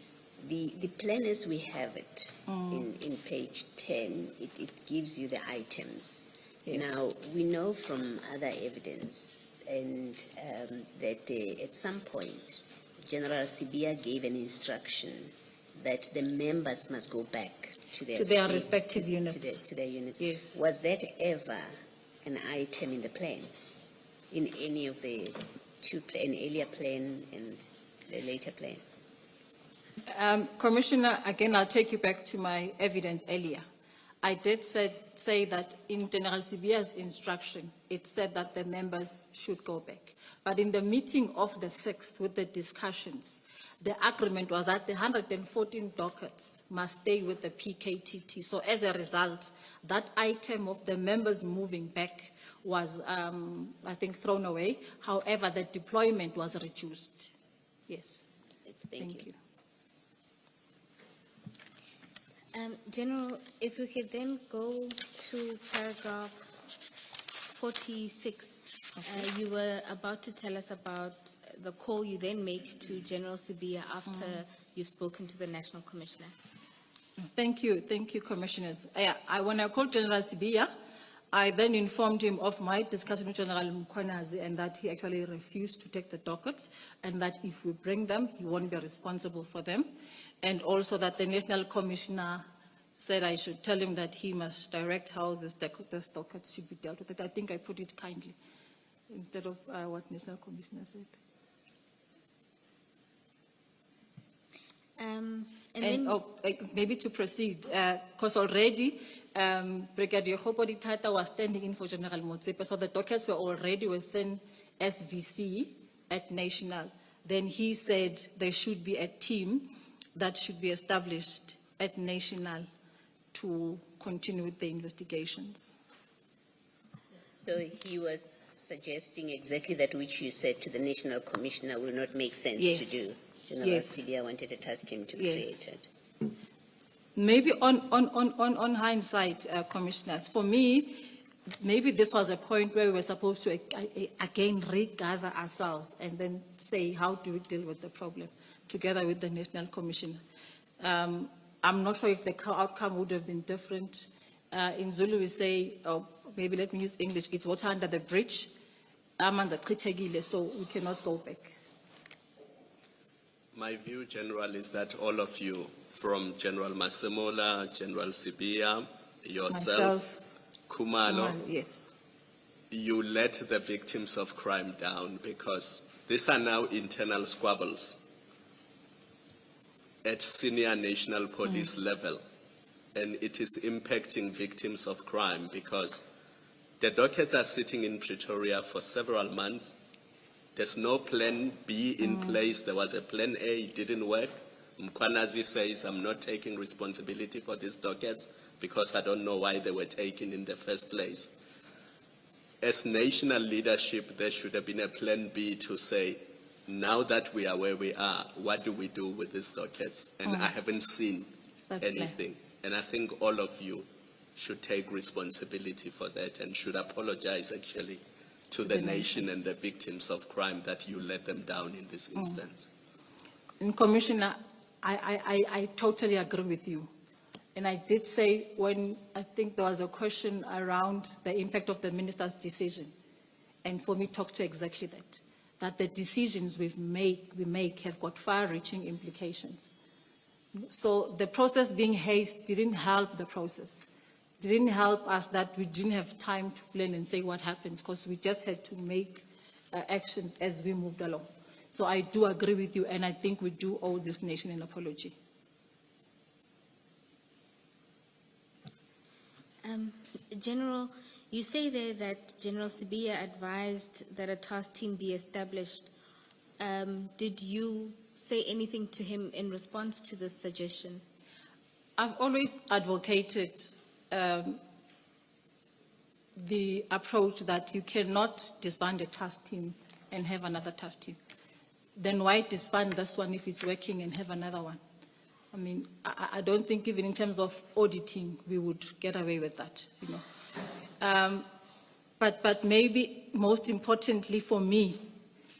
the plan as we have it in page 10, it gives you the items. Yes. Now, we know from other evidence and that at some point, General Sibia gave an instruction that the members must go back to their, To their respective units. To their units. Yes. Was that ever an item in the plan, in any of the an earlier plan and the later plan? Commissioner, again, I'll take you back to my evidence earlier. I did say that in General Sibia's instruction, it said that the members should go back. But in the meeting of the 6th with the discussions, the agreement was that the 114 dockets must stay with the PKTT. So as a result, that item of the members moving back was, I think, thrown away. However, the deployment was reduced. Yes. Thank you. General, if we could then go to paragraph 46. You were about to tell us about the call you then make to General Sibia after you've spoken to the National Commissioner. Thank you, Commissioners. When I called General Sibia, I then informed him of my discussion with General Mkhwanazi and that he actually refused to take the dockets and that if we bring them, he won't be responsible for them. And also that the National Commissioner said I should tell him that he must direct how the dockets should be dealt with. I think I put it kindly instead of what National Commissioner said. Maybe to proceed, because already Brigadier Hopodi Tata was standing in for General Motsepe, so the dockets were already within SVC at National. Then he said there should be a team that should be established at National to continue with the investigations. So he was suggesting exactly that which you said to the National Commissioner will not make sense to do. General Sibia wanted a task team to be created. Maybe on hindsight, Commissioners, for me, maybe this was a point where we were supposed to again regather ourselves and then say, how do we deal with the problem together with the National Commissioner? I'm not sure if the outcome would have been different. In Zulu, we say, or maybe let me use English, it's water under the bridge, so we cannot go back. My view, General, is that all of you, from General Masemola, General Sibia, yourself, Khumalo, yes, you let the victims of crime down because these are now internal squabbles at senior national police level, and it is impacting victims of crime because the dockets are sitting in Pretoria for several months. There's no plan B in place. There was a plan A, it didn't work. Mkhwanazi says, I'm not taking responsibility for these dockets because I don't know why they were taken in the first place. As national leadership, there should have been a plan B to say, now that we are where we are, what do we do with these dockets? And I haven't seen anything. And I think all of you should take responsibility for that and should apologize actually to the nation and the victims of crime that you let them down in this instance. And Commissioner, I totally agree with you. And I did say when I think there was a question around the impact of the minister's decision, and for me talk to exactly that the decisions we make have got far-reaching implications. So the process being hasty didn't help the process. Didn't help us that we didn't have time to plan and say what happens because we just had to make actions as we moved along. So I do agree with you, and I think we do owe this nation an apology. General, you say there that General Sibia advised that a task team be established. Did you say anything to him in response to this suggestion? I've always advocated the approach that you cannot disband a task team and have another task team. Then why disband this one if it's working and have another one? I mean, I don't think even in terms of auditing, we would get away with that, you know. But maybe most importantly for me,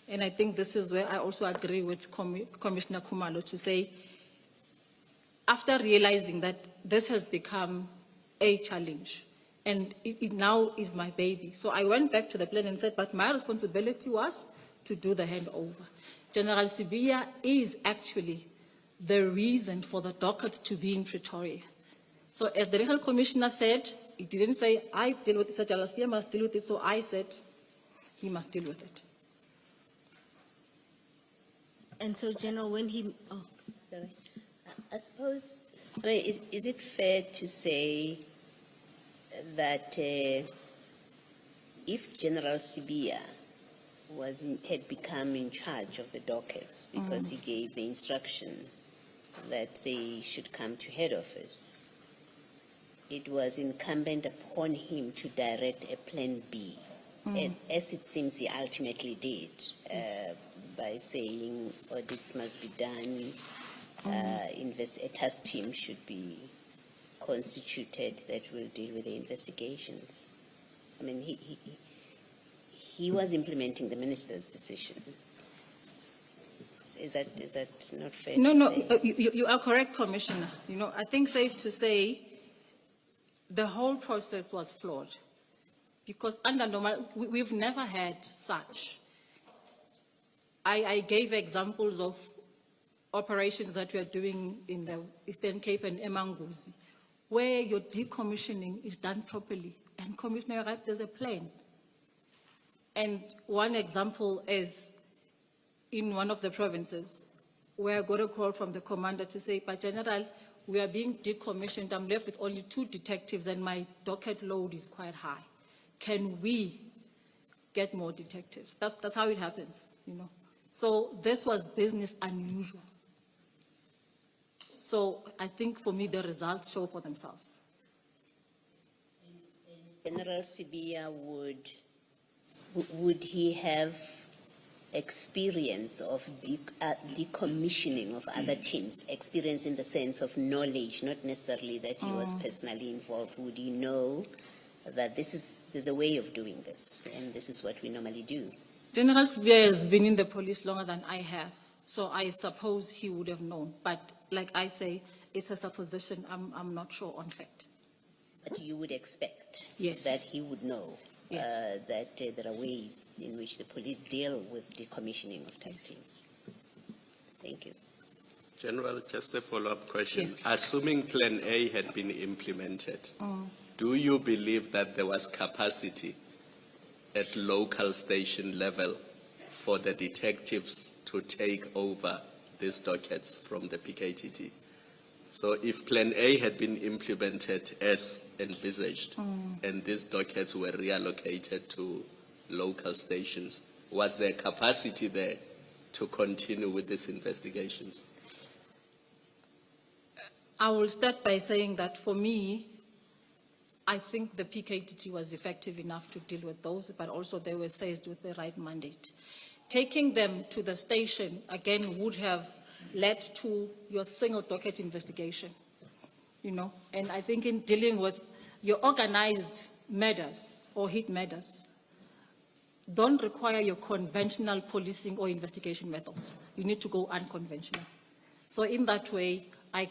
and I think this is where I also agree with Commissioner Khumalo to say, after realizing that this has become a challenge, and it now is my baby. So I went back to the plan and said, but my responsibility was to do the handover. General Sibia is actually the reason for the docket to be in Pretoria. So as the National Commissioner said, he didn't say, I deal with it, Sir General Spear must deal with it, so I said, he must deal with it. And so, General, when he, oh, Sorry. I suppose, I mean, is it fair to say that if General Sibia had become in charge of the dockets because he gave the instruction that they should come to head office, it was incumbent upon him to direct a plan B, as it seems he ultimately did, by saying audits must be done, a task team should be constituted that will deal with the investigations. I mean, he was implementing the minister's decision. Is that not fair to say? No, you are correct, Commissioner. You know, I think safe to say the whole process was flawed because under normal, we've never had such. I gave examples of operations that we are doing in the Eastern Cape and Emanguzi, where your decommissioning is done properly. And Commissioner, you're right, there's a plan. And one example is in one of the provinces, where I got a call from the commander to say, but General, we are being decommissioned. I'm left with only 2 detectives and my docket load is quite high. Can we get more detectives? That's how it happens, you know. So this was business unusual. So I think for me, the results show for themselves. General Sibia, would he have experience of decommissioning of other teams, experience in the sense of knowledge, not necessarily that he was personally involved? Would he know that there's a way of doing this, and this is what we normally do? General Sibia has been in the police longer than I have, so I suppose he would have known. But like I say, it's a supposition. I'm not sure on fact. But you would expect Yes. that he would know Yes. that there are ways in which the police deal with decommissioning of task teams. Thank you. General, just a follow-up question. Yes. Assuming Plan A had been implemented, do you believe that there was capacity at local station level for the detectives to take over these dockets from the PKTT? So if Plan A had been implemented as envisaged and these dockets were reallocated to local stations, was there capacity there to continue with these investigations? I will start by saying that for me, I think the PKTT was effective enough to deal with those, but also they were seized with the right mandate. Taking them to the station, again, would have led to your single docket investigation, you know, and I think in dealing with your organized murders or hit murders, don't require your conventional policing or investigation methods. You need to go unconventional. So in that way, I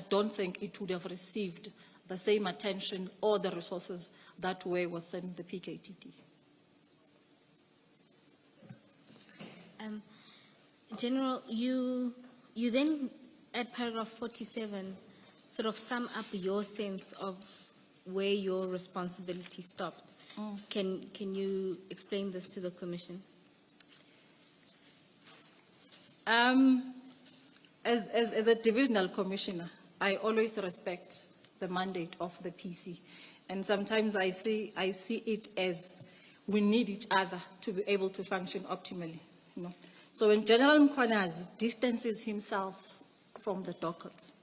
don't think it would have received the same attention or the resources that were within the PKTT. General, you then, at paragraph 47, sort of sum up your sense of where your responsibility stopped. Can you explain this to the Commission? As a divisional commissioner, I always respect the mandate of the PC. And sometimes I see it as we need each other to be able to function optimally. You know? So when General Mkhwanazi distances himself from the dockets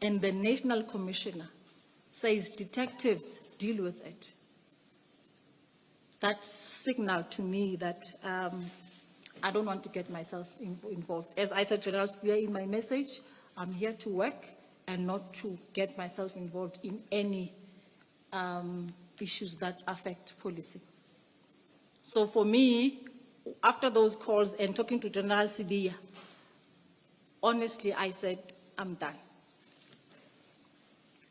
and the National Commissioner says detectives deal with it, that signaled to me that I don't want to get myself involved. As I said, General Spear, in my message, I'm here to work and not to get myself involved in any issues that affect policy. So for me, after those calls and talking to General Sibia, honestly, I said, I'm done.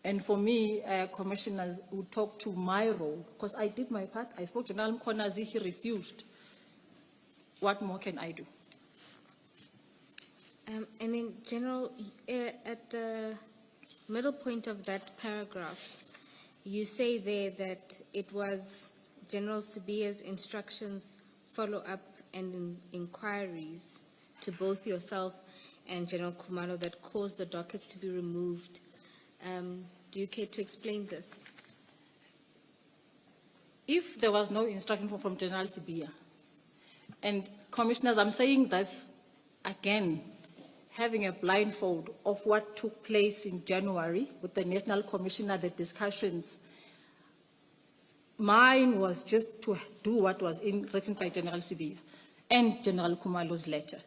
And for me, commissioners would talk to my role, because I did my part. I spoke to General Mkhwanazi, he refused. What more can I do? And then, General, at the middle point of that paragraph, you say there that it was General Sibiya's instructions, follow-up and inquiries to both yourself and General Khumalo that caused the dockets to be removed. Do you care to explain this? If there was no instruction from General Sibiya, and Commissioners, I'm saying this again, having a blindfold of what took place in January with the National Commissioner, the discussions, mine was just to do what was written by General Sibiya and General Khumalo's letter.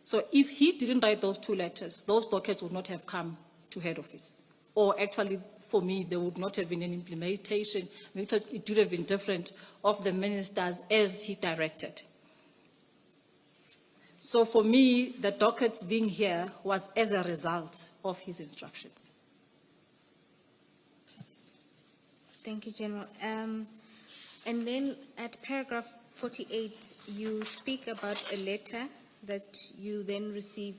So if he didn't write those two letters, those dockets would not have come to head office. Or actually, for me, there would not have been an implementation. It would have been different of the ministers as he directed. So for me, the dockets being here was as a result of his instructions. Thank you, General. And then at paragraph 48, you speak about a letter that you then received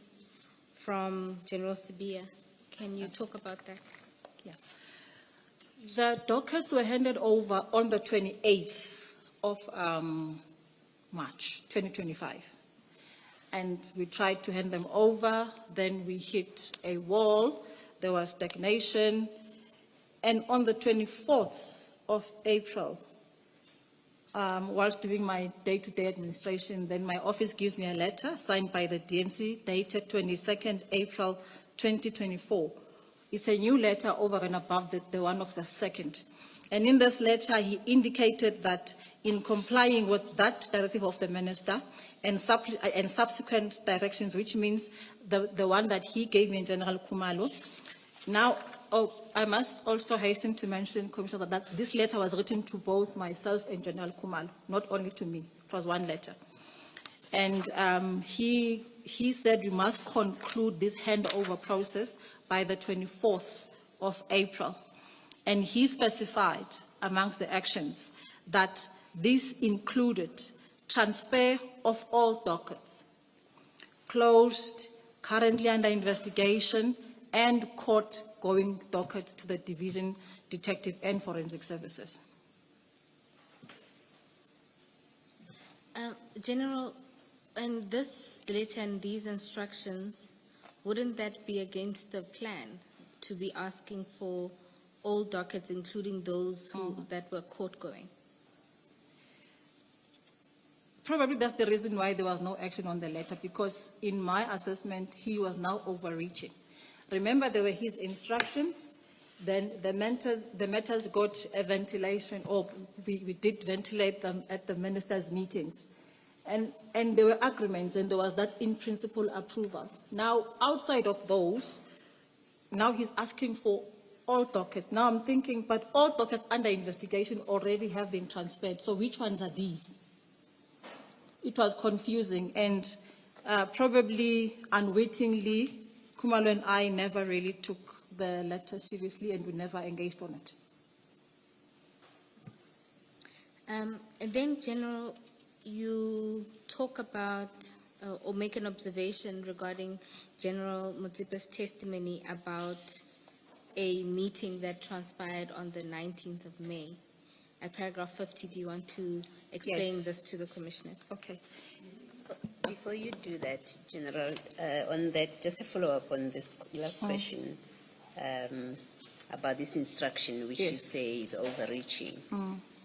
from General Sibiya. Can you talk about that? Yeah. The dockets were handed over on the 28th of March, 2025. And we tried to hand them over, then we hit a wall, there was stagnation, and on the 24th of April, whilst doing my day-to-day administration, then my office gives me a letter signed by the DNC dated 22nd April 2024. It's a new letter over and above the one of the 2nd. And in this letter, he indicated that in complying with that directive of the minister and subsequent directions, which means the one that he gave me in General Khumalo. Now, I must also hasten to mention, Commissioner, that this letter was written to both myself and General Khumalo, not only to me. It was one letter. And he said we must conclude this handover process by the 24th of April. And he specified amongst the actions that this included transfer of all dockets, closed, currently under investigation, and court-going dockets to the Division Detective and Forensic Services. General, and this letter and these instructions, wouldn't that be against the plan to be asking for all dockets, including those that were court-going? Probably that's the reason why there was no action on the letter, because in my assessment, he was now overreaching. Remember, there were his instructions, then the matters got a ventilation, or we did ventilate them at the ministers' meetings. And there were agreements, and there was that in-principle approval. Now, outside of those, now he's asking for all dockets. Now I'm thinking, but all dockets under investigation already have been transferred, so which ones are these? It was confusing, and probably unwittingly, Khumalo and I never really took the letter seriously, and we never engaged on it. And then, General, you talk about or make an observation regarding General Mutsipa's testimony about a meeting that transpired on the 19th of May. At paragraph 50, do you want to explain this to the commissioners? Okay. Before you do that, General, on that, just a follow-up on this last question about this instruction, which you say is overreaching.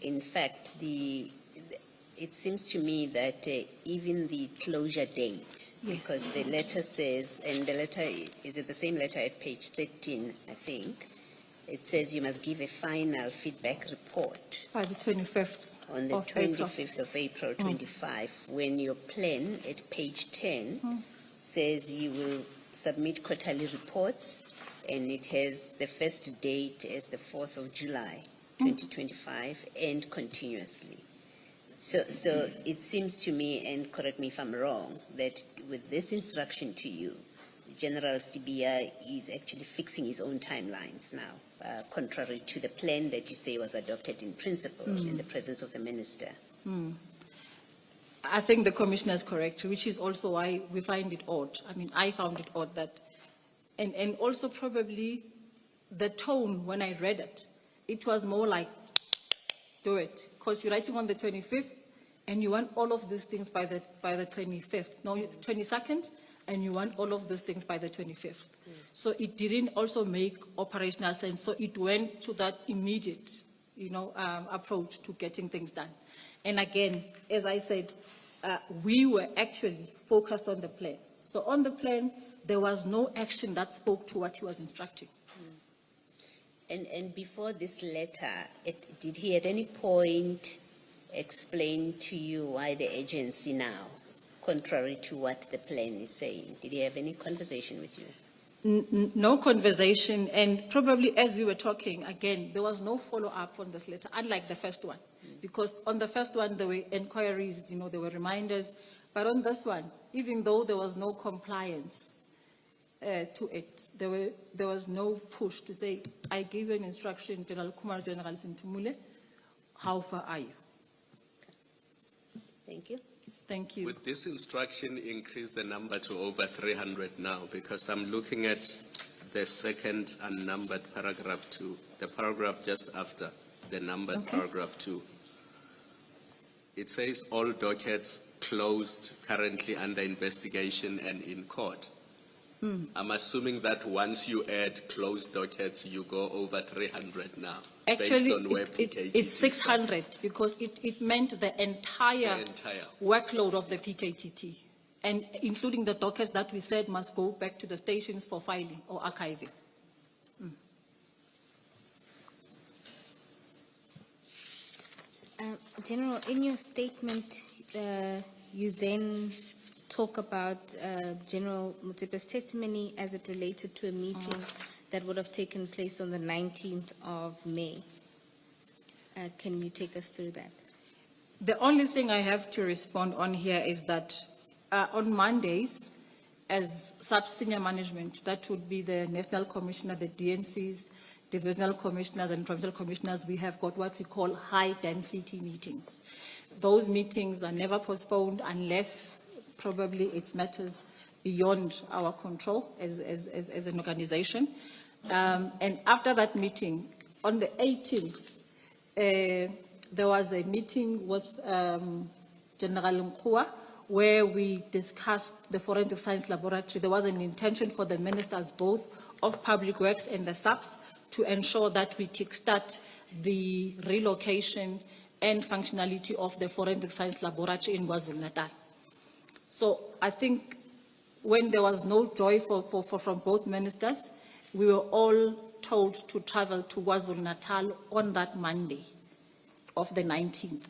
In fact, it seems to me that even the closure date, because the letter says, and the letter, is it the same letter at page 13, I think, it says you must give a final feedback report. By the 25th. On the 25th of April 25, when your plan at page 10 says you will submit quarterly reports, and it has the first date as the 4th of July 2025 and continuously. So it seems to me, and correct me if I'm wrong, that with this instruction to you, General Sibiya is actually fixing his own timelines now, contrary to the plan that you say was adopted in principle in the presence of the minister. I think the commissioner is correct, which is also why we find it odd. I mean, I found it odd that, and also probably the tone when I read it, it was more like, do it, because you're writing on the 25th, and you want all of these things by the 25th, no, 22nd, and you want all of these things by the 25th. So it didn't also make operational sense. So it went to that immediate, approach to getting things done. And again, as I said, we were actually focused on the plan. So on the plan, there was no action that spoke to what he was instructing. And before this letter, did he at any point explain to you why the agency now, contrary to what the plan is saying? Did he have any conversation with you? No conversation, and probably as we were talking, again, there was no follow-up on this letter, unlike the first one. Because on the first one, there were inquiries, there were reminders. But on this one, even though there was no compliance to it, there was no push to say, I gave you an instruction, General Kumar, General Sintumule, how far are you? Thank you. Thank you. Would this instruction increase the number to over 300 now? Because I'm looking at the second unnumbered paragraph 2, the paragraph just after the numbered paragraph 2. It says all dockets closed, currently under investigation and in court. I'm assuming that once you add closed dockets, you go over 300 now. Actually, based on where PKTT it's 600 because it meant the entire workload of the PKTT, and including the dockets that we said must go back to the stations for filing or archiving. General, in your statement, you then talk about General Motsepe's testimony as it related to a meeting that would have taken place on the 19th of May. Can you take us through that? The only thing I have to respond on here is that on Mondays, as sub-senior management, that would be the National Commissioner, the DNCs, Divisional Commissioners and Provincial Commissioners, we have got what we call high-density meetings. Those meetings are never postponed unless probably it's matters beyond our control as an organization. And after that meeting, on the 18th, there was a meeting with General Mkhwanazi where we discussed the Forensic Science Laboratory. There was an intention for the ministers, both of Public Works and the SAPS, to ensure that we kickstart the relocation and functionality of the Forensic Science Laboratory in KwaZulu-Natal. So I think when there was no joy from both ministers, we were all told to travel to KwaZulu-Natal on that Monday of the 19th.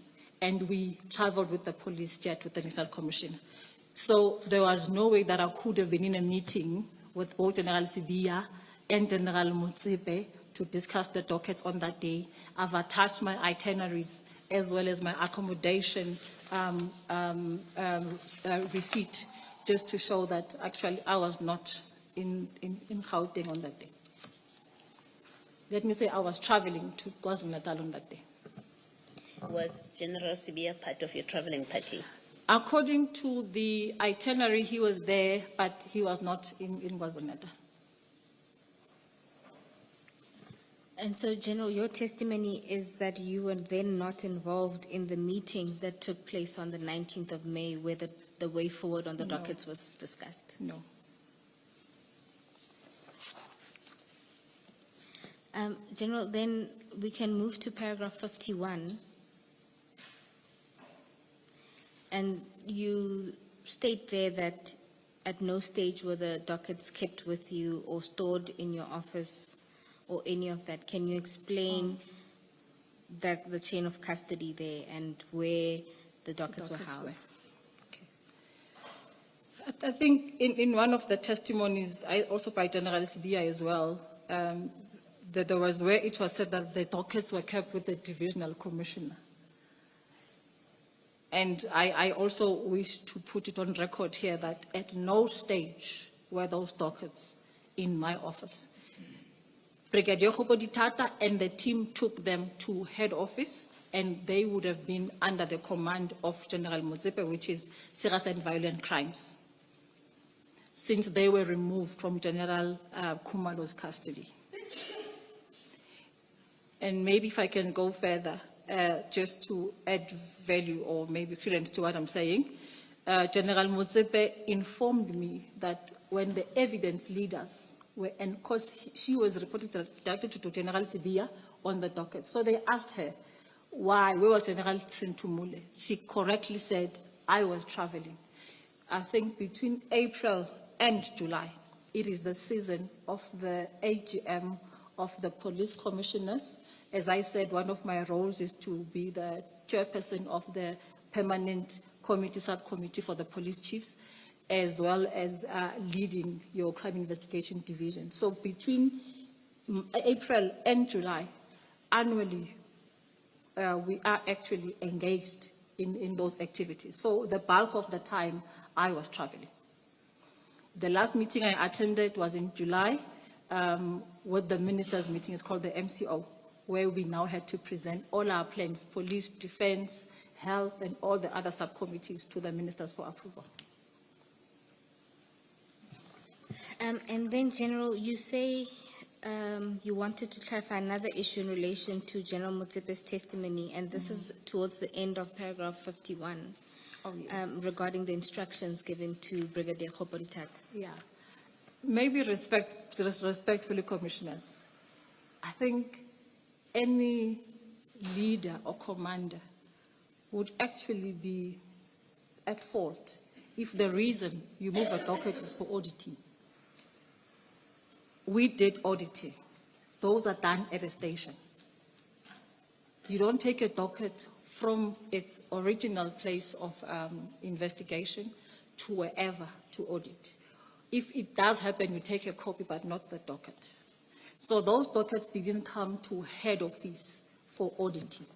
And we traveled with the police jet with the National Commissioner. So there was no way that I could have been in a meeting with both General Sibia and General Motsepe to discuss the dockets on that day. I've attached my itineraries as well as my accommodation receipt, just to show that actually I was not in Gauteng on that day. Let me say I was traveling to KwaZulu-Natal on that day. Was General Sibia part of your traveling party? According to the itinerary, he was there, but he was not in KwaZulu-Natal. And so, General, your testimony is that you were then not involved in the meeting that took place on the 19th of May, where the way forward on the dockets was discussed? No. General, then we can move to paragraph 51. And you state there that at no stage were the dockets kept with you or stored in your office or any of that. Can you explain that the chain of custody there and where the dockets were housed? Okay. I think in one of the testimonies, also by General Sibia as well, that there was where it was said that the dockets were kept with the Divisional Commissioner. And I also wish to put it on record here that at no stage were those dockets in my office. Brigadier Khopoditata and the team took them to head office and they would have been under the command of General Motsepe, which is Serious and Violent Crimes, since they were removed from General Khumalo's custody. And maybe if I can go further, just to add value or maybe credence to what I'm saying, General Motsepe informed me that when the evidence leaders were, and because she was reported directly to General Sibia on the docket, so they asked her, why, where was General Sintumule? She correctly said, I was traveling. I think between April and July, it is the season of the AGM of the police commissioners. As I said, one of my roles is to be the chairperson of the permanent committee, subcommittee for the police chiefs, as well as leading your crime investigation division. So between April and July, annually, we are actually engaged in those activities. So the bulk of the time, I was traveling. The last meeting I attended was in July, with the ministers' meeting. It's called the MCO, where we now had to present all our plans, police, defense, health, and all the other subcommittees to the ministers for approval. And then, General, you say you wanted to clarify another issue in relation to General Motsepe's testimony, and this is towards the end of paragraph 51, regarding the instructions given to Brigadier Khopolitata. Yeah. Maybe respectfully, commissioners, I think any leader or commander would actually be at fault if the reason you move a docket is for auditing. We did auditing. Those are done at a station. You don't take a docket from its original place of investigation to wherever to audit. If it does happen, you take a copy, but not the docket. So those dockets didn't come to head office for auditing.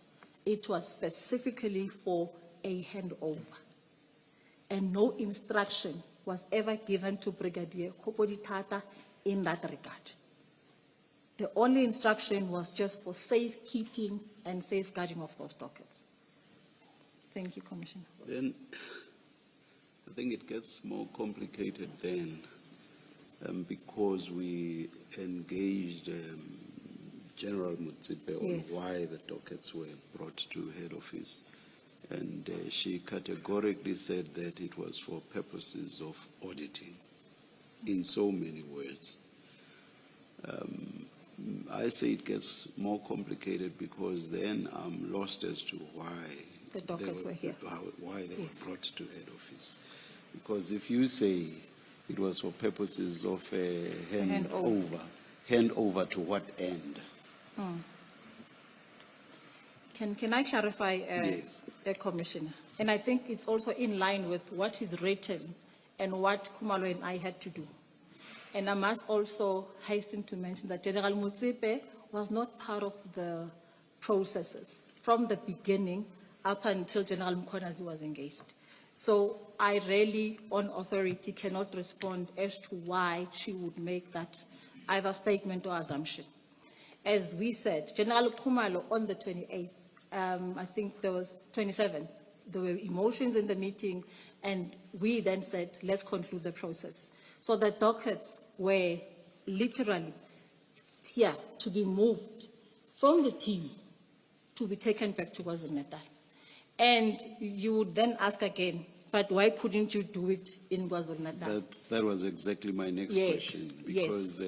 It was specifically for a handover. And no instruction was ever given to Brigadier Khopolitata in that regard. The only instruction was just for safekeeping and safeguarding of those dockets. Thank you, Commissioner. Then I think it gets more complicated then, because we engaged General Motsepe on why the dockets were brought to head office. And she categorically said that it was for purposes of auditing, in so many words. I say it gets more complicated because then I'm lost as to why the dockets were here. Why they were brought to head office. Because if you say it was for purposes of handover to what end? Can I clarify, Yes. Commissioner? And I think it's also in line with what is written and what Khumalo and I had to do. And I must also hasten to mention that General Motsepe was not part of the processes from the beginning up until General Mkhwanazi was engaged. So I really, on authority, cannot respond as to why she would make that either statement or assumption. As we said, General Khumalo on the 28th, I think there was 27th, there were emotions in the meeting, and we then said, let's conclude the process. So the dockets were literally here to be moved from the team to be taken back to KwaZulu-Natal. And you would then ask again, but why couldn't you do it in KwaZulu-Natal? That was exactly my next question, because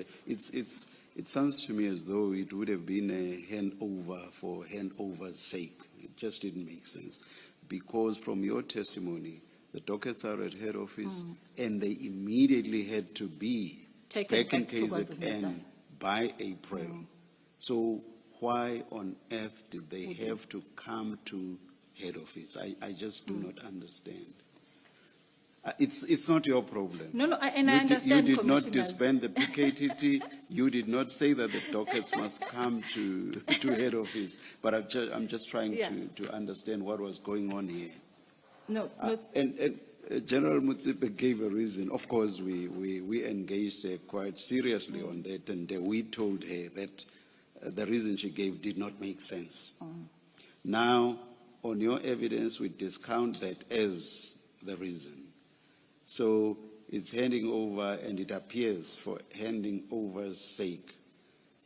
it sounds to me as though it would have been a handover for handover's sake. It just didn't make sense, because from your testimony, the dockets are at head office, and they immediately had to be back in KZN by April. So why on earth did they have to come to head office? I just do not understand. It's not your problem. No, I understand. You did not disband the PKTT. You did not say that the dockets must come to head office. But I'm just trying to understand what was going on here. And General Motsepe gave a reason. Of course, we engaged her quite seriously on that, and we told her that the reason she gave did not make sense. Now, on your evidence, we discount that as the reason. So it's handing over, and it appears for handing over's sake.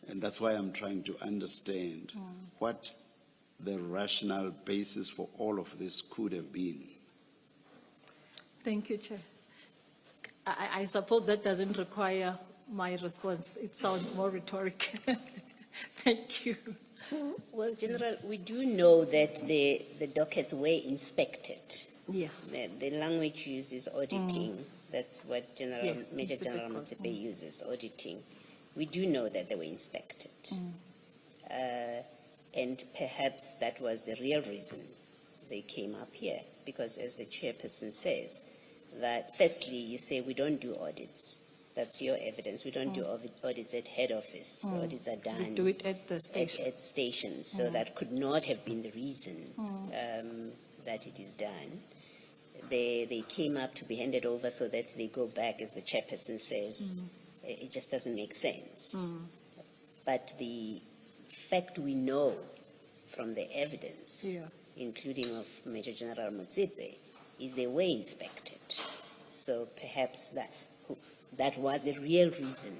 And that's why I'm trying to understand what the rational basis for all of this could have been. Thank you, Chair. I suppose that doesn't require my response. It sounds more rhetoric. Thank you. Well, General, we do know that the dockets were inspected. Yes. The language used is auditing. That's what Yes, Major Mr. General Because, Motsepe uses, auditing. We do know that they were inspected. And perhaps that was the real reason they came up here, because as the chairperson says, that firstly, you say we don't do audits. That's your evidence. We don't do audits at head office. Audits are done. We do it at the station. At stations. So that could not have been the reason that it is done. They came up to be handed over so that they go back, as the chairperson says. It just doesn't make sense. But the fact we know from the evidence, including of Major General Motsepe, is they were inspected. So perhaps that was a real reason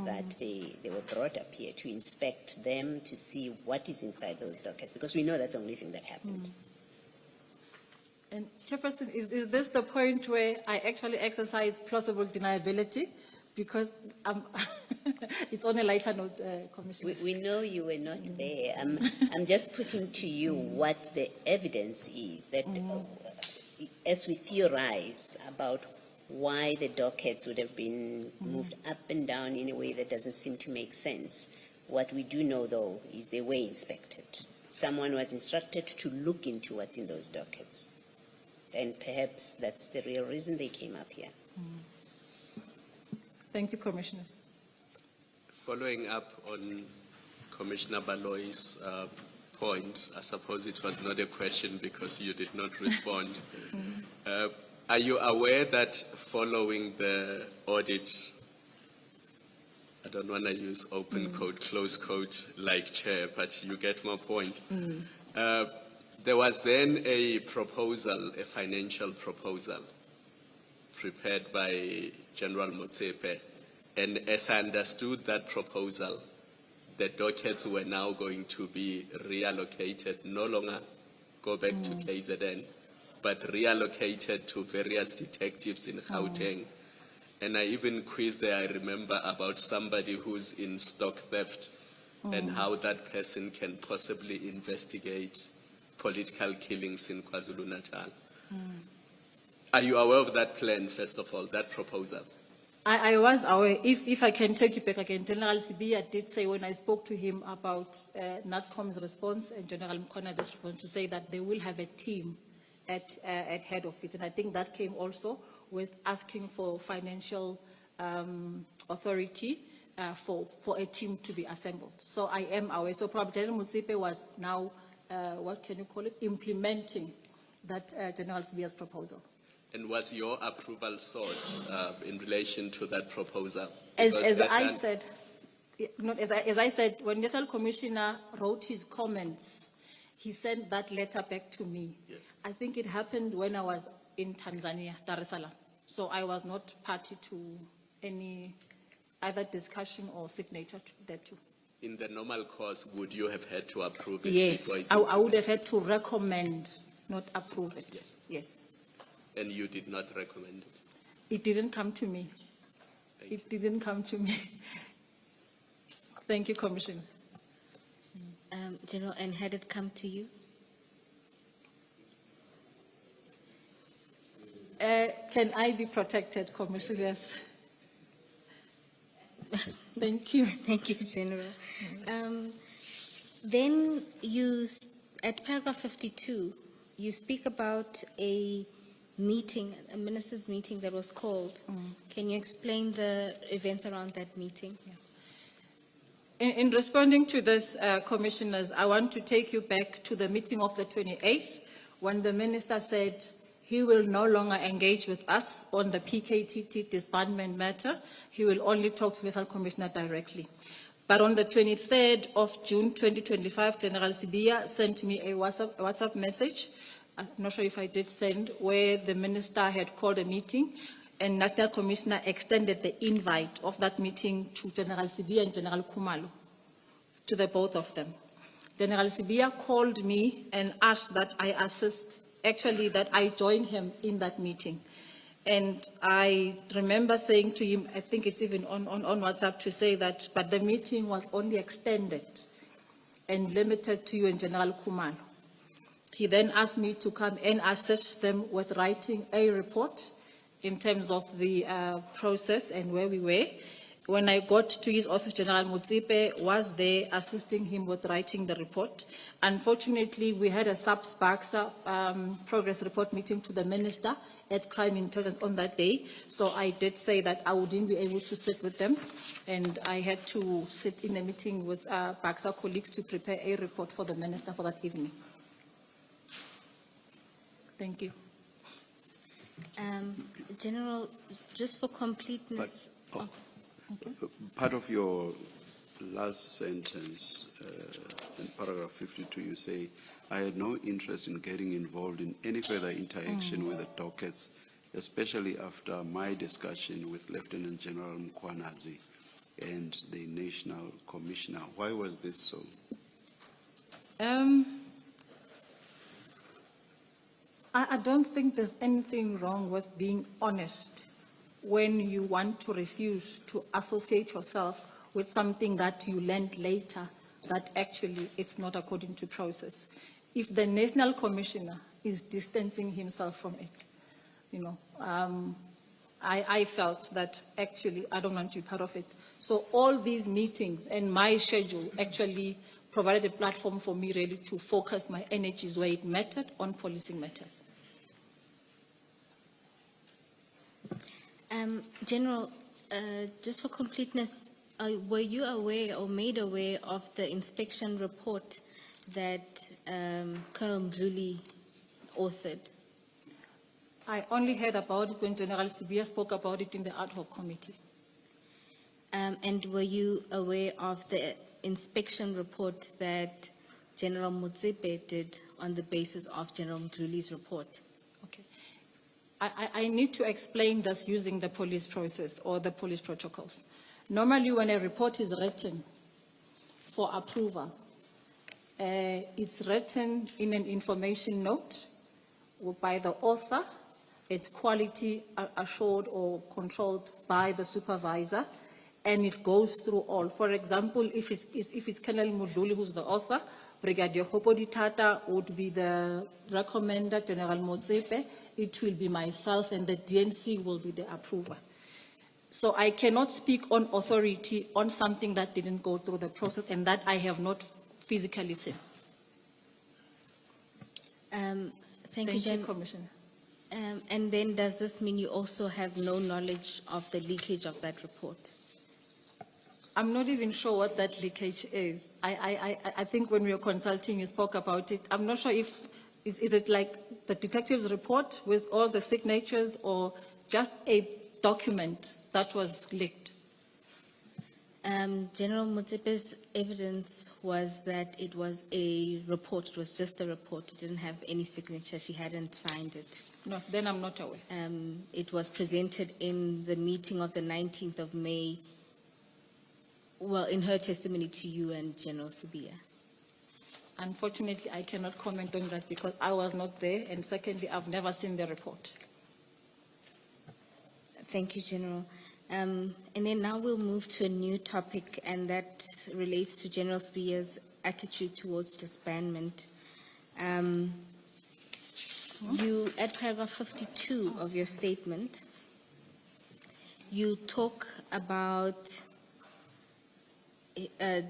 that they were brought up here, to inspect them, to see what is inside those dockets, because we know that's the only thing that happened. And Chairperson, is this the point where I actually exercise plausible deniability? Because it's on a lighter note, Commissioner. We know you were not there. I'm just putting to you what the evidence is, that as we theorize about why the dockets would have been moved up and down in a way that doesn't seem to make sense. What we do know, though, is they were inspected. Someone was instructed to look into what's in those dockets. And perhaps that's the real reason they came up here. Thank you, Commissioners. Following up on Commissioner Baloy's point, I suppose it was not a question because you did not respond. Are you aware that following the audit, I don't want to use open quote, close quote like chair, but you get my point. There was then a proposal, a financial proposal, prepared by General Motsepe. And as I understood that proposal, the dockets were now going to be reallocated, no longer go back to KZN, but reallocated to various detectives in Gauteng. And I even quizzed there, I remember, about somebody who's in stock theft and how that person can possibly investigate political killings in KwaZulu-Natal. Are you aware of that plan, first of all, that proposal? I was aware. If I can take you back again, General Sibia did say when I spoke to him about NATCOM's response and General Mkhwanazi's response, to say that they will have a team at head office. And I think that came also with asking for financial authority for a team to be assembled. So I am aware. So probably General Motsepe was now, what can you call it, implementing that General Sibia's proposal. And was your approval sought in relation to that proposal? As I said, when the Commissioner wrote his comments, he sent that letter back to me. Yes. I think it happened when I was in Tanzania, Dar es Salaam. So I was not party to any either discussion or signature thereto. In the normal course, would you have had to approve it? Yes, I would have had to recommend, not approve it. Yes. Yes. And you did not recommend it? It didn't come to me. It didn't come to me. Thank you, Commissioner. General, and had it come to you? Can I be protected, Commissioners? Thank you. Thank you, General. Then at paragraph 52, you speak about a meeting, a minister's meeting that was called. Can you explain the events around that meeting? Yeah. In responding to this, Commissioners, I want to take you back to the meeting of the 28th, when the minister said he will no longer engage with us on the PKTT disbandment matter. He will only talk to the National Commissioner directly. But on the 23rd of June 2025, General Sibia sent me a WhatsApp message, I'm not sure if I did send, where the minister had called a meeting and National Commissioner extended the invite of that meeting to General Sibia and General Khumalo, to the both of them. General Sibia called me and asked that I assist, actually that I join him in that meeting. And I remember saying to him, I think it's even on WhatsApp, to say that, but the meeting was only extended and limited to you and General Khumalo. He then asked me to come and assist them with writing a report in terms of the process and where we were. When I got to his office, General Motsipe was there assisting him with writing the report. Unfortunately, we had a sub-SPACSA progress report meeting to the minister at Crime Intelligence on that day. So I did say that I wouldn't be able to sit with them, and I had to sit in a meeting with PACSA colleagues to prepare a report for the minister for that evening. Thank you. General, just for completeness. Part of your last sentence, in paragraph 52, you say, I had no interest in getting involved in any further interaction with the dockets, especially after my discussion with Lt Gen Mkhwanazi and the National Commissioner. Why was this so? I don't think there's anything wrong with being honest when you want to refuse to associate yourself with something that you learned later that actually it's not according to process. If the National Commissioner is distancing himself from it, you know, I felt that actually I don't want to be part of it. So all these meetings and my schedule actually provided a platform for me really to focus my energies where it mattered on policing matters. General, just for completeness, were you aware or made aware of the inspection report that Colonel Mkhwanazi authored? I only heard about it when General Sibia spoke about it in the ad hoc committee. And were you aware of the inspection report that General Motsipe did on the basis of General Mkhwanazi's report? Okay. I need to explain this using the police process or the police protocols. Normally, when a report is written for approval, it's written in an information note by the author. It's quality assured or controlled by the supervisor, and it goes through all. For example, if it's Colonel Mudluli who's the author, Brigadier Hopoditata would be the recommender, General Motsipe, it will be myself, and the DNC will be the approver. So I cannot speak on authority on something that didn't go through the process and that I have not physically seen. Thank you, Commissioner. And then does this mean you also have no knowledge of the leakage of that report? I'm not even sure what that leakage is. I think when we were consulting, you spoke about it. I'm not sure if, is it like the detective's report with all the signatures or just a document that was leaked? General Motsipe's evidence was that it was a report. It was just a report. It didn't have any signature. She hadn't signed it. No, then I'm not aware. It was presented in the meeting of the 19th of May, well, in her testimony to you and General Sibia. Unfortunately, I cannot comment on that because I was not there, and secondly, I've never seen the report. Thank you, General. And then now we'll move to a new topic, and that relates to General Sibia's attitude towards disbandment. You, at paragraph 52 of your statement, you talk about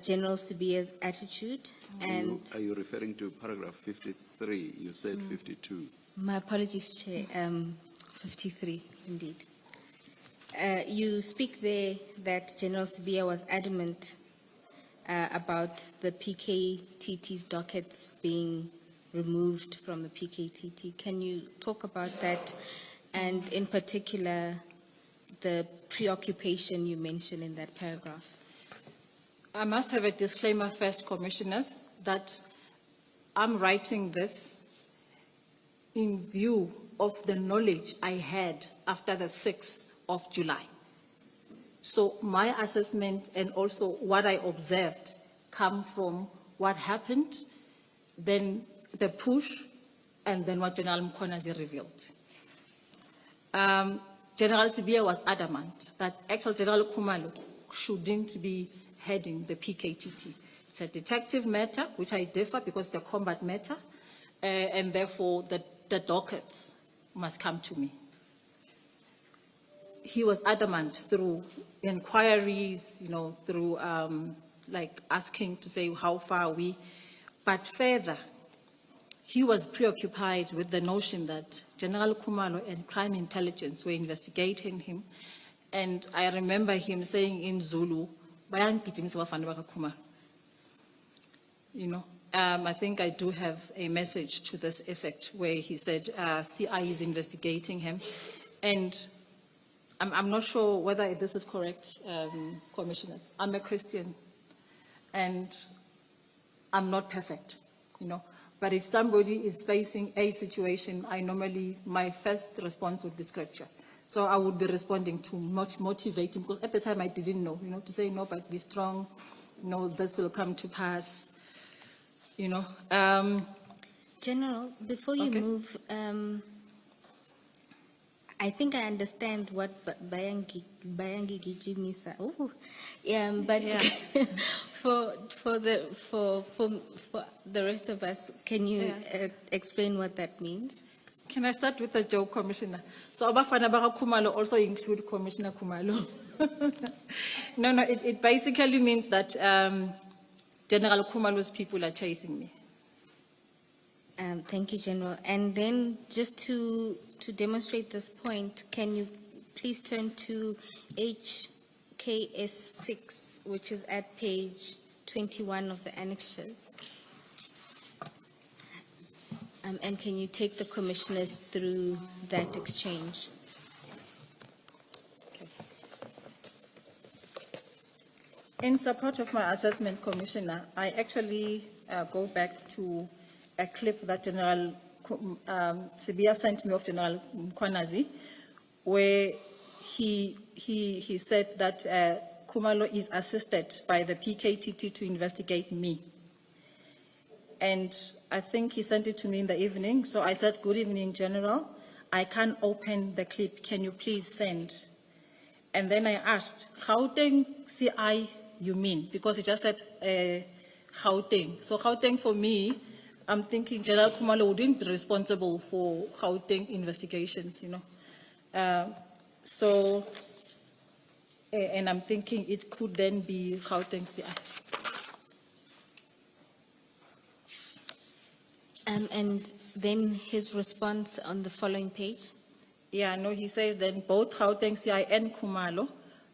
General Sibia's attitude, and Are you referring to paragraph 53? You said 52. my apologies, Chair, 53, indeed. You speak there that General Sibia was adamant about the PKTT's dockets being removed from the PKTT. Can you talk about that, and in particular, the preoccupation you mentioned in that paragraph? I must have a disclaimer first, Commissioners, that I'm writing this in view of the knowledge I had after the 6th of July. So my assessment and also what I observed come from what happened, then the push, and then what General Mkhwanazi revealed. General Sibia was adamant that actual General Khumalo shouldn't be heading the PKTT. It's a detective matter, which I differ because it's a combat matter, and therefore the dockets must come to me. He was adamant through inquiries, through like asking to say how far are we, but further, he was preoccupied with the notion that General Khumalo and crime intelligence were investigating him, and I remember him saying in Zulu, I think I do have a message to this effect where he said CI is investigating him, and I'm not sure whether this is correct, Commissioners. I'm a Christian, and I'm not perfect, But if somebody is facing a situation, my first response would be scripture. So I would be responding to much motivating, because at the time I didn't know, to say no, but be strong, this will come to pass, General, before you Okay. move, I think I understand what Bayangi Gijimisa. Oh, but Yeah. for the rest of us, can you explain what that means? Can I start with a joke, Commissioner? So Abafana Bara Khumalo also include Commissioner Khumalo. No, it basically means that General Khumalo's people are chasing me. Thank you, General. And then just to demonstrate this point, can you please turn to HKS6, which is at page 21 of the annexures? And can you take the commissioners through that exchange? In support of my assessment, Commissioner, I actually go back to a clip that General Sibia sent me of General Mkhwanazi, where he said that Khumalo is assisted by the PKTT to investigate me. And I think he sent it to me in the evening. So I said, good evening, General. I can't open the clip. Can you please send? And then I asked, Gauteng CI you mean? Because he just said Gauteng. So Gauteng for me, I'm thinking General Khumalo wouldn't be responsible for Gauteng investigations, and I'm thinking it could then be Gauteng CI. And then his response on the following page? Yeah, no, he says then both Gauteng CI and Khumalo,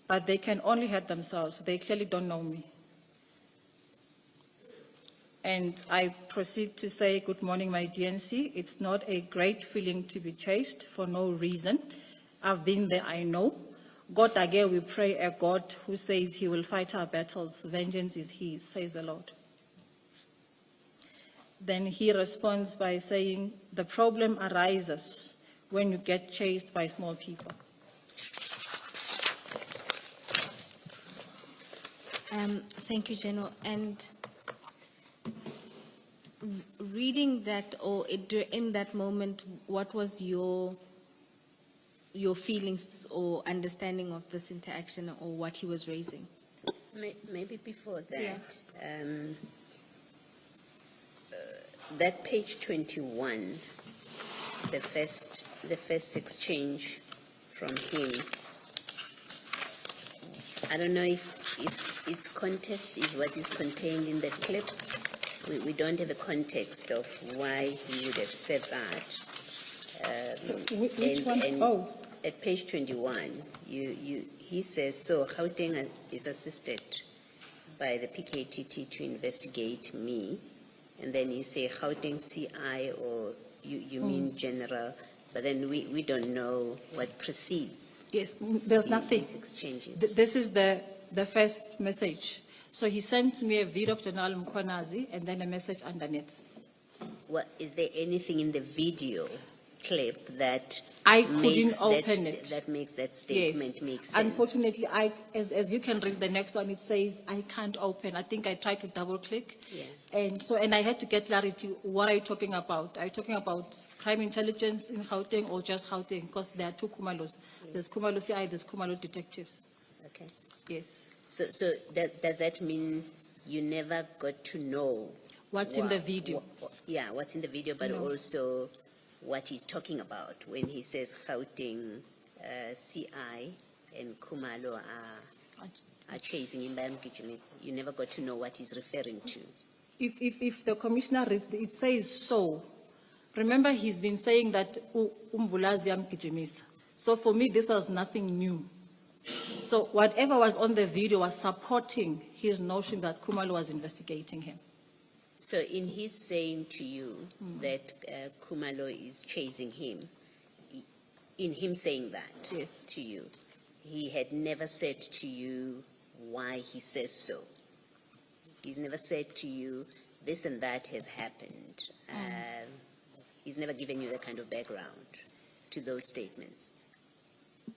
but they can only hurt themselves. They clearly don't know me. And I proceed to say, good morning, my DNC. It's not a great feeling to be chased for no reason. I've been there, I know. God again, we pray a God who says he will fight our battles. Vengeance is his, says the Lord. Then he responds by saying, the problem arises when you get chased by small people. Thank you, General. And reading that, or in that moment, what was your feelings or understanding of this interaction or what he was raising? Maybe before that, that page 21, the first exchange from him, I don't know if its context is what is contained in that clip. We don't have a context of why he would have said that. So which one? At page 21, he says, so Gauteng is assisted by the PKTT to investigate me. And then you say Gauteng CI, or you mean general, but then we don't know what precedes. Yes, there's nothing. These exchanges. This is the first message. So he sent me a video of General Mkhwanazi and then a message underneath. What, is there anything in the video clip that I couldn't makes open it. that makes that statement make sense? Unfortunately, as you can read the next one, it says I can't open. I think I tried to double click. Yeah. And I had to get clarity. What are you talking about? Are you talking about crime intelligence in Gauteng or just Gauteng? Because there are two Kumalos. There's Kumalo CI, there's Kumalo detectives. Okay. Yes. So does that mean you never got to know What's in the video? What's in the video, but No. also what he's talking about when he says Gauteng, CI and Kumalo are chasing him by Mkhwanazi. You never got to know what he's referring to. If the commissioner reads, it says so. Remember, he's been saying that Umbulazi Mkhwanazi. So for me, this was nothing new. So whatever was on the video was supporting his notion that Kumalo was investigating him. So in his saying to you that Kumalo is chasing him, in him saying that Yes. to you, he had never said to you why he says so. He's never said to you, this and that has happened. He's never given you that kind of background to those statements.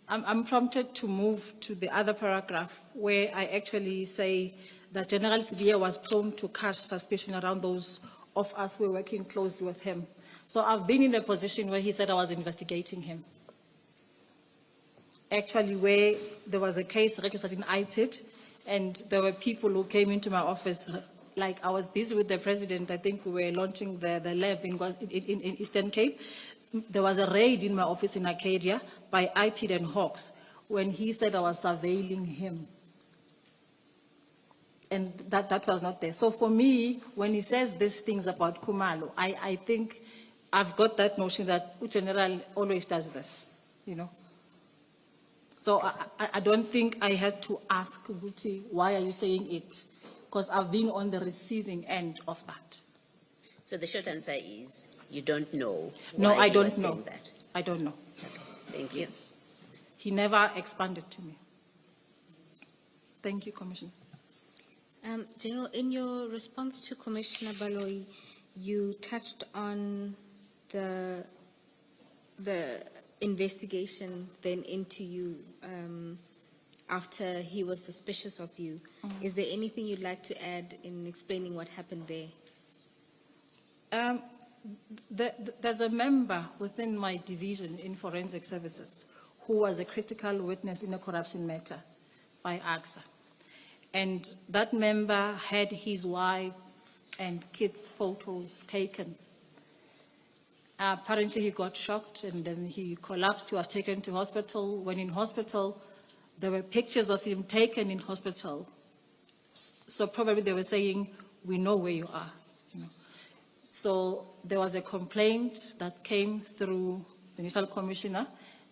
I'm prompted to move to the other paragraph where I actually say that General Sibiya was prone to cast suspicion around those of us who were working closely with him. So I've been in a position where he said I was investigating him. Actually, where there was a case registered in IPID, and there were people who came into my office, like I was busy with the president. I think we were launching the lab in Eastern Cape. There was a raid in my office in Arcadia by IPID and Hawks when he said I was surveilling him. And that was not there. So for me, when he says these things about Kumalo, I think I've got that notion that General always does this, you know. So I don't think I had to ask Guti, why are you saying it? Because I've been on the receiving end of that. So the short answer is you don't know. No, why I he don't was know. saying that. I don't know. Okay. Thank you. Yes. He never expanded to me. Thank you, Commissioner. General, in your response to Commissioner Baloyi, you touched on the investigation then into you after he was suspicious of you. Is there anything you'd like to add in explaining what happened there? There's a member within my division in forensic services who was a critical witness in a corruption matter by AXA. And that member had his wife and kids' photos taken. Apparently he got shocked and then he collapsed. He was taken to hospital. When in hospital, there were pictures of him taken in hospital. So probably they were saying, we know where you are. You know. So there was a complaint that came through the initial commissioner,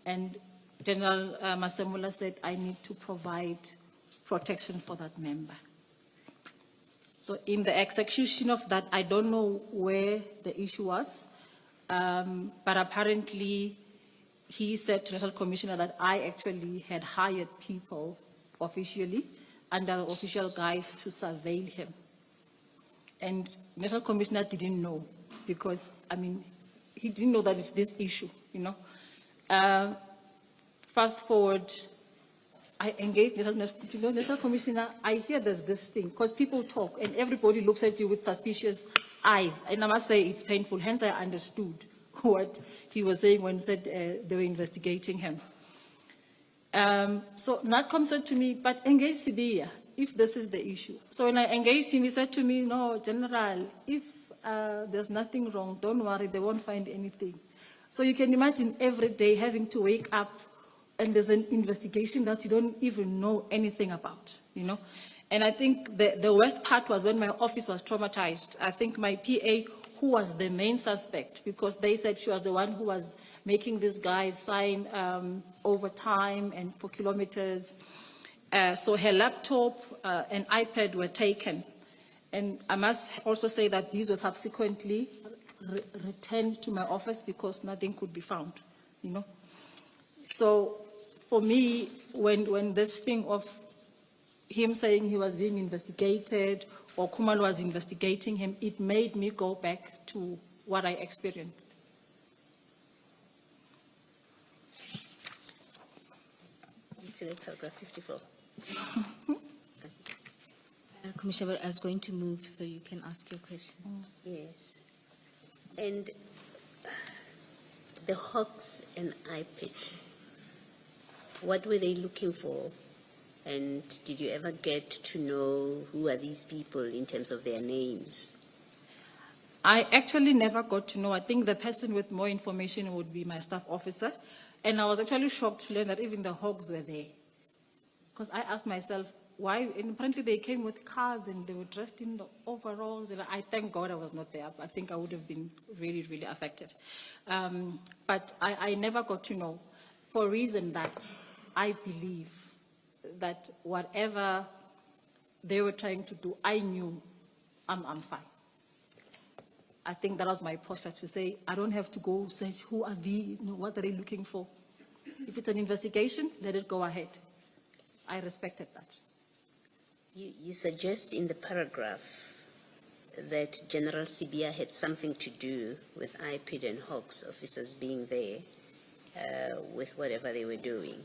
and General Masemula said, I need to provide protection for that member. So in the execution of that, I don't know where the issue was, but apparently he said to the National Commissioner that I actually had hired people officially under official guise to surveil him. And National Commissioner didn't know because, I mean, he didn't know that it's this issue, you know. Fast forward, I engaged National Commissioner. I hear there's this thing because people talk and everybody looks at you with suspicious eyes. And I must say it's painful. Hence, I understood what he was saying when he said they were investigating him. So NATCOM said to me, but engage Sibiya if this is the issue. So when I engaged him, he said to me, no, General, if there's nothing wrong, don't worry, they won't find anything. So you can imagine every day having to wake up and there's an investigation that you don't even know anything about, you know. And I think the worst part was when my office was traumatized. I think my PA, who was the main suspect, because they said she was the one who was making this guy sign overtime and for kilometers. So her laptop and iPad were taken. And I must also say that these were subsequently returned to my office because nothing could be found, you know. So for me, when this thing of him saying he was being investigated or Kumal was investigating him, it made me go back to what I experienced. You still in paragraph 54. Commissioner, I was going to move so you can ask your question. Yes. And the Hawks and IPID, what were they looking for? And did you ever get to know who are these people in terms of their names? I actually never got to know. I think the person with more information would be my staff officer. And I was actually shocked to learn that even the Hogs were there. Because I asked myself, why? And apparently they came with cars and they were dressed in the overalls. And I thank God I was not there. I think I would have been really, really affected. But I never got to know, for a reason that I believe that whatever they were trying to do, I knew I'm fine. I think that was my posture, to say, I don't have to go search who are they, what are they looking for. If it's an investigation, let it go ahead. I respected that. You suggest in the paragraph that General Sibia had something to do with IPID and Hawks officers being there with whatever they were doing.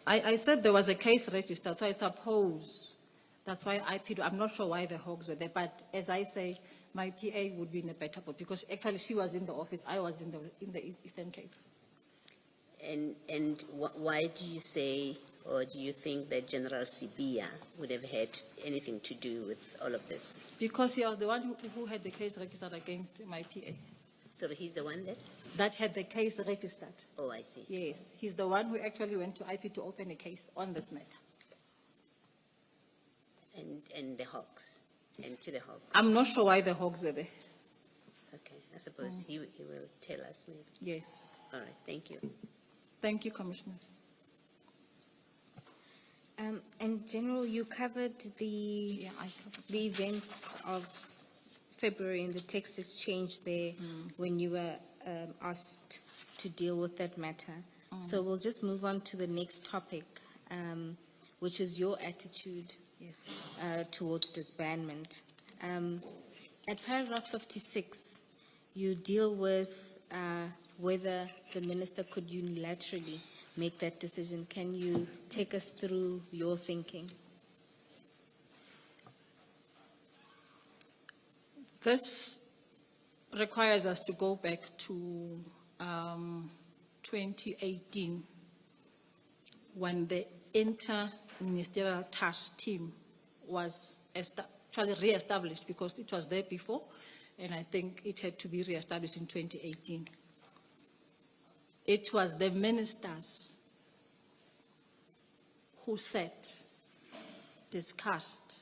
I said there was a case registered, so I suppose that's why IPID, I'm not sure why the Hogs were there, but as I say, my PA would be in a better place, because actually she was in the office, I was in the Eastern Cape. And why do you say, or do you think that General Sibia would have had anything to do with all of this? Because he was the one who had the case registered against my PA. So he's the one That had the case registered. Oh, I see. Yes, he's the one who actually went to IP to open a case on this matter. And the Hawks, and to the Hawks. I'm not sure why the Hogs were there. Okay, I suppose he will tell us maybe. Yes. All right, thank you. Thank you, Commissioners. And General, you covered the events of February and the text exchange there when you were asked to deal with that matter. So we'll just move on to the next topic, which is your attitude towards disbandment. At paragraph 56, you deal with whether the minister could unilaterally make that decision. Can you take us through your thinking? This requires us to go back to 2018, when the inter-ministerial task team was actually re-established, because it was there before, and I think it had to be re-established in 2018. It was the ministers who sat, discussed,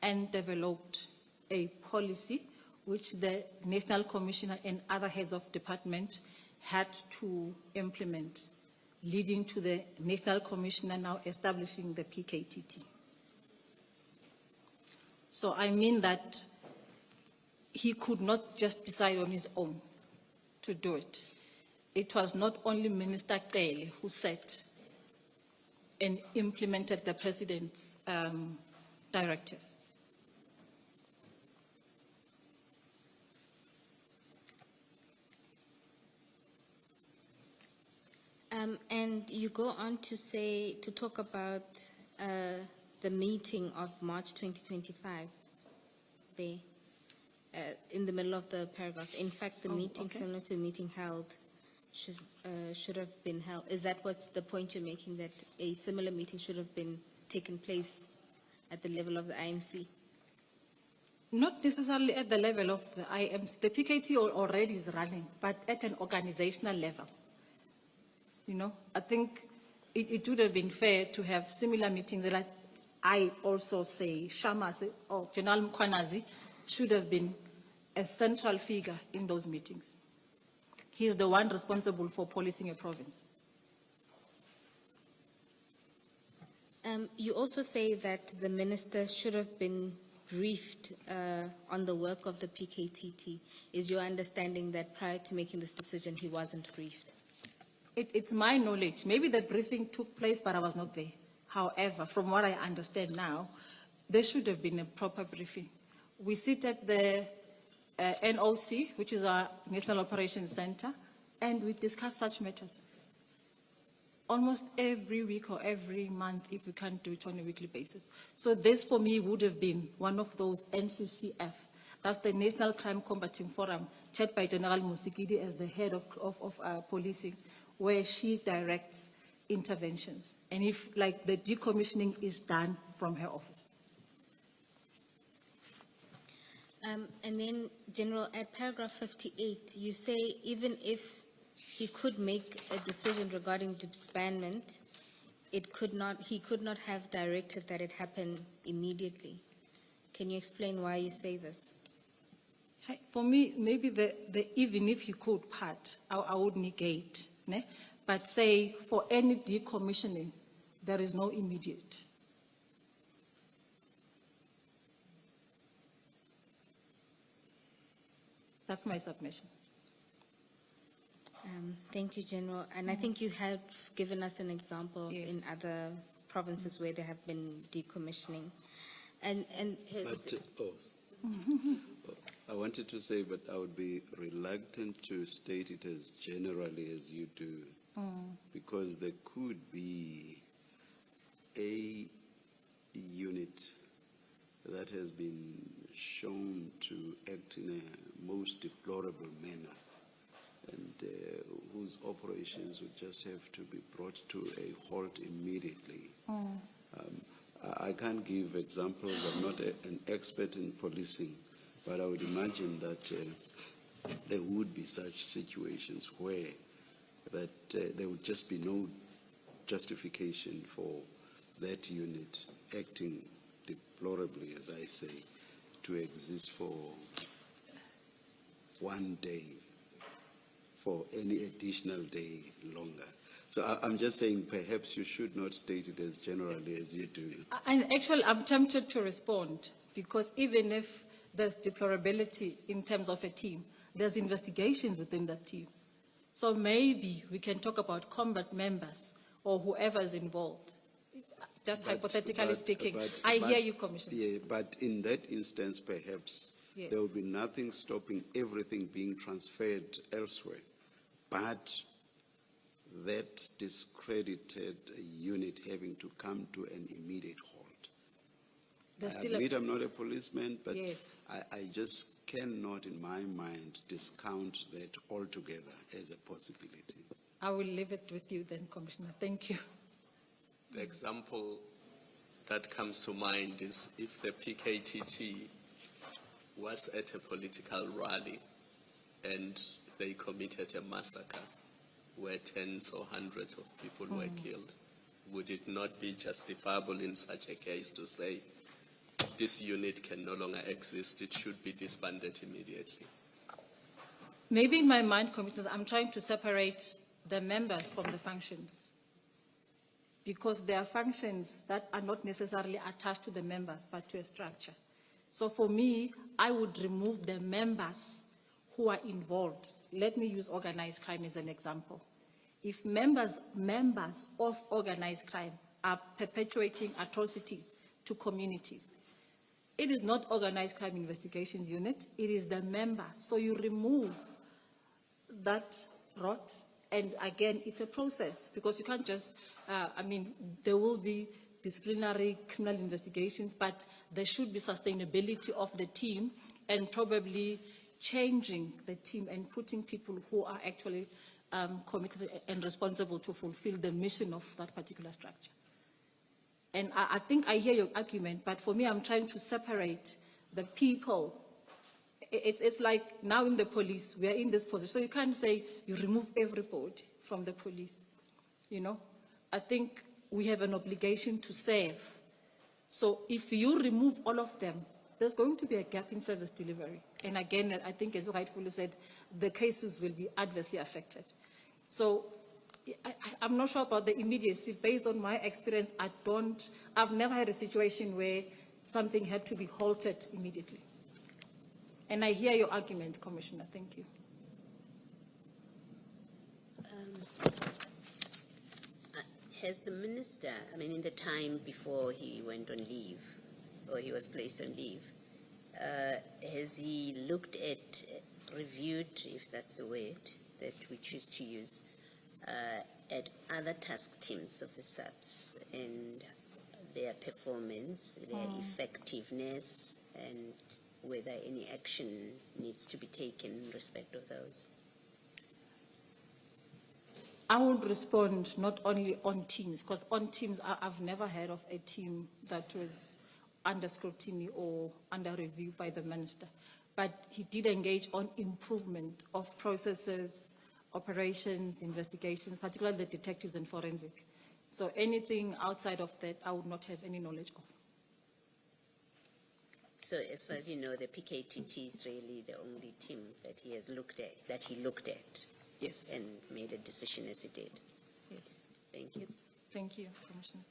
and developed a policy which the National Commissioner and other heads of department had to implement, leading to the National Commissioner now establishing the PKTT. So I mean that he could not just decide on his own to do it. It was not only Minister Kele who sat and implemented the President's directive. And you go on to say, to talk about the meeting of March 2025 there, in the middle of the paragraph. In fact, the meeting similar to the meeting held should have been held. Is that what's the point you're making, that a similar meeting should have been taken place at the level of the IMC? Not necessarily at the level of the IMC. The PKT already is running, but at an organizational level. You know, I think it would have been fair to have similar meetings. Like I also say, Shamas or General Mkhwanazi should have been a central figure in those meetings. He is the one responsible for policing a province. You also say that the minister should have been briefed on the work of the PKTT. Is your understanding that prior to making this decision, he wasn't briefed? It's my knowledge. Maybe the briefing took place, but I was not there. However, from what I understand now, there should have been a proper briefing. We sit at the NOC, which is our National Operations Center, and we discuss such matters almost every week or every month if we can't do it on a weekly basis. So this for me would have been one of those NCCF, that's the National Crime Combating Forum, chaired by General Musikidi as the head of policing, where she directs interventions. And if like the decommissioning is done from her office. And then, General, at paragraph 58, you say even if he could make a decision regarding disbandment, he could not have directed that it happen immediately. Can you explain why you say this? For me, maybe the even if he could part, I would negate, ne? But say for any decommissioning, there is no immediate. That's my submission. Thank you, General. And I think you have given us an example Yes. in other provinces where there have been decommissioning. And I wanted to say, but I would be reluctant to state it as generally as you do, because there could be a unit that has been shown to act in a most deplorable manner, and whose operations would just have to be brought to a halt immediately. I can't give examples. I'm not an expert in policing, but I would imagine that there would be such situations where there would just be no justification for that unit acting deplorably, as I say, to exist for one day, for any additional day longer. So I'm just saying perhaps you should not state it as generally as you do. And actually, I'm tempted to respond, because even if there's deplorability in terms of a team, there's investigations within that team. So maybe we can talk about combat members or whoever is involved. Just hypothetically speaking. I hear you, Commissioner. Yeah, but in that instance, perhaps Yes. there will be nothing stopping everything being transferred elsewhere. But that discredited unit having to come to an immediate halt. There's I still admit I'm not a policeman, but Yes. I just cannot, in my mind, discount that altogether as a possibility. I will leave it with you then, Commissioner. Thank you. The example that comes to mind is if the PKTT was at a political rally and they committed a massacre where tens or hundreds of people were killed, would it not be justifiable in such a case to say this unit can no longer exist, it should be disbanded immediately? Maybe in my mind, Commissioners, I'm trying to separate the members from the functions, because there are functions that are not necessarily attached to the members, but to a structure. So for me, I would remove the members who are involved. Let me use organized crime as an example. If members of organized crime are perpetuating atrocities to communities, it is not organized crime investigations unit, it is the members. So you remove that rot, and again, it's a process, because you can't just, there will be disciplinary criminal investigations, but there should be sustainability of the team and probably changing the team and putting people who are actually committed and responsible to fulfill the mission of that particular structure. And I think I hear your argument, but for me, I'm trying to separate the people. It's like now in the police, we are in this position. So you can't say you remove everybody from the police, you know. I think we have an obligation to serve. So if you remove all of them, there's going to be a gap in service delivery. And again, I think, as you rightfully said, the cases will be adversely affected. So I'm not sure about the immediacy. Based on my experience, I've never had a situation where something had to be halted immediately. And I hear your argument, Commissioner. Thank you. Has the minister, I mean, in the time before he went on leave, or he was placed on leave, has he looked at, reviewed, if that's the word that we choose to use, at other task teams of the SAPS and their performance, their effectiveness, and whether any action needs to be taken in respect of those? I would respond not only on teams, because on teams, I've never heard of a team that was under scrutiny or under review by the minister. But he did engage on improvement of processes, operations, investigations, particularly the detectives and forensic. So anything outside of that, I would not have any knowledge of. So as far as you know, the PKTT is really the only team that he has looked at, that he looked at. Yes. And made a decision as he did. Yes. Thank you. Thank you, Commissioner.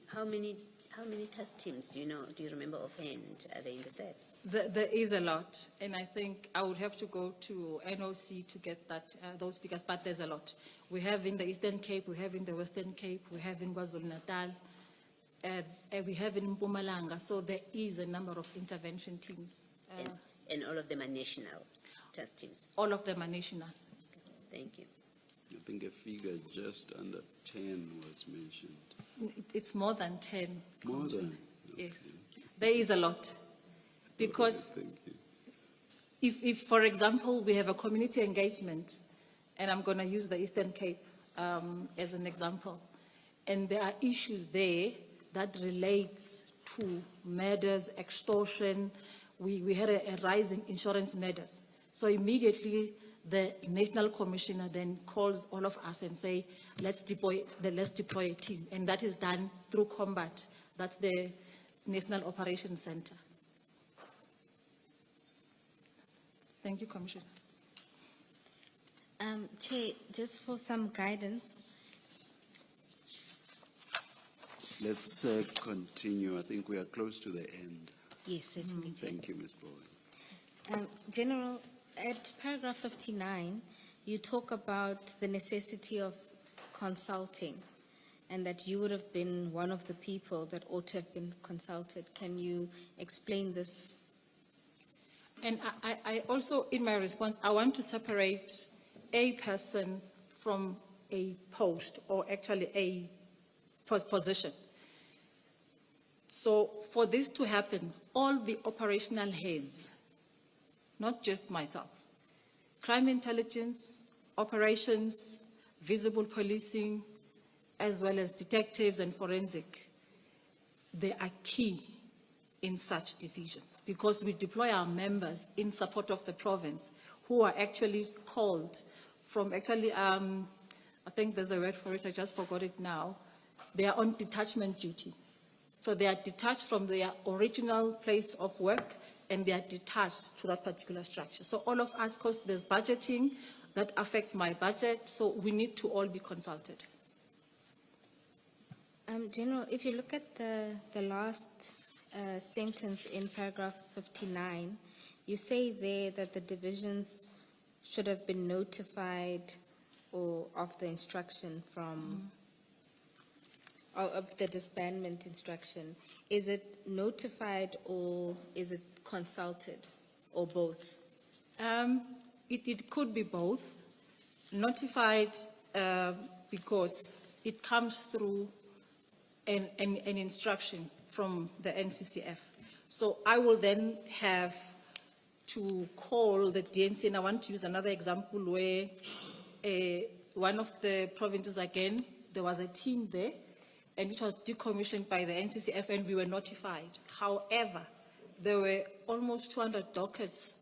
How many task teams do you know? Do you remember offhand? Are they in the SAPS? There is a lot, and I think I would have to go to NOC to get that those figures. But there's a lot. We have in the Eastern Cape, we have in the Western Cape, we have in KwaZulu-Natal, we have in Mpumalanga. So there is a number of intervention teams. And all of them are national task teams. All of them are national. Thank you. I think a figure just under 10 was mentioned. It's more than 10. More than? Yes. There is a lot. Because Thank you. if, for example, we have a community engagement, and I'm going to use the Eastern Cape as an example, and there are issues there that relates to murders, extortion. We had a rise in insurance murders. So immediately, the National Commissioner then calls all of us and say, let's deploy a team. And that is done through combat. That's the National Operations Center. Thank you, Commissioner. Chair, just for some guidance. Let's continue. I think we are close to the end. Yes, certainly, Chair. Thank you, Ms. Bowen. General, at paragraph 59, you talk about the necessity of consulting and that you would have been one of the people that ought to have been consulted. Can you explain this? And I also, in my response, I want to separate a person from a post, or actually a position. So for this to happen, all the operational heads, not just myself, crime intelligence, operations, visible policing, as well as detectives and forensic, they are key in such decisions, because we deploy our members in support of the province who are actually called from I think there's a word for it, I just forgot it now. They are on detachment duty. So they are detached from their original place of work, and they are detached to that particular structure. So all of us, because there's budgeting that affects my budget, so we need to all be consulted. General, if you look at the last sentence in paragraph 59, you say there that the divisions should have been notified or of the instruction from, or of the disbandment instruction. Is it notified or is it consulted, or both? It could be both. Notified because it comes through an instruction from the NCCF. So I will then have to call the DNC, and I want to use another example where one of the provinces, again, there was a team there, and it was decommissioned by the NCCF, and we were notified. However, there were almost 200 dockets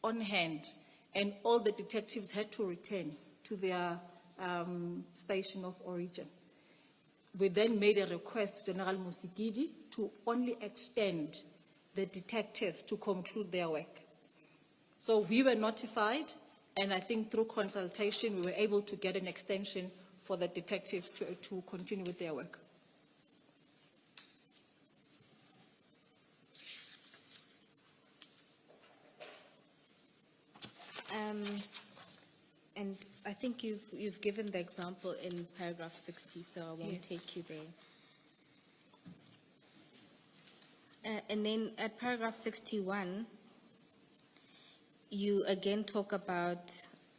on hand, and all the detectives had to return to their station of origin. We then made a request to General Musigidi to only extend the detectives to conclude their work. So we were notified, and I think through consultation, we were able to get an extension for the detectives to continue with their work. And I think you've given the example in paragraph 60, so I won't Yes. take you there. And then at paragraph 61, you again talk about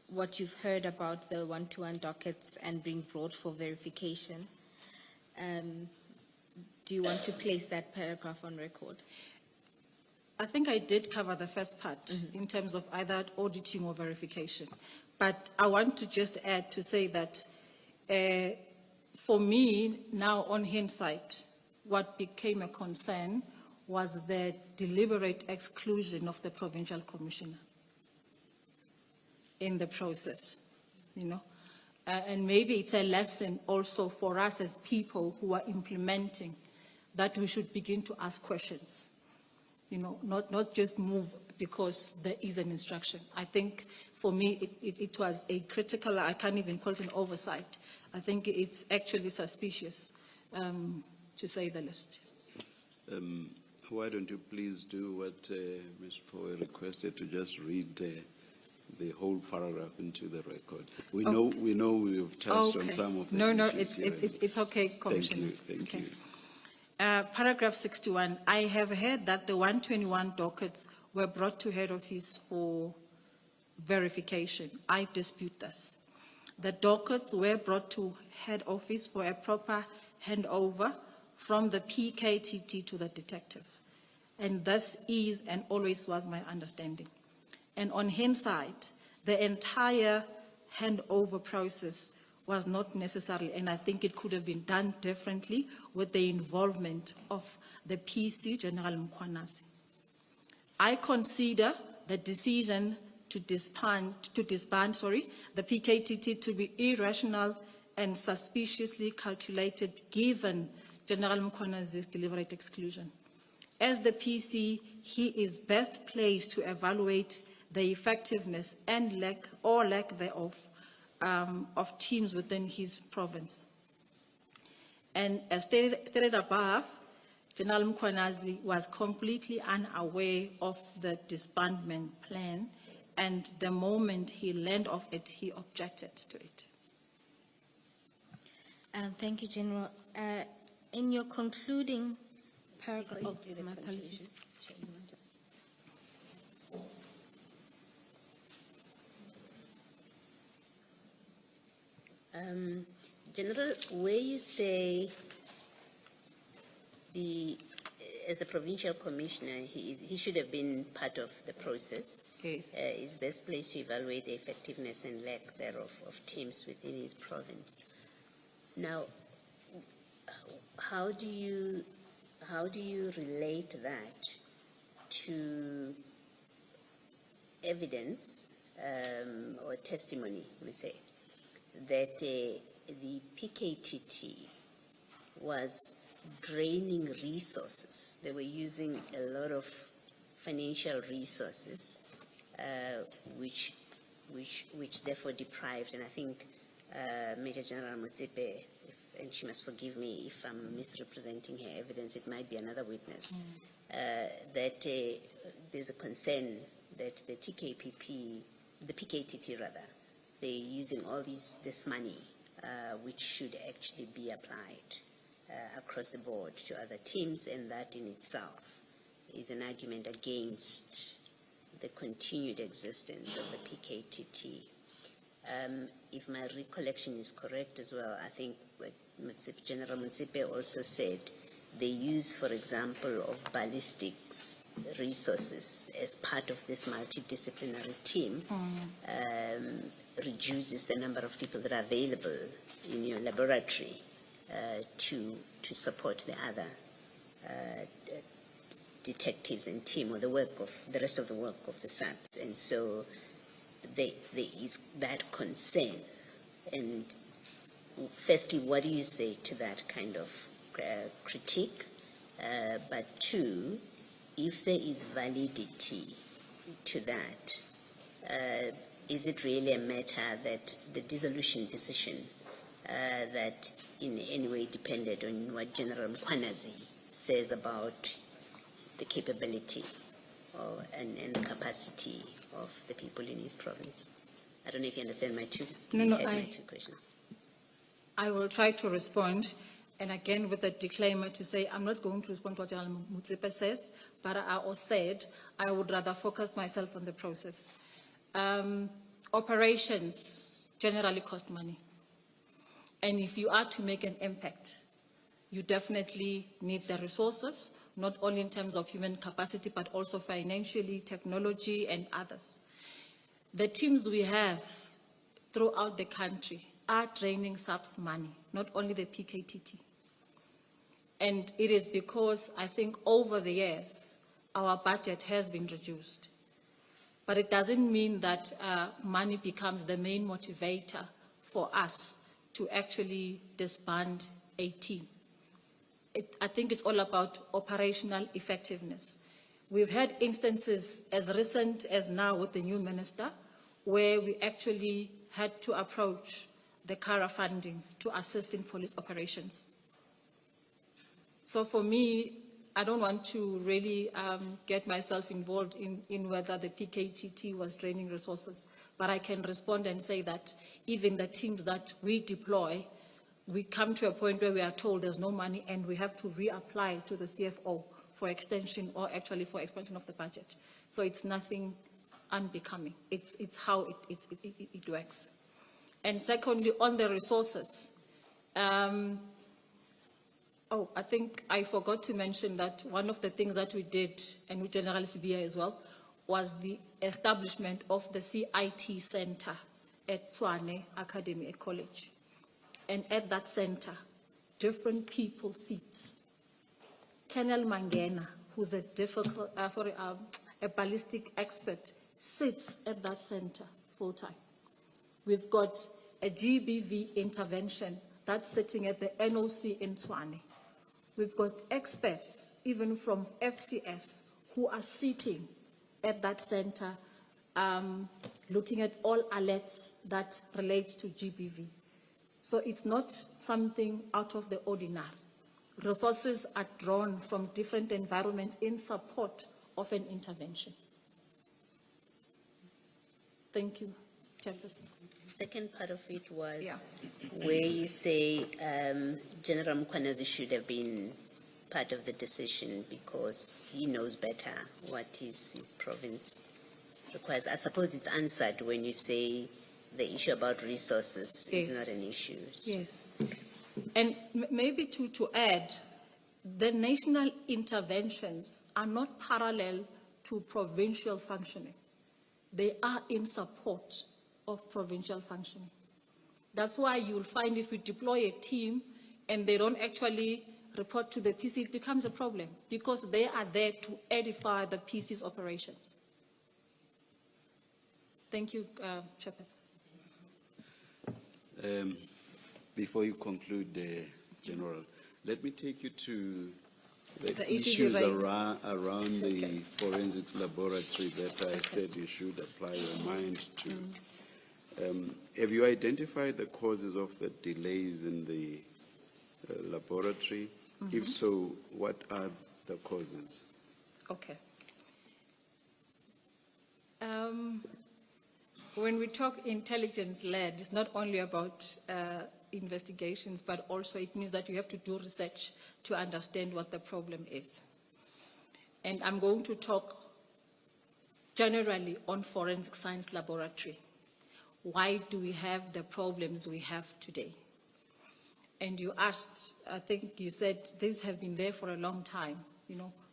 what you've heard about the one-to-one dockets and being brought for verification. Do you want to place that paragraph on record? I think I did cover the first part in terms of either auditing or verification. But I want to just add to say that for me, now on hindsight, what became a concern was the deliberate exclusion of the provincial commissioner in the process, you know. And maybe it's a lesson also for us as people who are implementing that we should begin to ask questions, you know, not just move because there is an instruction. I think for me, it was a critical, I can't even call it an oversight. I think it's actually suspicious, to say the least. Why don't you please do what Ms. Poe requested, to just read the whole paragraph into the record. We know we've touched on some of the issues. It's okay, Commissioner. Thank you. Paragraph 61, I have heard that the 121 dockets were brought to head office for verification. I dispute this. The dockets were brought to head office for a proper handover from the PKTT to the detective. And this is and always was my understanding. And on hindsight, the entire handover process was not necessary, and I think it could have been done differently with the involvement of the PC, General Mkhwanazi. I consider the decision to disband the PKTT to be irrational and suspiciously calculated, given General Mkhwanazi's deliberate exclusion. As the PC, he is best placed to evaluate the effectiveness and lack thereof of teams within his province. And as stated above, General Mkhwanazi was completely unaware of the disbandment plan, and the moment he learned of it, he objected to it. Thank you, General. In your concluding paragraph, my apologies. General, where you say as a provincial commissioner, he should have been part of the process. Yes. Is best placed to evaluate the effectiveness and lack thereof of teams within his province. Now, how do you relate that to evidence or testimony, we say, that the PKTT was draining resources? They were using a lot of financial resources, which therefore deprived, and I think Major General Motsepe, and she must forgive me if I'm misrepresenting her evidence, it might be another witness, that there's a concern that the PKTT rather, they're using all this money, which should actually be applied across the board to other teams, and that in itself is an argument against the continued existence of the PKTT. If my recollection is correct as well, I think what General Motsepe also said, the use, for example, of ballistics resources as part of this multidisciplinary team reduces the number of people that are available in your laboratory to support the other detectives and team, or the rest of the work of the SAPs. And so there is that concern. And firstly, what do you say to that kind of critique? But two, if there is validity to that, is it really a matter that the dissolution decision that in any way depended on what General Mkhwanazi says about the capability and the capacity of the people in his province? I don't know if you understand my two. No, you no, had my I- two questions. I will try to respond, and again with a disclaimer to say I'm not going to respond to what General Mutsepe says, but I also said I would rather focus myself on the process. Operations generally cost money, and if you are to make an impact, you definitely need the resources, not only in terms of human capacity, but also financially, technology, and others. The teams we have throughout the country are draining SAP's money, not only the PKTT. And it is because I think over the years, our budget has been reduced. But it doesn't mean that money becomes the main motivator for us to actually disband a team. I think it's all about operational effectiveness. We've had instances as recent as now with the new minister, where we actually had to approach the CARA funding to assist in police operations. So for me, I don't want to really get myself involved in whether the PKTT was draining resources, but I can respond and say that even the teams that we deploy, we come to a point where we are told there's no money and we have to reapply to the CFO for extension or actually for expansion of the budget. So it's nothing unbecoming. It's how it works. And secondly, on the resources, I think I forgot to mention that one of the things that we did, and with General Sibia as well, was the establishment of the CIT Center at Tshwane Academy at College. And at that center, different people sit. Colonel Mangena, who's a ballistic expert, sits at that center full-time. We've got a GBV intervention that's sitting at the NOC in Tshwane. We've got experts, even from FCS, who are sitting at that center, looking at all alerts that relate to GBV. So it's not something out of the ordinary. Resources are drawn from different environments in support of an intervention. Thank you, Chairperson. Second part of it was Yeah. where you say General Mkhwanazi should have been part of the decision because he knows better what his province requires. I suppose it's answered when you say the issue about resources is not an issue. Yes. And maybe to add, the national interventions are not parallel to provincial functioning. They are in support of provincial functioning. That's why you'll find if you deploy a team and they don't actually report to the PC, it becomes a problem because they are there to edify the PC's operations. Thank you, Chairperson. Before you conclude, General, let me take you to the issues issues you raised. around the forensics laboratory that I said you should apply your mind to. Have you identified the causes of the delays in the laboratory? If so, what are the causes? Okay. When we talk intelligence-led, it's not only about investigations, but also it means that you have to do research to understand what the problem is. And I'm going to talk generally on forensic science laboratory. Why do we have the problems we have today? And you asked, I think you said, these have been there for a long time,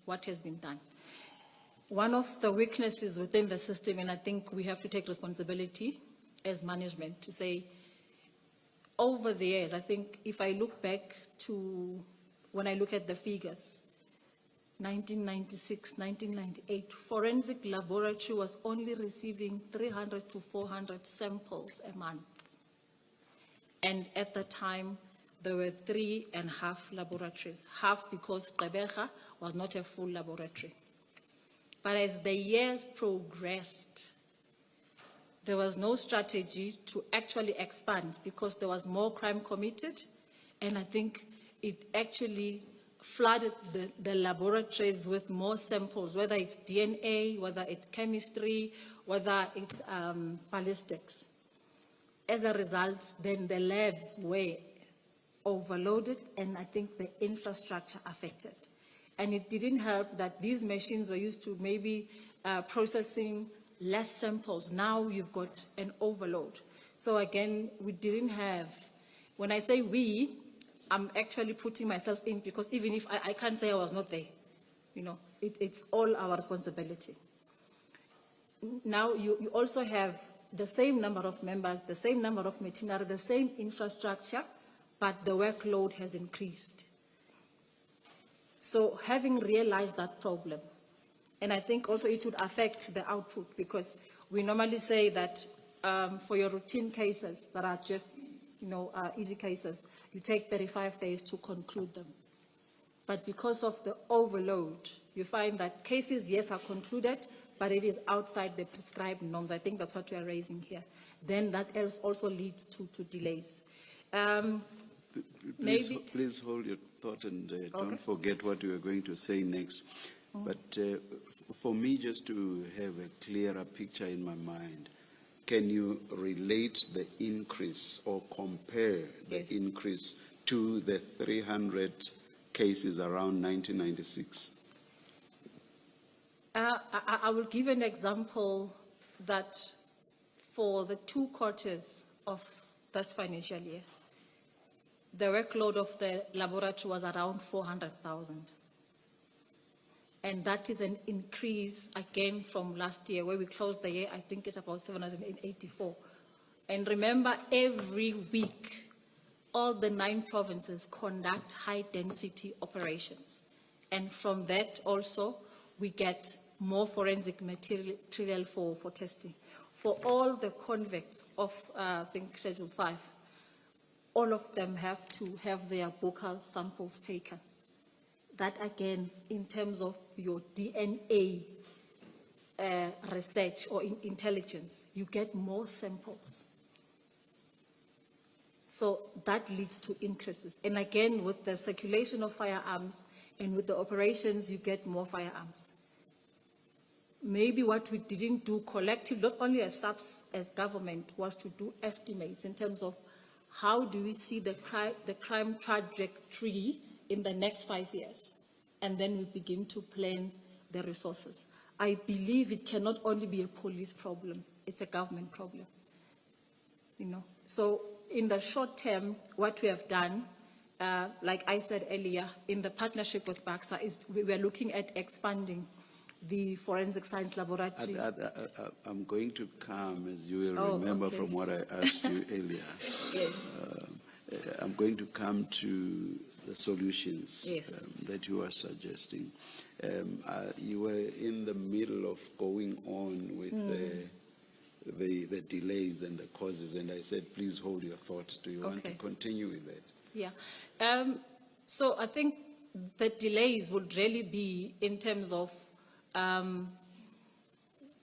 what has been done? One of the weaknesses within the system, and I think we have to take responsibility as management to say, over the years, I think if I look back to when I look at the figures, 1996, 1998, forensic laboratory was only receiving 300 to 400 samples a month. And at the time, there were 3.5 laboratories, half because Gqeberha was not a full laboratory. But as the years progressed, there was no strategy to actually expand because there was more crime committed, and I think it actually flooded the laboratories with more samples, whether it's DNA, whether it's chemistry, whether it's ballistics. As a result, then the labs were overloaded, and I think the infrastructure affected. And it didn't help that these machines were used to maybe processing less samples. Now you've got an overload. So again, we didn't have, when I say we, I'm actually putting myself in, because even if I can't say I was not there, you know, it's all our responsibility. Now you also have the same number of members, the same number of machinery, the same infrastructure, but the workload has increased. So having realized that problem, and I think also it would affect the output, because we normally say that for your routine cases that are just, you know, easy cases, you take 35 days to conclude them. But because of the overload, you find that cases, yes, are concluded, but it is outside the prescribed norms. I think that's what we are raising here. Then that also leads to delays. Please hold your thought and don't forget what you are going to say next. But for me, just to have a clearer picture in my mind, can you relate the increase or compare the increase to the 300 cases around 1996? I will give an example that for the 2 quarters of this financial year, the workload of the laboratory was around 400,000. And that is an increase again from last year, where we closed the year, I think it's about 784. And remember, every week, all the 9 provinces conduct high-density operations. And from that also, we get more forensic material for testing. For all the convicts of, I think, Schedule 5, all of them have to have their buccal samples taken. That, again, in terms of your DNA research or intelligence, you get more samples. So that leads to increases. And again, with the circulation of firearms and with the operations, you get more firearms. Maybe what we didn't do collectively, not only as SAPS, as government, was to do estimates in terms of how do we see the crime trajectory in the next 5 years, and then we begin to plan the resources. I believe it cannot only be a police problem, it's a government problem. You know, so in the short term, what we have done, like I said earlier, in the partnership with BAXA, is we are looking at expanding the forensic science laboratory. I'm going to come, as you will remember from what I asked you earlier. Yes. I'm going to come to the solutions that you are suggesting. You were in the middle of going on with the delays and the causes, and I said, please hold your thoughts. Do you want to continue with that? Yeah. So I think the delays would really be in terms of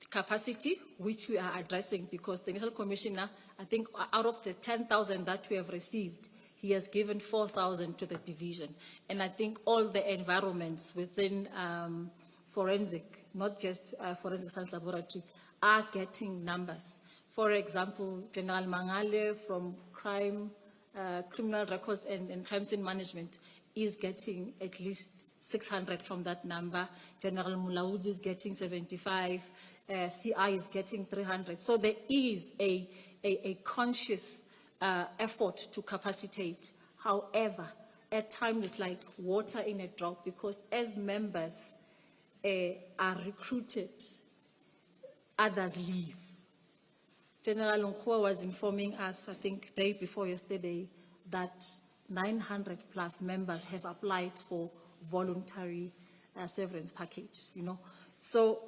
capacity, which we are addressing, because the National Commissioner, I think out of the 10,000 that we have received, he has given 4,000 to the division. And I think all the environments within forensic, not just forensic science laboratory, are getting numbers. For example, General Mangale from criminal records and crime scene management is getting at least 600 from that number. General Mulaudzi is getting 75. CI is getting 300. So there is a conscious effort to capacitate. However, at times it's like water in a drop, because as members are recruited, others leave. General Mkhwanazi was informing us, I think, day before yesterday, that 900 plus members have applied for voluntary severance package, you know. So,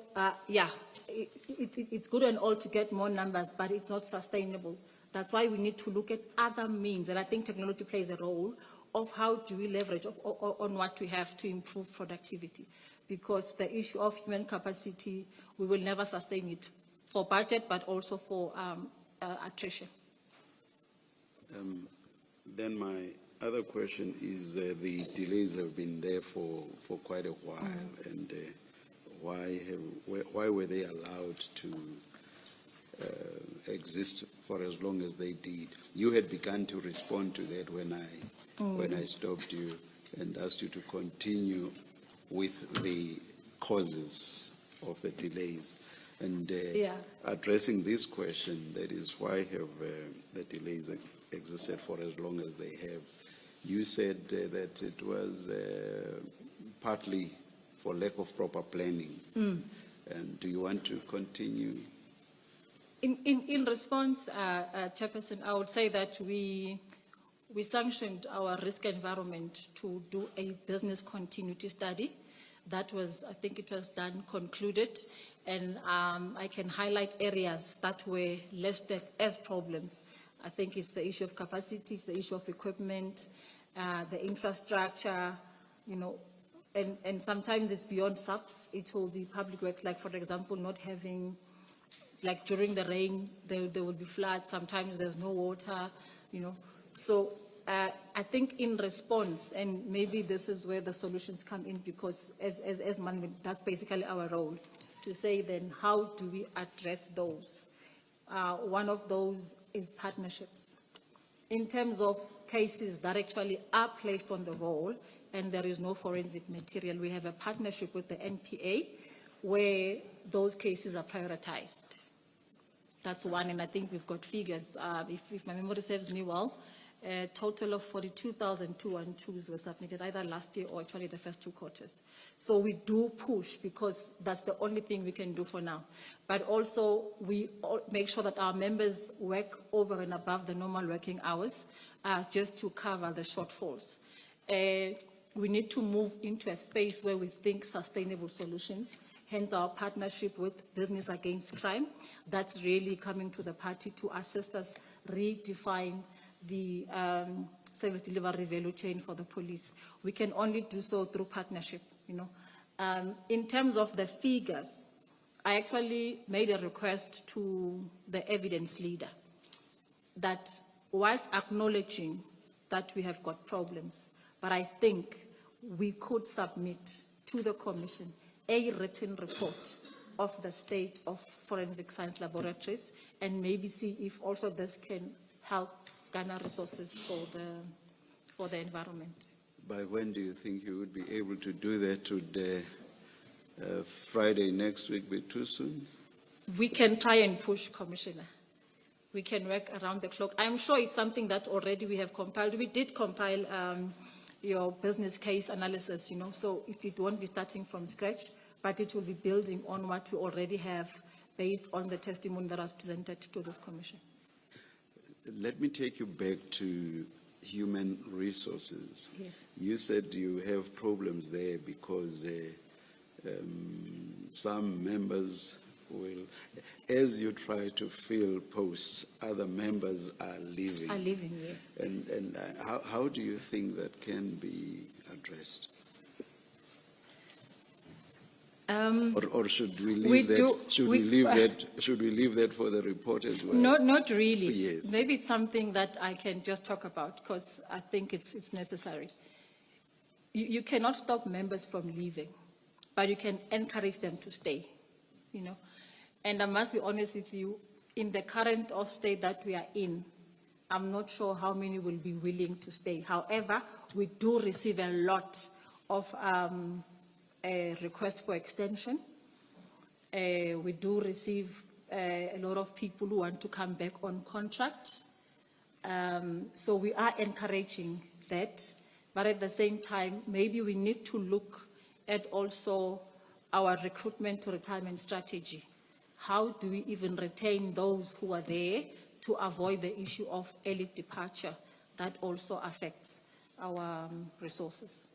yeah, it's good and all to get more numbers, but it's not sustainable. That's why we need to look at other means, and I think technology plays a role of how do we leverage on what we have to improve productivity. Because the issue of human capacity, we will never sustain it for budget, but also for attrition. Then my other question is the delays have been there for quite a while, and why were they allowed to exist for as long as they did. You had begun to respond to that when I stopped you and asked you to continue with the causes of the delays. And addressing this question, that is why have the delays existed for as long as they have. You said that it was partly for lack of proper planning. And do you want to continue? In response, Chairperson, I would say that we sanctioned our risk environment to do a business continuity study. That was, I think it was done, concluded, and I can highlight areas that were listed as problems. I think it's the issue of capacity, it's the issue of equipment, the infrastructure, you know, and sometimes it's beyond subs. It will be public works, like, for example, not having, like during the rain, there will be floods, sometimes there's no water, you know. So I think in response, and maybe this is where the solutions come in, because as management, that's basically our role, to say then how do we address those? One of those is partnerships. In terms of cases that actually are placed on the roll and there is no forensic material, we have a partnership with the NPA where those cases are prioritized. That's one, and I think we've got figures. If my memory serves me well, a total of 42,212s were submitted either last year or actually the first 2 quarters. So we do push, because that's the only thing we can do for now. But also we make sure that our members work over and above the normal working hours just to cover the shortfalls. We need to move into a space where we think sustainable solutions, hence our partnership with Business Against Crime. That's really coming to the party to assist us redefine the service delivery value chain for the police. We can only do so through partnership, you know. In terms of the figures, I actually made a request to the evidence leader that whilst acknowledging that we have got problems, but I think we could submit to the Commission a written report of the state of forensic science laboratories, and maybe see if also this can help garner resources for the environment. By when do you think you would be able to do that? Would Friday next week be too soon? We can try and push, Commissioner. We can work around the clock. I'm sure it's something that already we have compiled. We did compile your business case analysis, you know, so it won't be starting from scratch, but it will be building on what we already have based on the testimony that was presented to this Commission. Let me take you back to human resources. Yes. You said you have problems there because some members will, as you try to fill posts, other members are leaving. Are leaving, yes. And how do you think that can be addressed? Or should we leave that? Should we leave that for the report as well? Not really. Yes. Maybe it's something that I can just talk about, because I think it's necessary. You cannot stop members from leaving, but you can encourage them to stay. You know, and I must be honest with you. In the current state that we are in, I'm not sure how many will be willing to stay. However, we do receive a lot of a request for extension. We do receive a lot of people who want to come back on contract. So we are encouraging that, but at the same time, maybe we need to look at also our recruitment to retirement strategy. How do we even retain those who are there to avoid the issue of early departure that also affects our resources?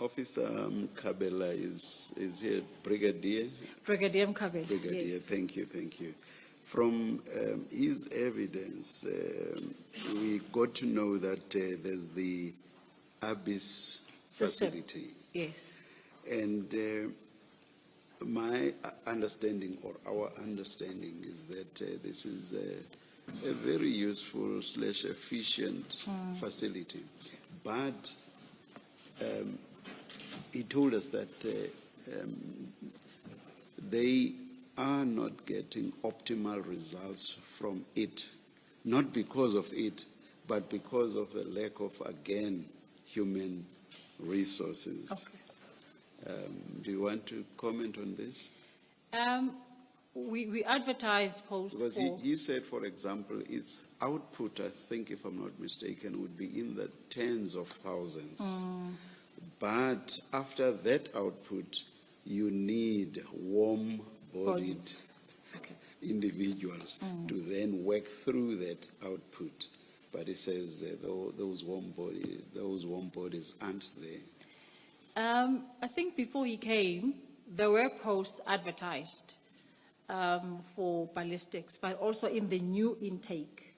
Officer Mkhabela is here, Brigadier? Brigadier Mkhwanazi. Brigadier, yes. Thank you. From his evidence, we got to know that there's the Abyss facility. Yes. And my understanding, or our understanding, is that this is a very useful / efficient facility. But he told us that they are not getting optimal results from it, not because of it, but because of the lack of, again, human resources. Okay. Do you want to comment on this? We advertised posts Because for... he said, for example, its output, I think, if I'm not mistaken, would be in the tens of thousands. But after that output, you need warm-bodied Bodies. Okay. individuals to then work through that output. But he says those warm bodies aren't there. I think before he came, there were posts advertised for ballistics, but also in the new intake,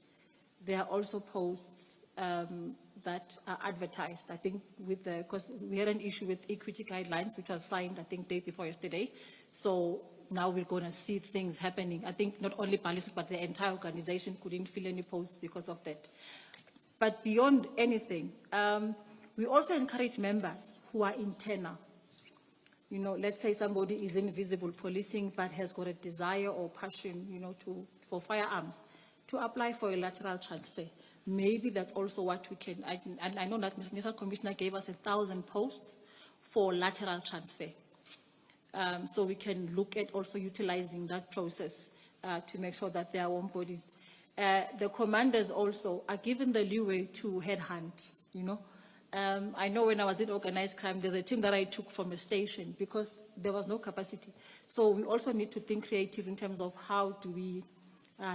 there are also posts that are advertised. I think because we had an issue with equity guidelines, which was signed, I think, day before yesterday. So now we're going to see things happening. I think not only ballistics, but the entire organization couldn't fill any posts because of that. But beyond anything, we also encourage members who are internal. You know, let's say somebody is in visible policing but has got a desire or passion, you know, for firearms, to apply for a lateral transfer. Maybe that's also what we can, and I know that the National Commissioner gave us 1,000 posts for lateral transfer. So we can look at also utilizing that process to make sure that there are warm bodies. The commanders also are given the leeway to headhunt, you know. I know when I was in organized crime, there's a team that I took from a station because there was no capacity. So we also need to think creative in terms of how do we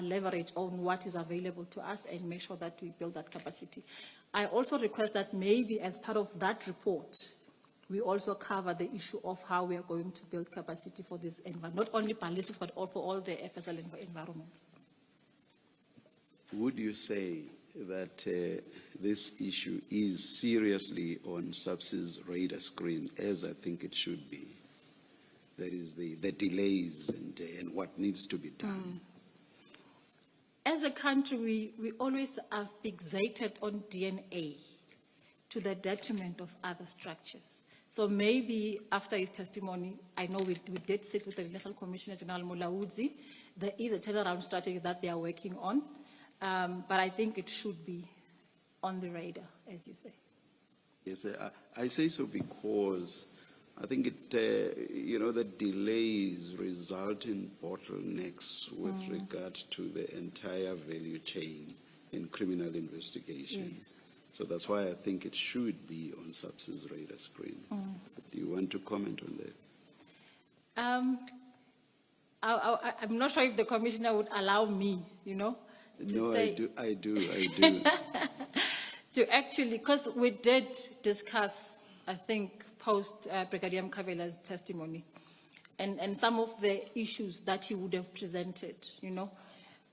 leverage on what is available to us and make sure that we build that capacity. I also request that maybe as part of that report, we also cover the issue of how we are going to build capacity for this environment, not only ballistics, but also for all the FSL environments. Would you say that this issue is seriously on SAPS's radar screen, as I think it should be? That is the delays and what needs to be done. As a country, we always are fixated on DNA to the detriment of other structures. So maybe after his testimony, I know we did sit with the National Commissioner General Mkhwanazi. There is a turnaround strategy that they are working on, but I think it should be on the radar, as you say. Yes, I say so because I think it, you know, the delays result in bottlenecks with regard to the entire value chain in criminal investigation. Yes. So that's why I think it should be on SAPS's radar screen. Do you want to comment on that? I'm not sure if the Commissioner would allow me, you know, to No, say... I do. To actually, because we did discuss, I think, post Brigadier Mkhwanazi's testimony, and some of the issues that he would have presented, you know,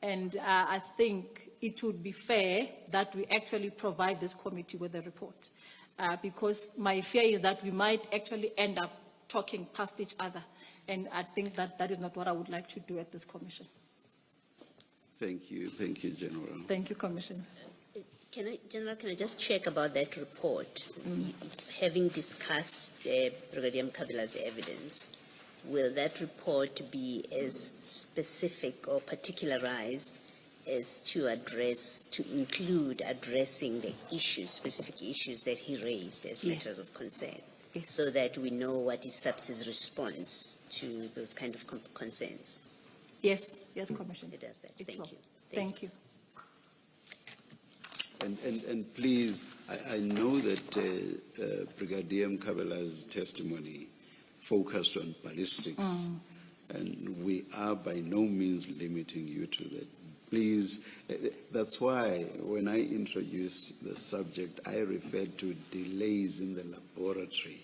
and I think it would be fair that we actually provide this committee with a report, because my fear is that we might actually end up talking past each other, and I think that that is not what I would like to do at this commission. Thank you, General. Thank you, Commissioner. General, can I just check about that report? Having discussed Brigadier Mkhwanazi's evidence, will that report be as specific or particularized as to include addressing the issues, specific issues that he raised as matters of concern? Yes. So that we know what is SAPS's response to those kind of concerns? Yes, Commissioner. It does that. It Thank will. you. Thank you. And please, I know that Brigadier Mkhwanazi's testimony focused on ballistics, and we are by no means limiting you to that. Please, that's why when I introduced the subject, I referred to delays in the laboratory.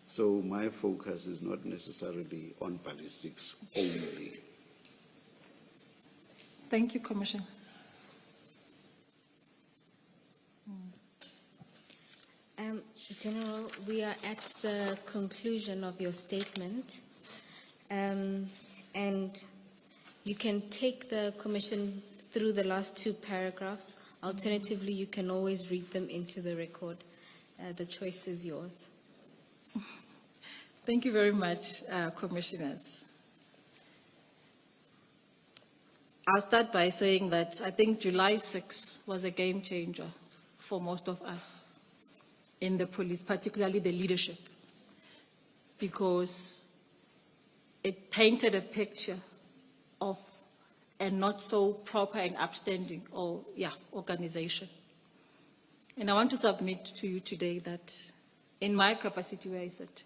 So my focus is not necessarily on ballistics only. Thank you, Commissioner. General, we are at the conclusion of your statement, and you can take the Commission through the last two paragraphs. Alternatively, you can always read them into the record. The choice is yours. Thank you very much, Commissioners. I'll start by saying that I think July 6 was a game changer for most of us in the police, particularly the leadership, because it painted a picture of a not so proper and upstanding organization. And I want to submit to you today that in my capacity where I sit,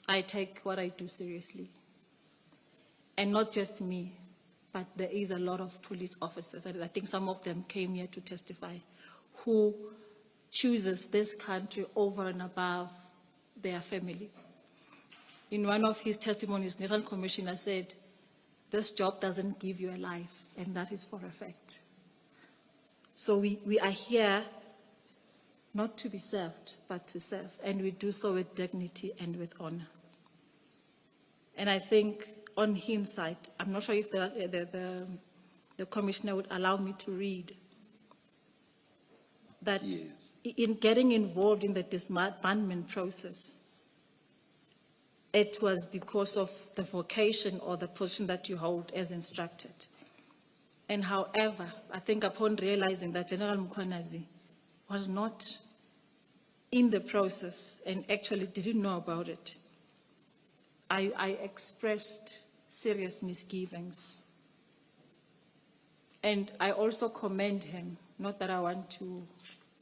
I take what I do seriously. And not just me, but there is a lot of police officers, and I think some of them came here to testify, who chooses this country over and above their families. In one of his testimonies, National Commissioner said, this job doesn't give you a life, and that is for a fact. So we are here not to be served, but to serve, and we do so with dignity and with honor. And I think on hindsight, I'm not sure if the commissioner would allow me to read that Yes. In getting involved in the disbandment process, it was because of the vocation or the position that you hold as instructed. And however, I think upon realizing that General Mkhwanazi was not in the process and actually didn't know about it, I expressed serious misgivings. And I also commend him, not that I want to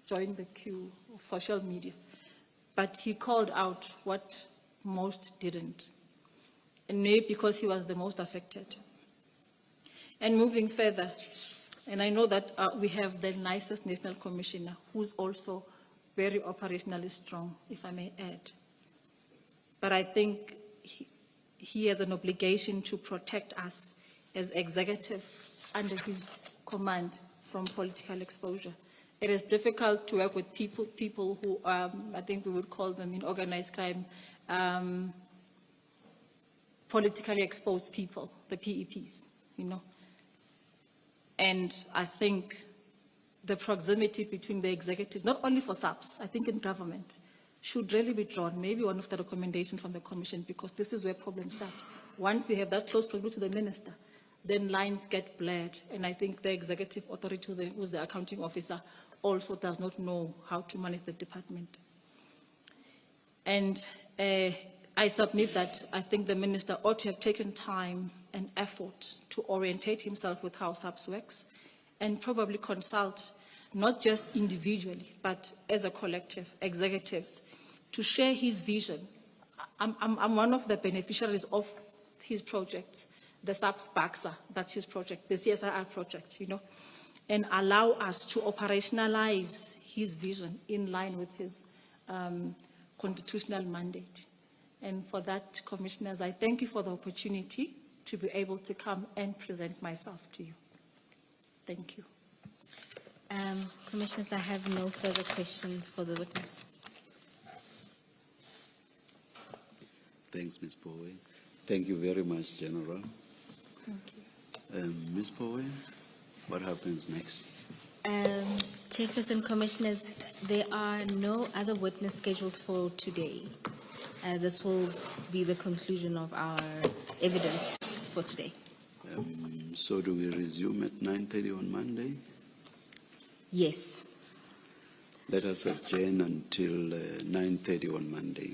join the queue of social media, but he called out what most didn't, and maybe because he was the most affected. And moving further, and I know that we have the nicest national commissioner who's also very operationally strong, if I may add. But I think he has an obligation to protect us as executive under his command from political exposure. It is difficult to work with people who, I think we would call them in organized crime, politically exposed people, the PEPs, you know. And I think the proximity between the executive, not only for SAPS, I think in government, should really be drawn, maybe one of the recommendations from the Commission, because this is where problems start. Once we have that close proximity to the minister, then lines get blurred, and I think the executive authority, who's the accounting officer, also does not know how to manage the department. And I submit that I think the minister ought to have taken time and effort to orientate himself with how SAPS works, and probably consult not just individually, but as a collective, executives, to share his vision. I'm one of the beneficiaries of his projects, the SAPS BAXA, that's his project, the CSIR project, you know, and allow us to operationalize his vision in line with his constitutional mandate. And for that, Commissioners, I thank you for the opportunity to be able to come and present myself to you. Thank you. Commissioners, I have no further questions for the witness. Thanks, Ms. Powe. Thank you very much, General. Thank you. Ms. Powe, what happens next? Chairperson, Commissioners, there are no other witness scheduled for today. This will be the conclusion of our evidence for today. So do we resume at 9:30 on Monday? Yes. Let us adjourn until 9:30 on Monday.